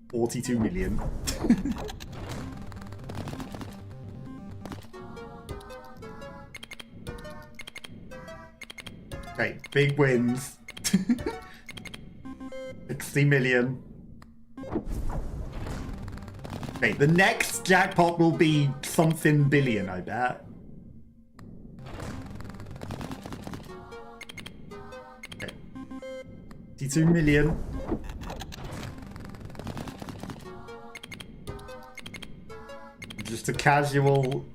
42 million. Okay, big wins. 60 million. Okay, the next jackpot will be something billion, I bet. Okay. 52 million. Just a casual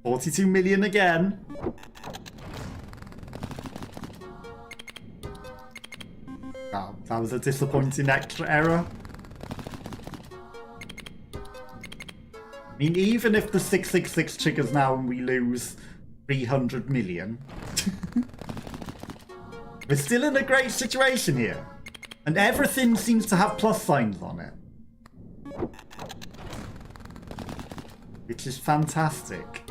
42 million again. Oh, that was a disappointing extra error. I mean, even if the 666 triggers now and we lose 300 million, we're still in a great situation here. And everything seems to have plus signs on it. Which is fantastic.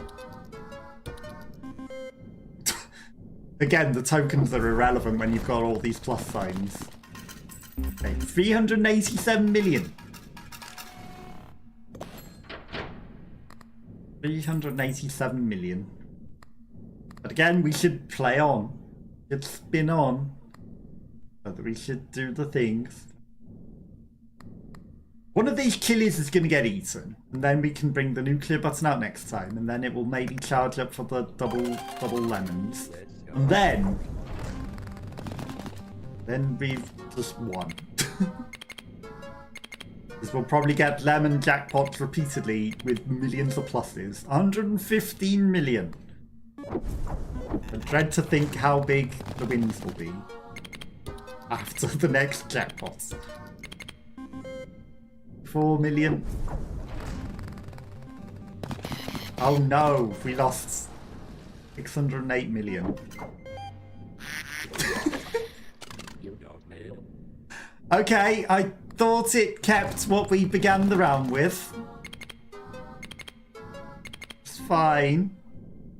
Again, the tokens are irrelevant when you've got all these plus signs. Okay, 387 million. 387 million. But again, we should play on. We should spin on. But we should do the things. One of these killies is going to get eaten. And then we can bring the nuclear button out next time. And then it will maybe charge up for the double lemons. And then we've just won. Because we'll probably get lemon jackpots repeatedly with millions of pluses. 115 million. I dread to think how big the wins will be after the next jackpots. 4 million. Oh no, we lost 608 million. Okay, I thought it kept what we began the round with. It's fine.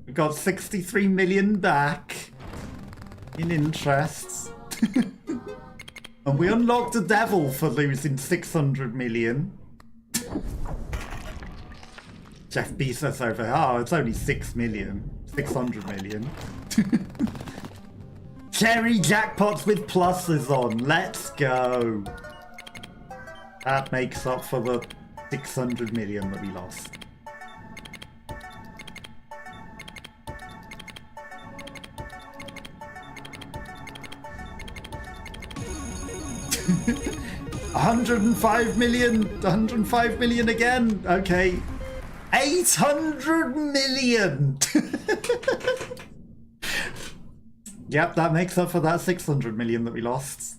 We got 63 million back in interest. And we unlocked a devil for losing 600 million. Jeff Bezos over here. Oh, it's only 6 million. 600 million. Cherry jackpots with pluses on. Let's go. That makes up for the 600 million that we lost. $105 million again. Okay. 800 million. Yep, that makes up for that 600 million that we lost.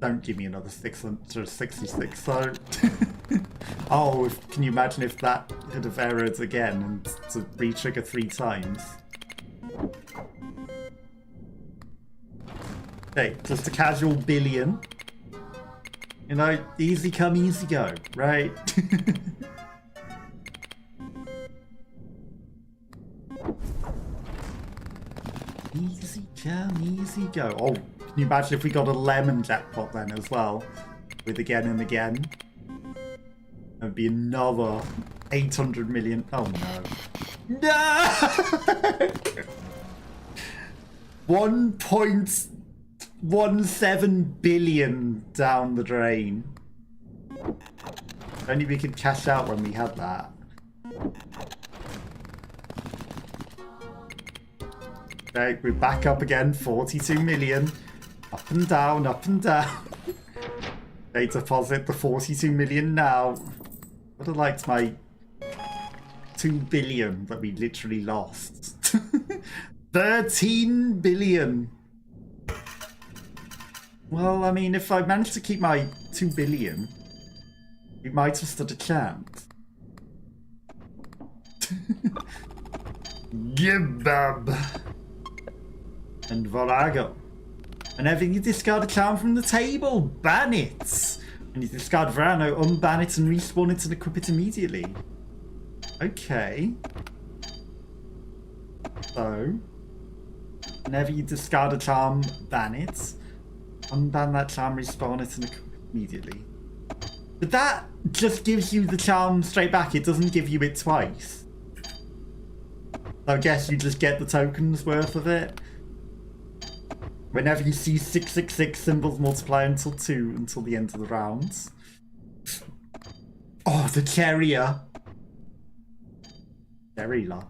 Don't give me another 666 though. Oh, can you imagine if that had have errored again and to re-trigger 3 times? Okay, just a casual billion. You know, easy come, easy go, right? Easy come, easy go. Oh, can you imagine if we got a lemon jackpot then as well? With again and again. That'd be another 800 million. Oh no. No! 1.17 billion down the drain. Only we could cash out when we had that. Okay, we're back up again, 42 million. Up and down, up and down. They deposit the 42 million now. Would have liked my 2 billion that we literally lost. 13 billion. Well, I mean, if I managed to keep my 2 billion, we might have stood a chance. Gibab. And Virago. Whenever you discard a charm from the table, ban it. When you discard Verano, unban it and respawn it and equip it immediately. Okay. So, whenever you discard a charm, ban it. Unban that charm, respawn it and equip it immediately. But that just gives you the charm straight back. It doesn't give you it twice. So I guess you just get the tokens worth of it. Whenever you see 666 symbols multiply until 2 until the end of the rounds. Oh, the Cherrier. Cherrier.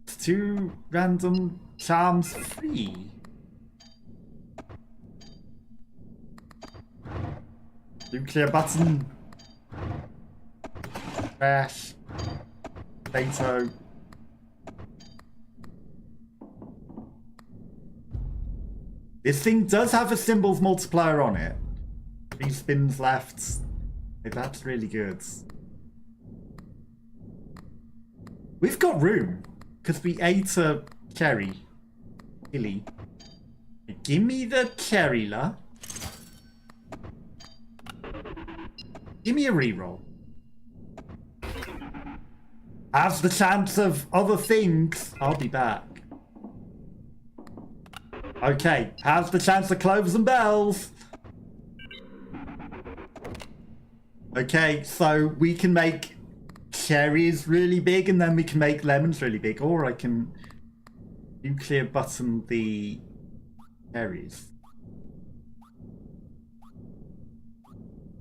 It's 2 random charms free. Nuclear button. Crash. Potato. This thing does have a symbols multiplier on it. 3 spins left. Hey, that's really good. We've got room because we ate a cherry. Hilly. Give me the cherry la. Give me a reroll. Have the chance of other things. I'll be back. Okay, have the chance of clovers and bells. Okay, so we can make cherries really big and then we can make lemons really big. Or I can nuclear button the cherries.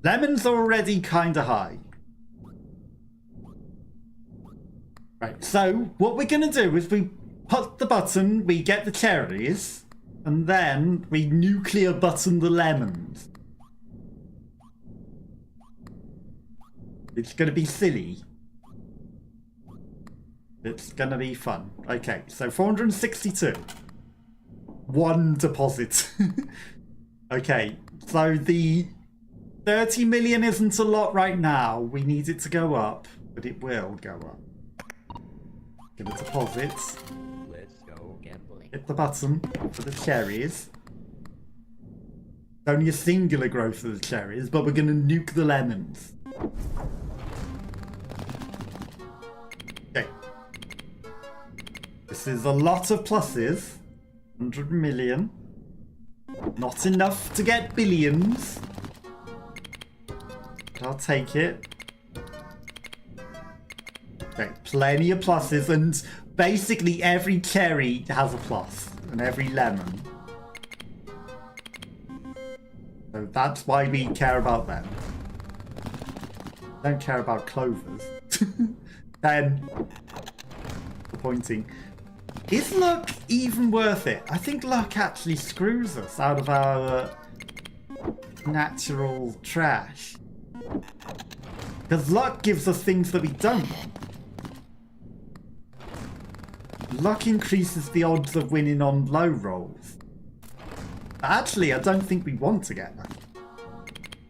Lemons are already kind of high. Right, so what we're going to do is we put the button, we get the cherries, and then we nuclear button the lemons. It's going to be silly. It's going to be fun. Okay, so 462. 1 deposit. Okay, so the 30 million isn't a lot right now. We need it to go up, but it will go up. Gonna deposit. Let's go gambling. Hit the button for the cherries. Only a singular growth of the cherries, but we're gonna nuke the lemons. Okay. This is a lot of pluses. 100 million. Not enough to get billions. But I'll take it. Okay, plenty of pluses, and basically every cherry has a plus, and every lemon. So that's why we care about them. Don't care about clovers. Then, disappointing. Is luck even worth it? I think luck actually screws us out of our natural trash. Because luck gives us things that we don't want. luck increases the odds of winning on low rolls. But actually, I don't think we want to get that.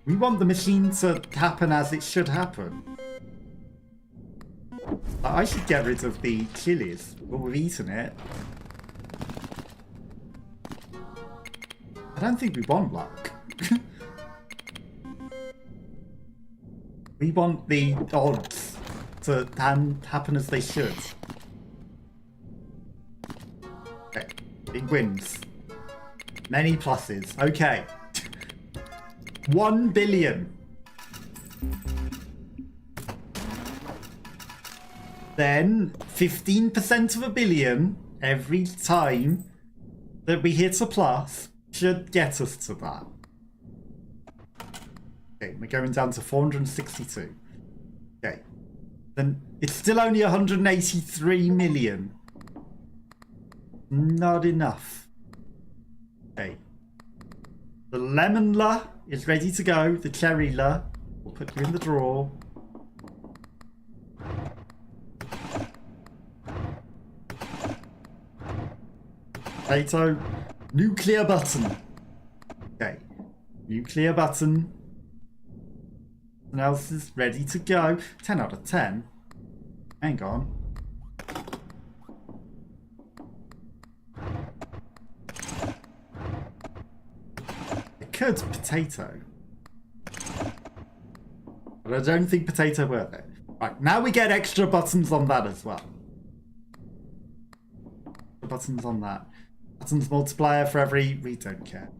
We want the machine to happen as it should happen. I should get rid of the chilies, but we've eaten it. I don't think we want luck. We want the odds to happen as they should. Okay, big wins. Many pluses. Okay. 1 billion. Then 15% of a billion every time that we hit a plus should get us to that. Okay, we're going down to 462. Okay. Then it's still only 183 million. Not enough. Okay. The lemon la is ready to go. The cherry la, we'll put you in the drawer. Potato, nuclear button. Okay, nuclear button. Something else is ready to go. 10 out of 10. Hang on. It could potato. But I don't think potato worth it. Right, now we get extra buttons on that as well. Buttons on that. Buttons multiplier for every... We don't care.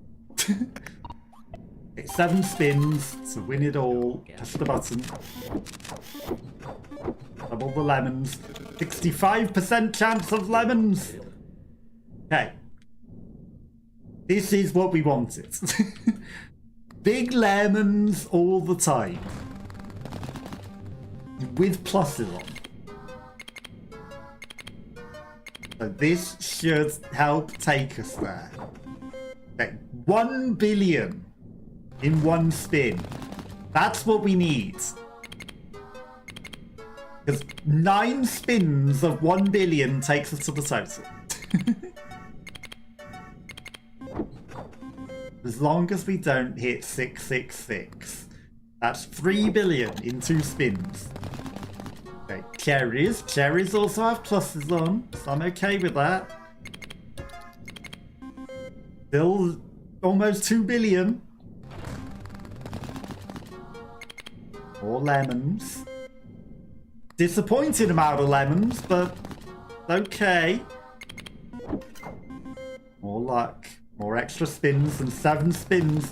Okay, 7 spins to win it all. Push the button. Double the lemons. 65% chance of lemons. Okay. This is what we wanted. Big lemons all the time. With pluses on. So this should help take us there. Okay, 1 billion in one spin. That's what we need. Because 9 spins of 1 billion takes us to the total. As long as we don't hit 666. That's 3 billion in 2 spins. Okay, cherries. Cherries also have pluses on, so I'm okay with that. Still almost 2 billion. More lemons. Disappointing amount of lemons, but okay. More luck. More extra spins and 7 spins.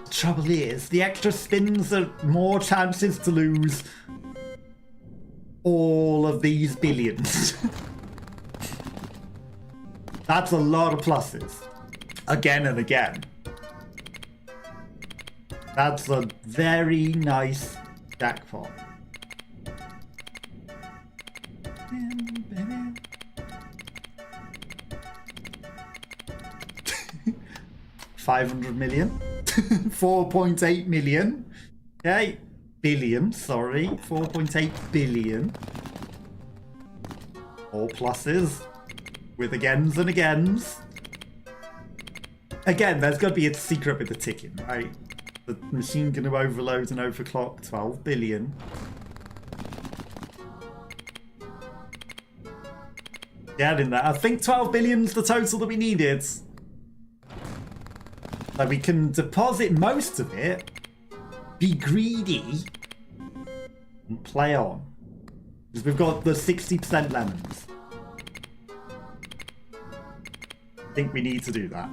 The trouble is, the extra spins are more chances to lose all of these billions. That's a lot of pluses. Again and again. That's a very nice jackpot. 500 million. 4.8 million. Okay. Billion, sorry. 4.8 billion. All pluses. With agains and agains. Again, there's got to be a secret with the ticking, right? The machine going to overload and overclock 12 billion. Get in there. I think 12 billion's the total that we needed. So we can deposit most of it, be greedy, and play on. Because we've got the 60% lemons. I think we need to do that.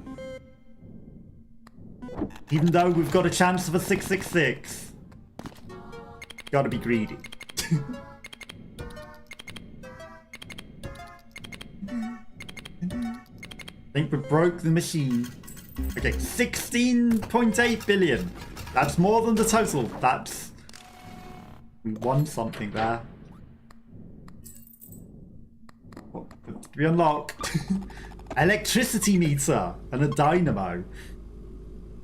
Even though we've got a chance of a 666. Gotta be greedy. I think we broke the machine. Okay, 16.8 billion. That's more than the total. That's... We won something there. What did we unlock? Electricity meter and a dynamo.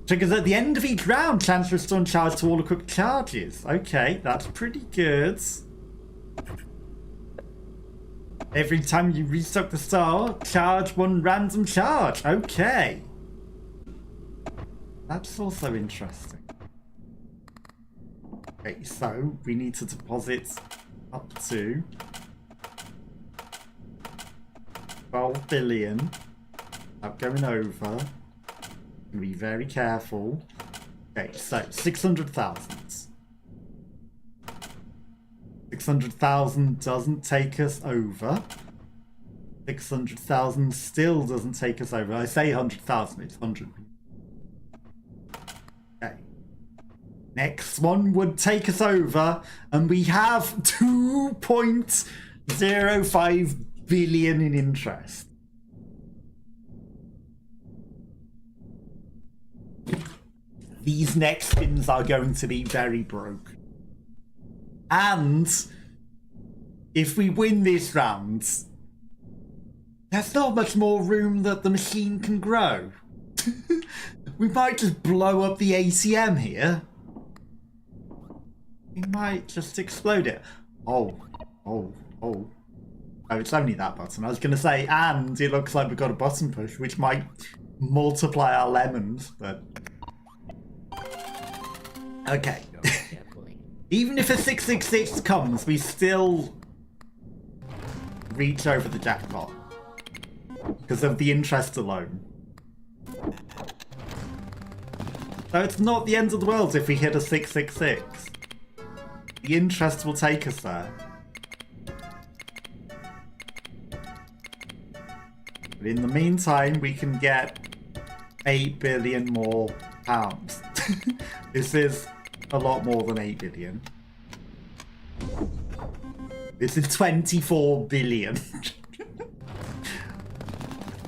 Triggers at the end of each round. Chance to restore charge to all equipped charges. Okay, that's pretty good. Every time you restock the store, charge 1 random charge. Okay. That's also interesting. Okay, so we need to deposit up to 12 billion. Not going over. Be very careful. Okay, so 600,000. 600,000 doesn't take us over. 600,000 still doesn't take us over. I say 100,000, it's 100. Okay. Next one would take us over, and we have 2.05 billion in interest. These next spins are going to be very broke. And if we win this round, there's not much more room that the machine can grow. We might just blow up the ATM here. We might just explode it. Oh, it's only that button. I was going to say, and it looks like we've got a button push, which might multiply our lemons, but... Okay. Even if a 666 comes, we still reach over the jackpot because of the interest alone. So it's not the end of the world if we hit a 666. The interest will take us there. But in the meantime, we can get 8 billion more pounds. This is a lot more than 8 billion. This is 24 billion. I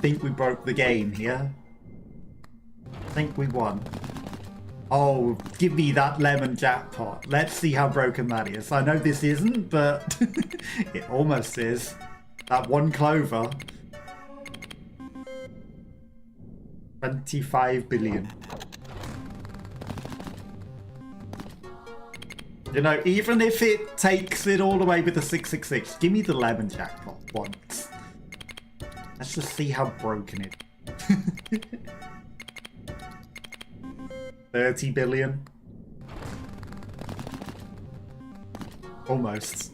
think we broke the game here. I think we won. Oh, give me that lemon jackpot. Let's see how broken that is. I know this isn't, but it almost is. That 1 clover. 25 billion. You know, even if it takes it all the way with the 666, give me the lemon jackpot once. Let's just see how broken it is. 30 billion. Almost.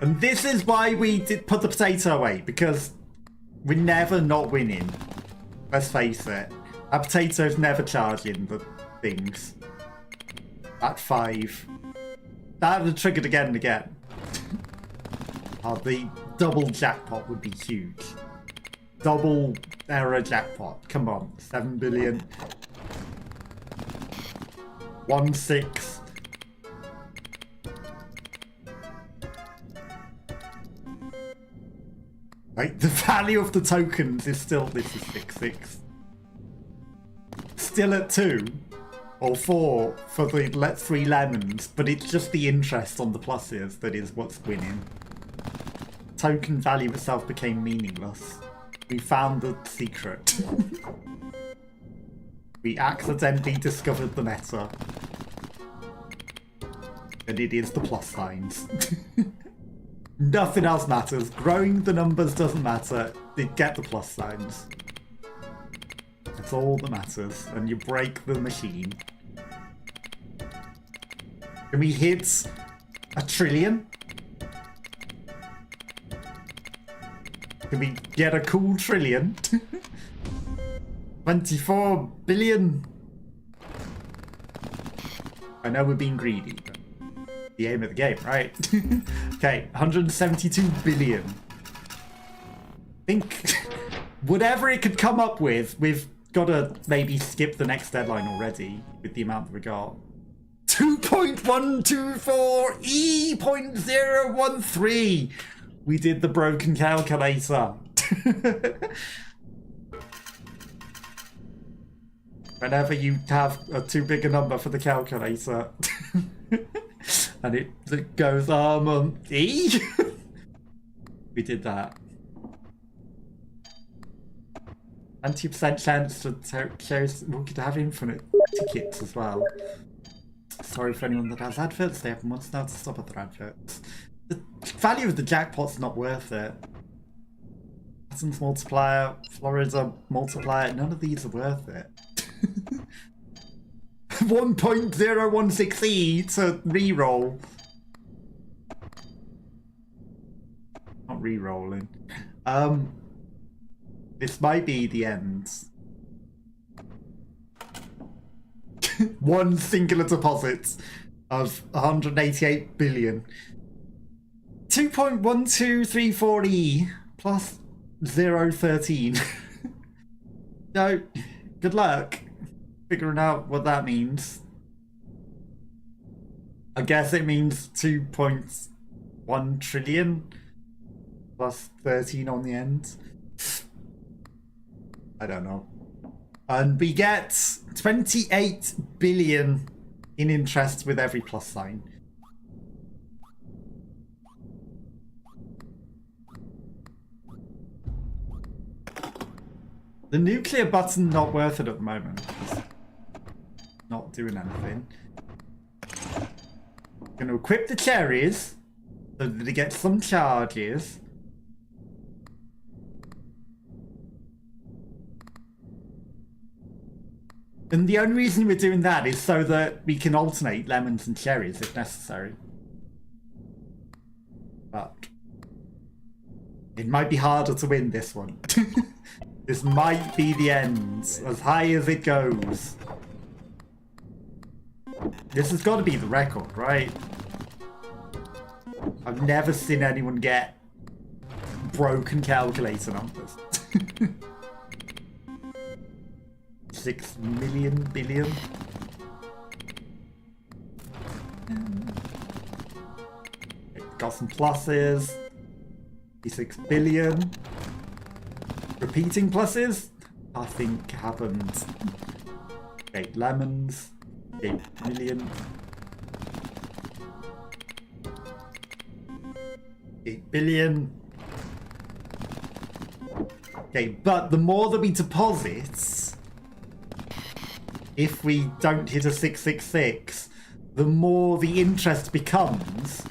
And this is why we did put the potato away, because we're never not winning. Let's face it. Our potato's never charging the things. At 5. That would have triggered again and again. Oh, the double jackpot would be huge. Double error jackpot. Come on. 7 billion. 1 6. Right, the value of the tokens is still, this is 6 6. Still at 2 or 4 for the 3 lemons, but it's just the interest on the pluses that is what's winning. Token value itself became meaningless. We found the secret. We accidentally discovered the meta. And it is the plus signs. Nothing else matters. Growing the numbers doesn't matter. They get the plus signs. That's all that matters. And you break the machine. Can we hit 1 trillion? Can we get a cool trillion? 24 billion. I know we're being greedy, but the aim of the game, right? Okay, 172 billion. I think whatever it could come up with, we've got to maybe skip the next deadline already with the amount that we got. 2.124 E.013. We did the broken calculator. Whenever you have a too big a number for the calculator and it goes E. We did that. 20% chance to shows we could have infinite tickets as well. Sorry for anyone that has adverts. They have months now to stop other adverts. The value of the jackpot's not worth it. Patterns multiplier, Florida multiplier, none of these are worth it. 1.016E to re-roll. Not re-rolling. This might be the end. One singular deposit of 188 billion. 2.1234E plus 0.13. So, good luck figuring out what that means. I guess it means 2.1 trillion plus 13 on the end. I don't know. And we get 28 billion in interest with every plus sign. The nuclear button not worth it at the moment. It's not doing anything. Gonna equip the cherries so that they get some charges. And the only reason we're doing that is so that we can alternate lemons and cherries if necessary. But it might be harder to win this one. This might be the end, as high as it goes. This has got to be the record, right? I've never seen anyone get broken calculator numbers. 6 million billion. Got some pluses. 6 billion. Repeating pluses, I think happened. 8 lemons. 8 million. 8 billion. Okay, but the more that we deposit, if we don't hit a 666, the more the interest becomes,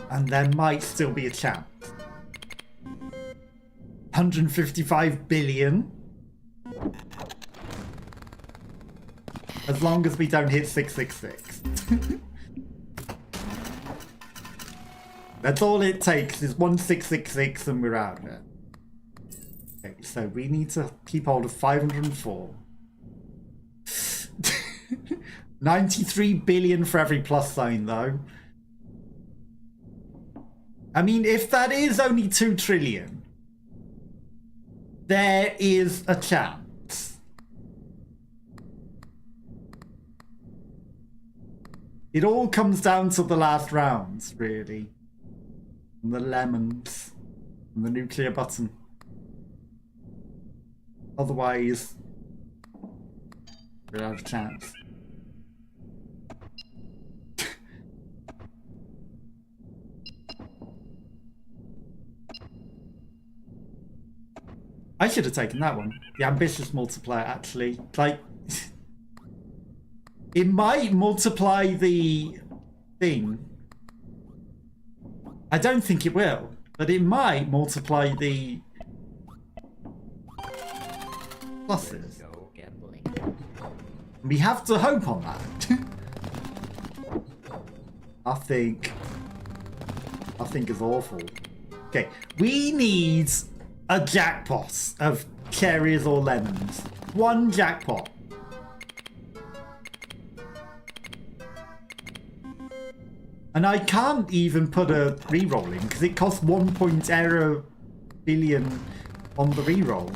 and there might still be a chance. 155 billion. As long as we don't hit 666. That's all it takes is 1666 and we're out of it. Okay, so we need to keep hold of 504. 93 billion for every plus sign though. I mean, if that is only 2 trillion, there is a chance. It all comes down to the last rounds, really. And the lemons. And the nuclear button. Otherwise, we're out of chance. I should have taken that one. The ambitious multiplier, actually. Like, it might multiply the thing. I don't think it will, but it might multiply the pluses. Go gambling. We have to hope on that. I think it's awful. Okay, we need a jackpot of cherries or lemons. One jackpot. And I can't even put a reroll in because it costs 1.0 billion on the reroll.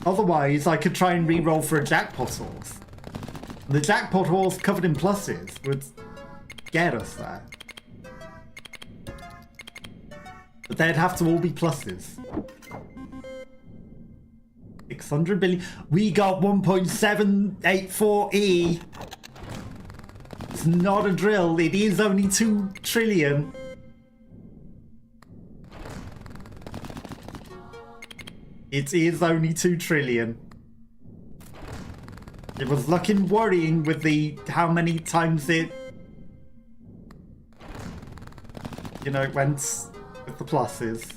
Otherwise, I could try and reroll for a jackpot horse. The jackpot horse covered in pluses would get us there. But they'd have to all be pluses. 600 billion. We got 1.784E. It's not a drill. It is only 2 trillion. It is only 2 trillion. It was looking worrying with the how many times it, you know, it went with the pluses.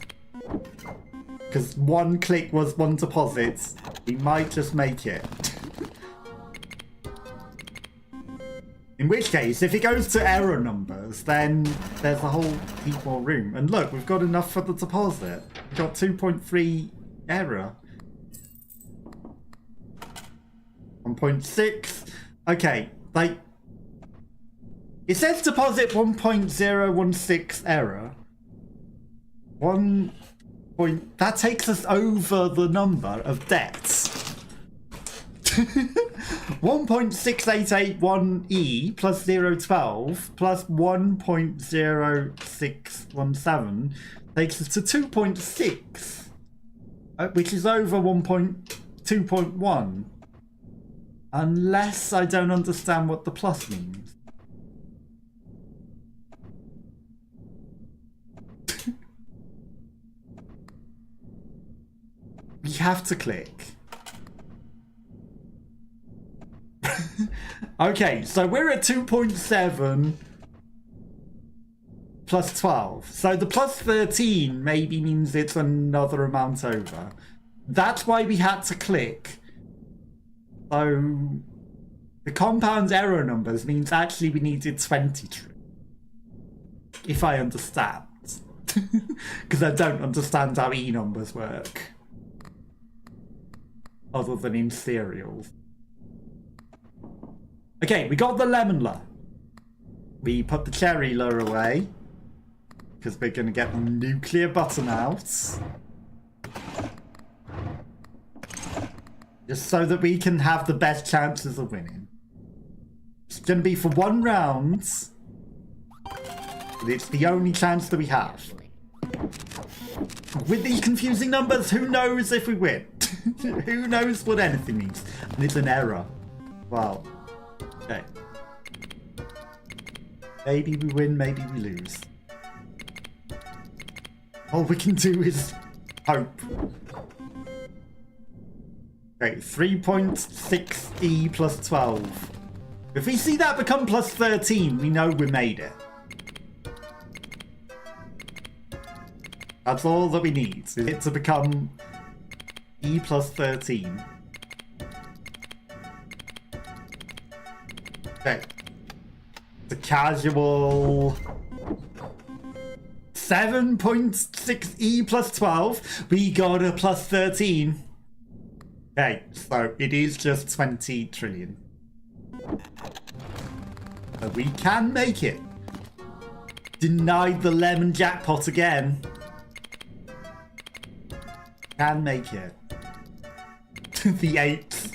Because one click was one deposit. We might just make it. In which case, if it goes to error numbers, then there's a whole heap more room. And look, we've got enough for the deposit. We've got 2.3 error. 1.6. Okay, like... It says deposit 1.016 error. That takes us over the number of debts. 1.6881e plus 0.12 plus 1.0617 takes us to 2.6, which is over 2.1. Unless I don't understand what the plus means. We have to click. Okay, so we're at 2.7 plus 12. So the plus 13 maybe means it's another amount over. That's why we had to click. So the compound error numbers means actually we needed 23. If I understand. Because I don't understand how E numbers work. Other than in serials. Okay, we got the lemon lure. We put the cherry lure away. Because we're going to get the nuclear button out. Just so that we can have the best chances of winning. It's going to be for 1 round. But it's the only chance that we have. With these confusing numbers, who knows if we win? Who knows what anything means? And it's an error. Wow. Okay. Maybe we win, maybe we lose. All we can do is hope. Okay, 3.6e plus 12. If we see that become plus 13, we know we made it. That's all that we need. Is it to become E plus 13. Okay. The casual 7.6e plus 12. We got a plus 13. Okay, so it is just 20 trillion. So we can make it. Denied the lemon jackpot again. Can make it. The 8th.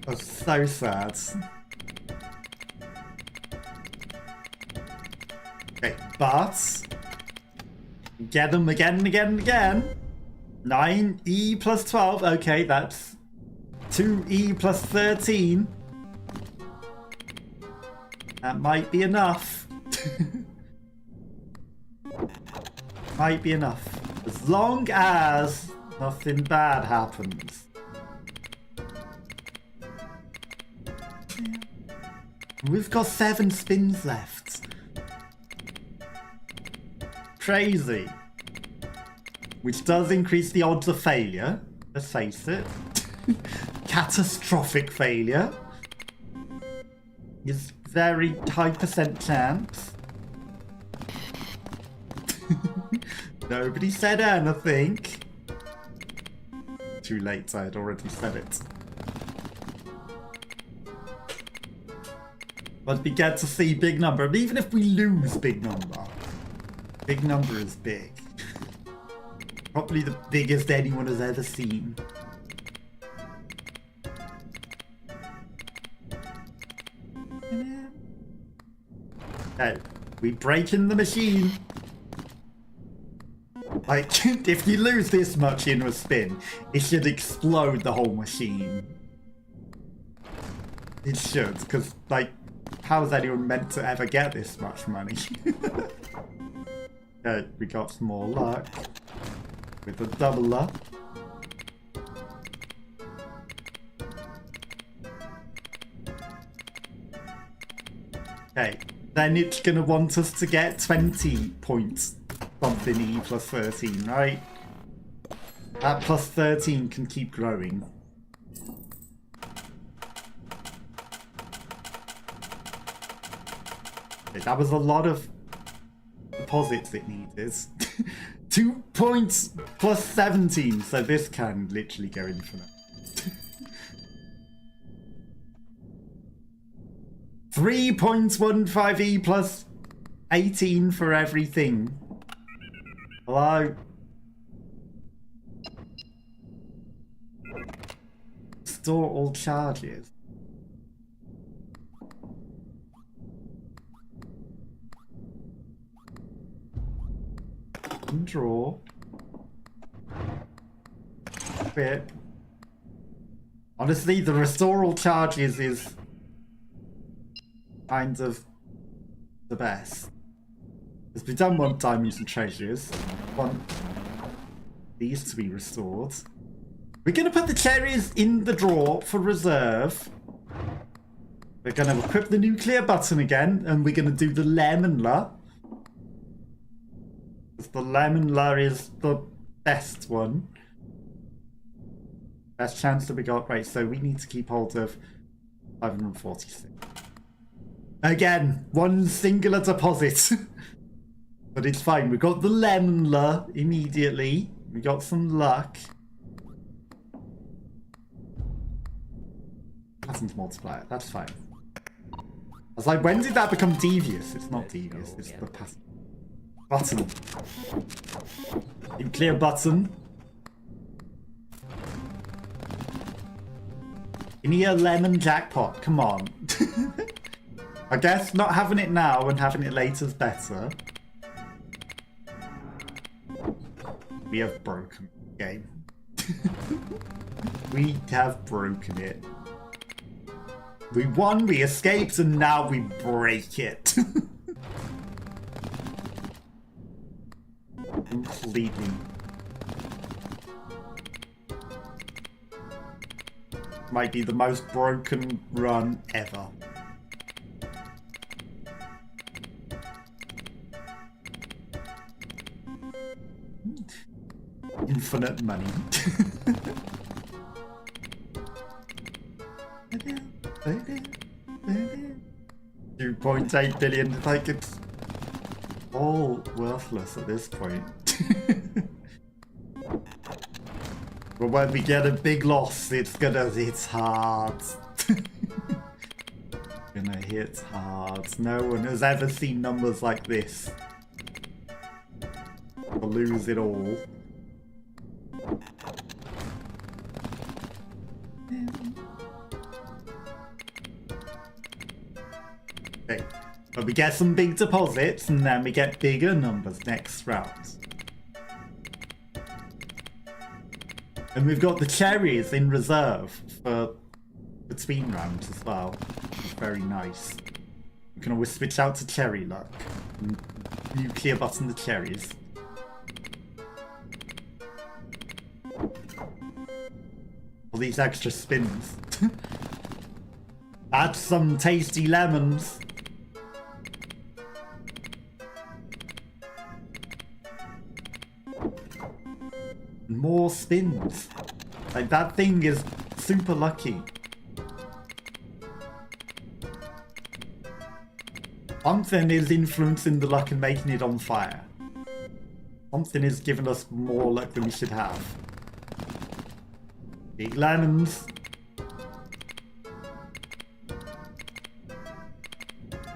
That's so sad. Okay, but get them again and again and again. 9e plus 12. Okay, that's 2e plus 13. That might be enough. Might be enough. As long as nothing bad happens. We've got 7 spins left. Crazy. Which does increase the odds of failure. Let's face it. Catastrophic failure. Is very high % chance. Nobody said anything. Too late, I had already said it. But we get to see big number. And even if we lose big number is big. Probably the biggest anyone has ever seen. Okay, we break in the machine. Like, if you lose this much in a spin, it should explode the whole machine. It should, because, like, how is anyone meant to ever get this much money? Okay, we got some more luck. With a doubler. Okay, then it's going to want us to get 20 points something E plus 13, right? That plus 13 can keep growing. Okay, that was a lot of deposits it needed. 2 points plus 17, so this can literally go infinite. 3.15E plus 18 for everything. Hello? Store all charges. Draw. Bit. Honestly, the restore all charges is kind of the best. Because we don't want diamonds and treasures. We want these to be restored. We're going to put the cherries in the drawer for reserve. We're going to equip the nuclear button again, and we're going to do the lemon la. Because the lemon la is the best one. Best chance that we got. Right, so we need to keep hold of 546. Again, one singular deposit. But it's fine. We got the lemon la immediately. We got some luck. Hasn't multiplier. That's fine. I was like, when did that become devious? It's not devious. It's the passive button. Nuclear button. Give me a lemon jackpot. Come on. I guess not having it now and having it later is better. We have broken the game. We have broken it. We won, we escaped, and now we break it. Completely. Might be the most broken run ever. Infinite money. 2.8 billion, like it's all worthless at this point. But when we get a big loss, it's gonna hit hard. Gonna hit hard. No one has ever seen numbers like this. To lose it all. Okay, but we get some big deposits and then we get bigger numbers next round. And we've got the cherries in reserve for between rounds as well. It's very nice. We can always switch out to cherry luck. And nuclear button the cherries. All these extra spins. Add some tasty lemons. More spins. Like, that thing is super lucky. Something is influencing the luck and making it on fire. Something is giving us more luck than we should have. Big lemons.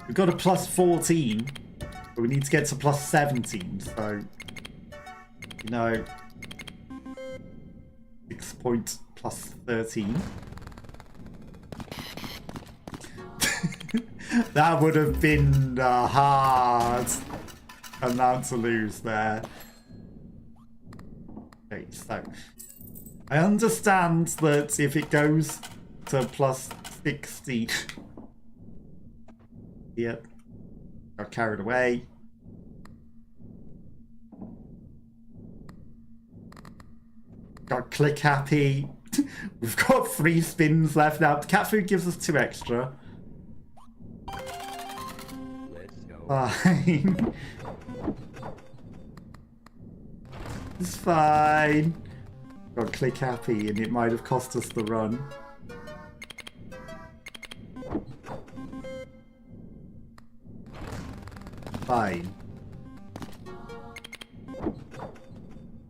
We've got a plus 14, but we need to get to plus 17, so, you know, 6 points plus 13. That would have been a hard amount to lose there. Okay, so I understand that if it goes to plus 60, yep, got carried away. Got click happy. We've got 3 spins left now. Cat food gives us 2 extra. Fine. It's fine. Got click happy and it might have cost us the run. Fine.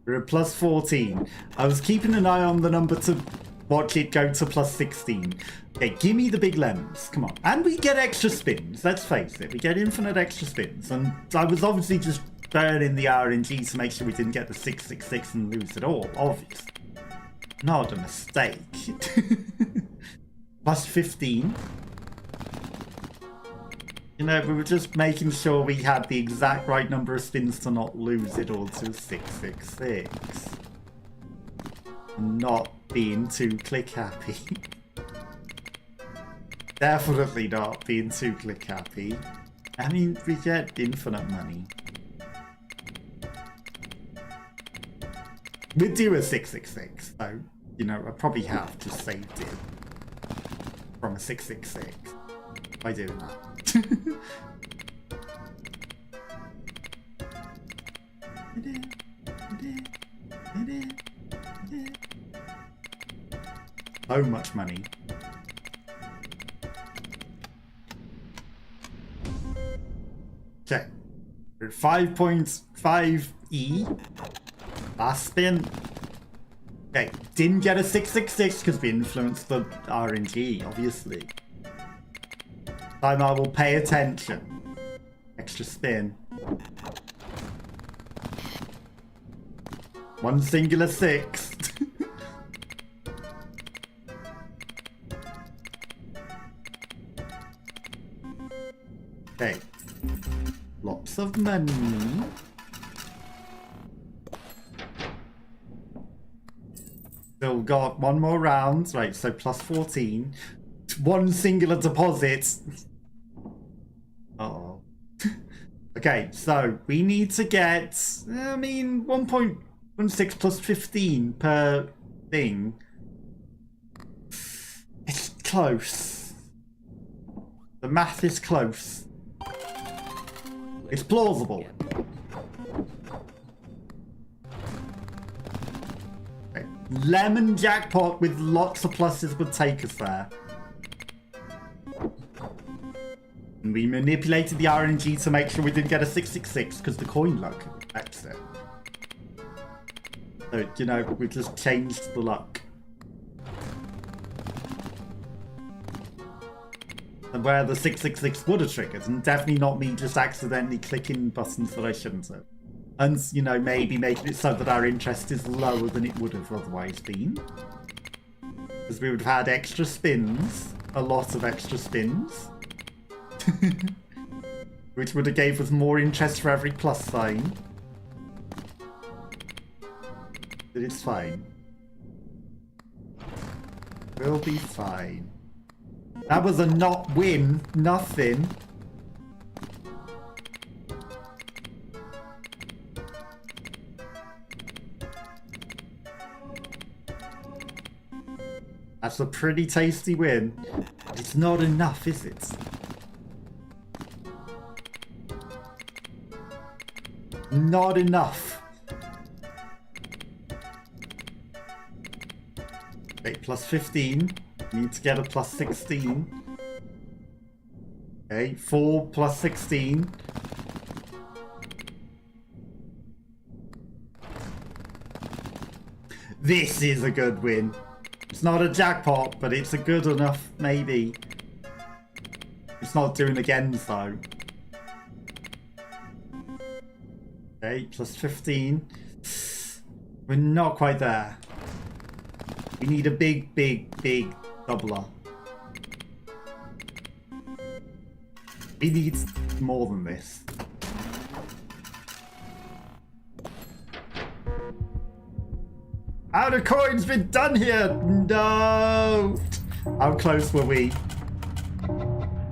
We're at plus 14. I was keeping an eye on the number to watch it go to plus 16. Okay, give me the big lemons. Come on. And we get extra spins. Let's face it. We get infinite extra spins. And I was obviously just burning the RNG to make sure we didn't get the 666 and lose it all. Obvious. Not a mistake. Plus 15. You know, we were just making sure we had the exact right number of spins to not lose it all to 666. Not being too click happy. Definitely not being too click happy. I mean, we get infinite money. We'd do a 666, so, you know, I probably have just saved it from a 666 by doing that. So much money. Okay. We're at 5.5E. Last spin. Okay, didn't get a 666 because we influenced the RNG, obviously. Time I will pay attention. Extra spin. One singular 6. Okay. Lots of money. Still got one more round. Right, so plus 14. One singular deposit. Uh-oh. Okay, so we need to get, I mean, 1.16 plus 15 per thing. It's close. The math is close. It's plausible. Okay. Lemon jackpot with lots of pluses would take us there. And we manipulated the RNG to make sure we didn't get a 666 because the coin luck affects it. So, you know, we just changed the luck. And where the 666 would have triggered, and definitely not me just accidentally clicking buttons that I shouldn't have. And, you know, maybe making it so that our interest is lower than it would have otherwise been. Because we would have had extra spins, a lot of extra spins. Which would have gave us more interest for every plus sign. But it's fine. We'll be fine. That was a not win, nothing. That's a pretty tasty win. It's not enough, is it? Not enough. Okay, plus 15. Need to get a plus 16. Okay, 4 plus 16. This is a good win. It's not a jackpot, but it's a good enough, maybe. It's not doing again, though. Okay, plus 15. We're not quite there. We need a big, big, big doubler. We need more than this. How the coin's been done here? No! How close were we?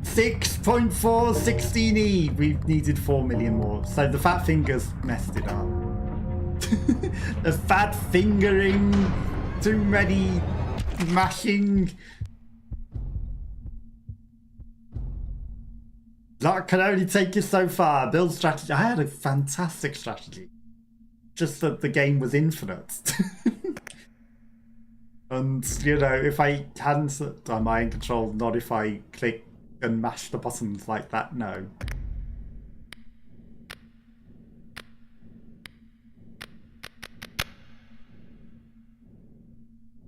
6.416E. We've needed 4 million more. So the fat fingers messed it up. The fat fingering. Too many mashing. That can only take you so far. Build strategy. I had a fantastic strategy. Just that the game was infinite. And, you know, if I hadn't done mind control, not if I click and mash the buttons like that, no.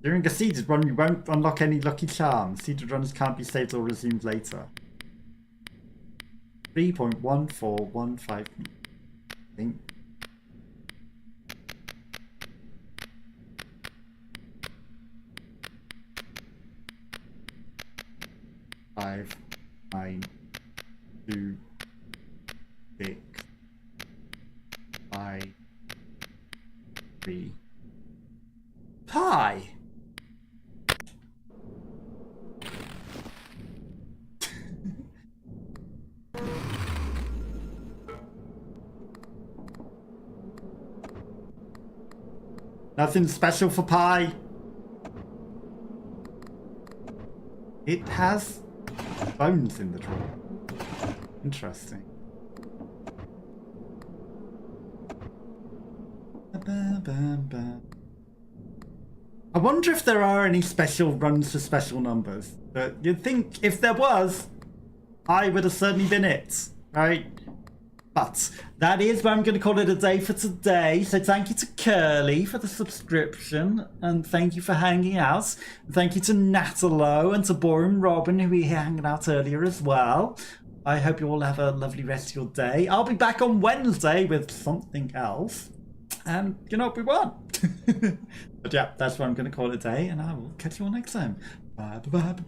During a seeded run, you won't unlock any lucky charms. Seeded runs can't be saved or resumed later. 3.1415. I think. Five, 9, 2, 6, 5, 3. Pi. Nothing special for pie. It has bones in the drawer. Interesting. I wonder if there are any special runs for special numbers. But you'd think if there was, I would have certainly been it, right? But that is where I'm going to call it a day for today. So thank you to Curly for the subscription, and thank you for hanging out. Thank you to Natalo and to Boring Robin, who were here hanging out earlier as well. I hope you all have a lovely rest of your day. I'll be back on Wednesday with something else. And you know, we won. But yeah, that's where I'm going to call it a day, and I will catch you all next time. Bye bye bye.